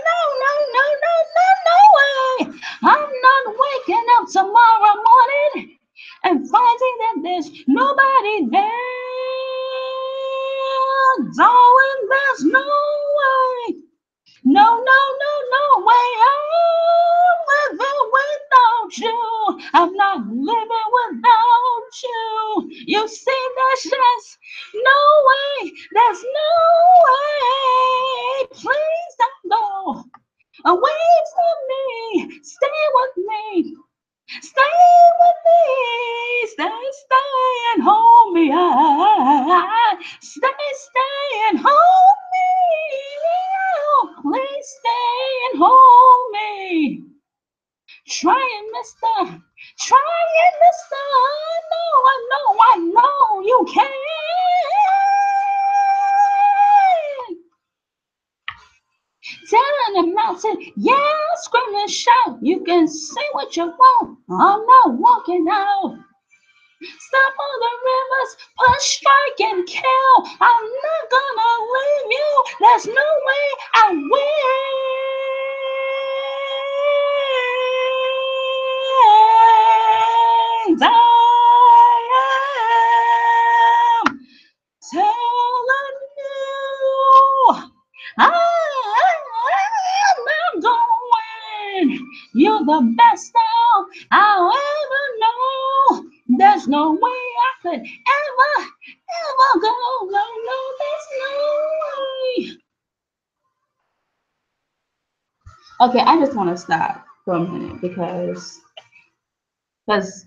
no, no, no, no, no way. I'm not waking up tomorrow morning and finding that there's nobody there. Darling, there's no way. No, no, no, no way. I'm living without you. I'm not living without you. You see, there's just no way. There's no way. Please don't go away from me. Stay with me. Stay with me. Stay and hold me. Stay and hold me. Please stay and hold me. Try it, mister. Try it, mister. I know you can. Telling the mountain, yeah, scream and shout. You can say what you want. I'm not walking out. Stop all the rivers, push, strike, and kill. I'm not gonna leave you. There's no way I will. I am telling you. I'm not going. You're the best I'll ever know. There's no way I could ever go. No, no, there's no way. Okay, I just want to stop for a minute because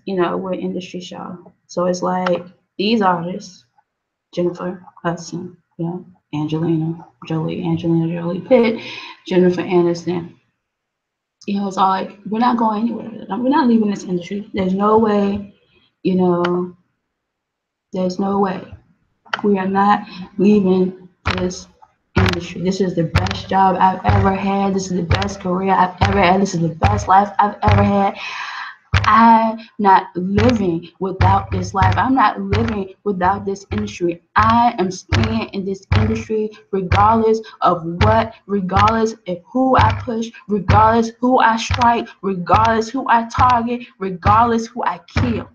you know we're an industry show, so it's like these artists, Jennifer Hudson, you know, Angelina Jolie Pitt, Jennifer Aniston. You know, it's all like we're not going anywhere. We're not leaving this industry. There's no way. You know, there's no way. We are not leaving this industry. This is the best job I've ever had. This is the best career I've ever had. This is the best life I've ever had. I'm not living without this life. I'm not living without this industry. I am staying in this industry regardless of what, regardless of who I push, regardless who I strike, regardless who I target, regardless who I kill.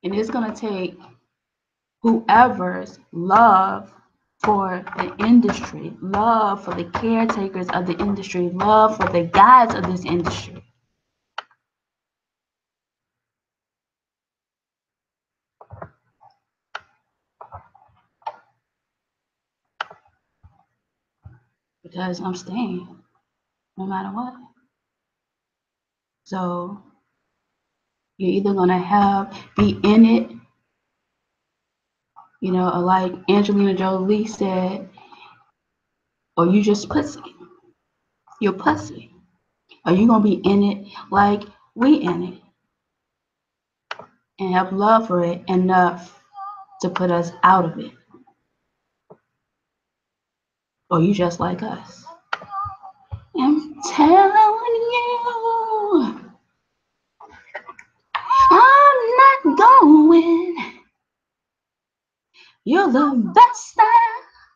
And it's going to take whoever's love for the industry, love for the caretakers of the industry, love for the guides of this industry. Because I'm staying no matter what. So you're either going to be in it, you know, like Angelina Jolie said, or you just pussy. You're pussy. Or you going to be in it like we in it and have love for it enough to put us out of it. Or you just like us. I'm telling you, I'm not going. You're the best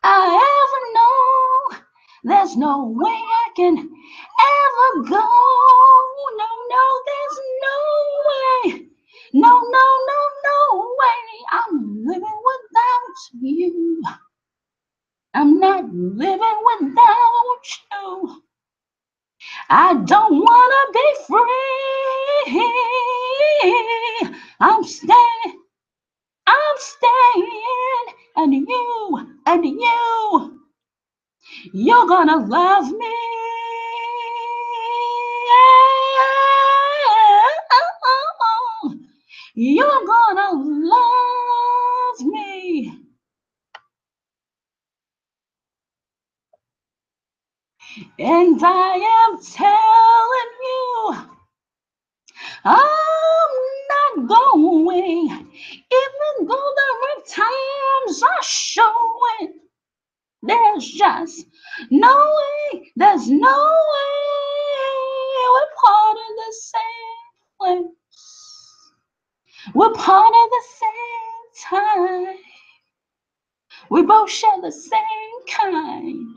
I ever know. There's no way I can ever go. No, no, there's no way. No, no, no, no way. I'm living without you. I'm not living without you. I don't wanna be free. I'm staying, and you're gonna love me. You're gonna love me. And I am telling you, I'm not not going, even though the rough times are showing. There's just no way, there's no way. We're part of the same place. We're part of the same time. We both share the same kind.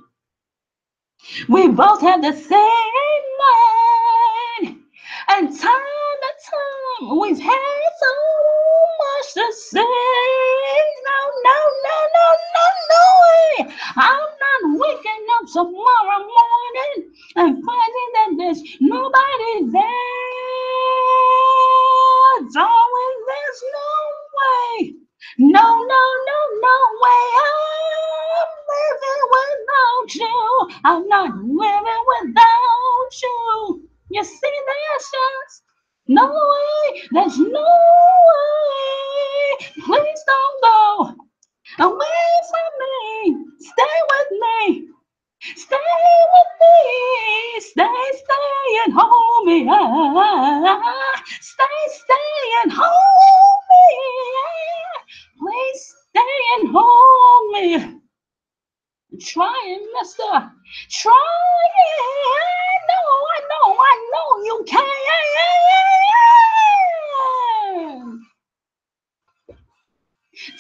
We both have the same mind. And time and time, we've had so much to say. No, no, no, no, no, no way. I'm not waking up tomorrow morning and finding that there's nobody there. Darling, there's no way. No, no, no, no way. I'm living without you. I'm not living without you. You see, there's just no way. There's no way. Please don't go away from me. Stay with me. Stay with me. Stay and hold me. Stay and hold me. Please stay and hold me. Trying, mister. Trying. I know you can.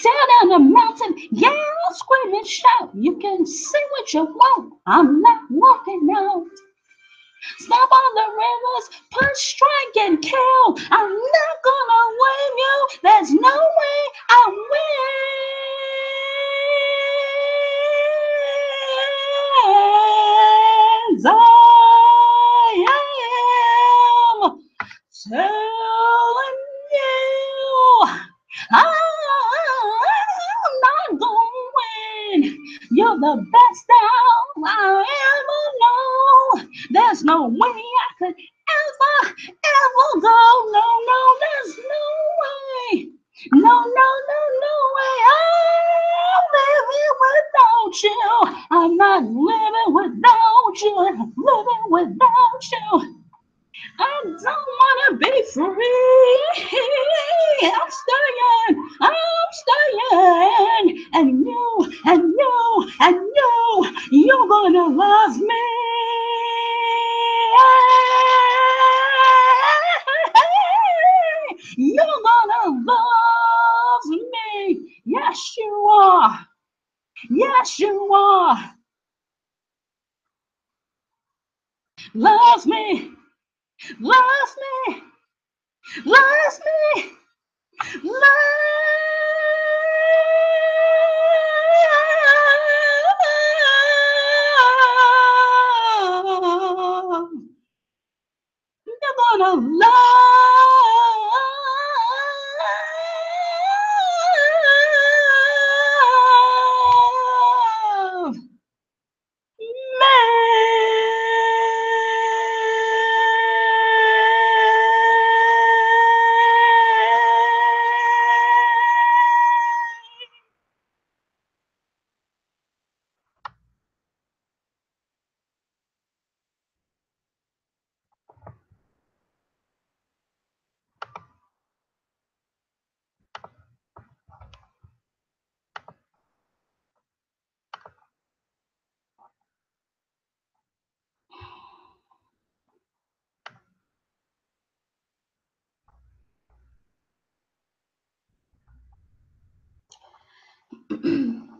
Tear down the mountain, yell, scream and shout. You can say what you want. I'm not walking out. Stop on the rivers, punch, strike, and kill. I'm not gonna blame you. There's no way I win. I am telling you, I'm not gonna win. You're the best I ever know. There's no way I could ever go. No, there's no way. No way. I'm living without you. I'm not living without you. I'm living without you. I don't wanna be free. I'm staying, and you're gonna love me. You're gonna love me. Yes, you are. Yes, you are. Love me. Love me. Love me. Love you're gonna love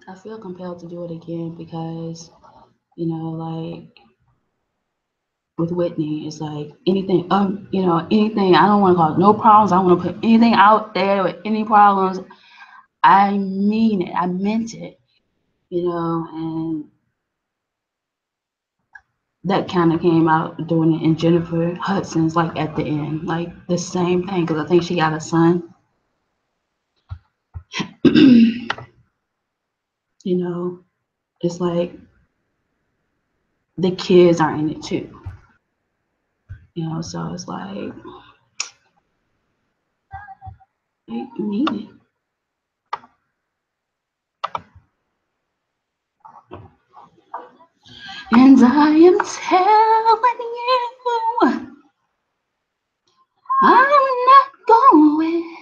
I feel compelled to do it again because, like with Whitney, it's like anything, anything. I don't want to cause no problems. I don't want to put anything out there with any problems. I mean it. I meant it, and that kind of came out doing it in Jennifer Hudson's, like at the end, like the same thing, because I think she got a son. It's like the kids are in it too. So it's like, I mean it. And I am telling you, I'm not going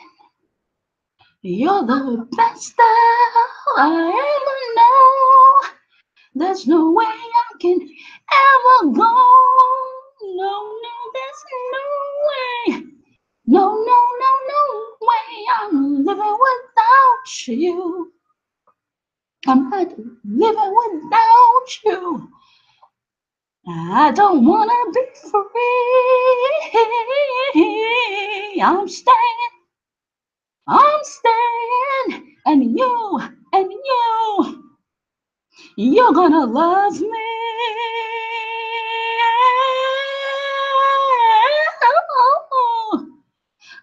You're the best I ever know. There's no way I can ever go. No, there's no way. No way. I'm living without you. I'm not living without you. I don't wanna be free. I'm staying, and you're gonna love me.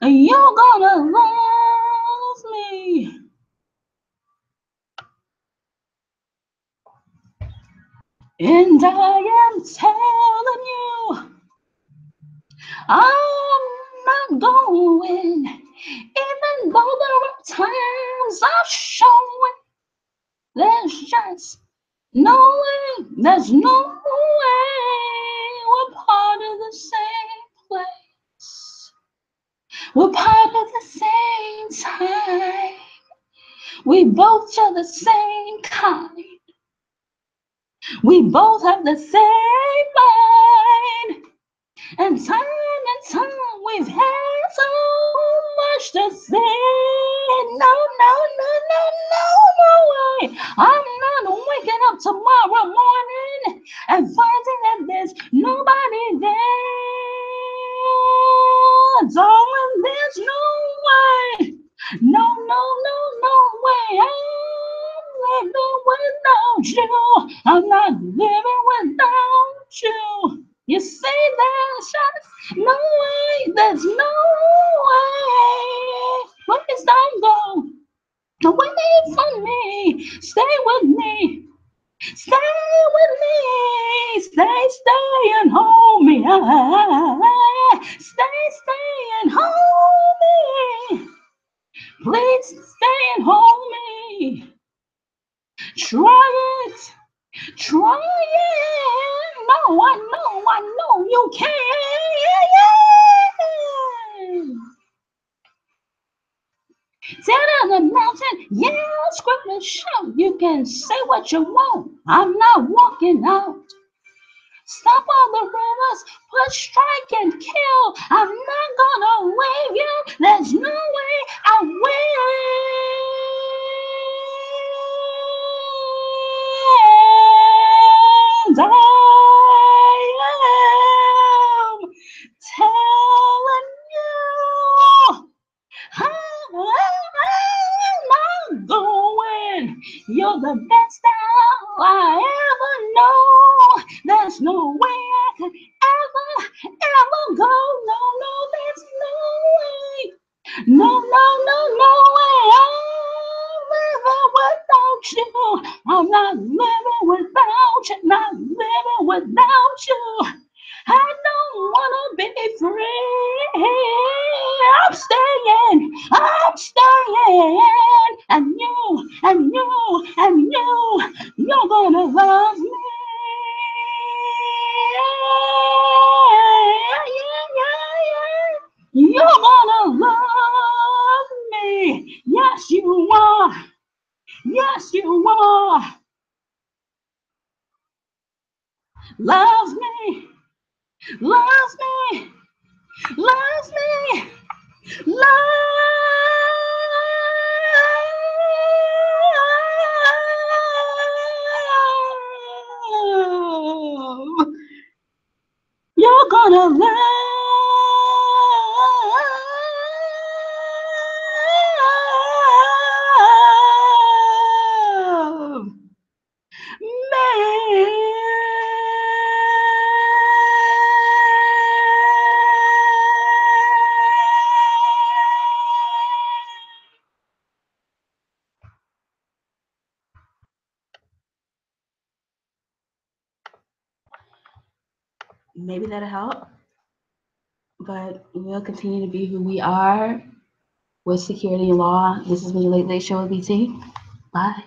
You're gonna love me. And I am telling you, I'm not going, even though there are times I've shown there's just no way, there's no way we're part of the same place. We're part of the same time. We both share the same kind. We both have the same mind. And time we've had so much to say. No way. I'm not waking up tomorrow morning and finding that there's nobody there. Darling, there's no way. No way. I'm living without you. I'm not living without you. You say there's just no way, there's no way. Please don't go away from me. Stay with me. Stay with me. Stay and hold me. Stay and hold me. Please stay and hold me. Try it. Try it. No, I know you can. Down on the mountain, yell, scream and shout. You can say what you want. I'm not walking out. Stop all the rivers, put strike and kill. I'm not gonna leave you. There's no way I will. And I am telling you, I'm not going. You're the best I ever know. There's no way I could ever go. No, there's no way. No way. I'm living without you. I'm not living without you. Not living without you. I don't wanna be free. I'm staying. And you're gonna love me. You're gonna love me. Yes, you are. Yes, you are. Love me. Love me. Love me. Love. You're gonna love me. Maybe that'll help, but we'll continue to be who we are with security and law. This has been your Late Late Show with BT. Bye.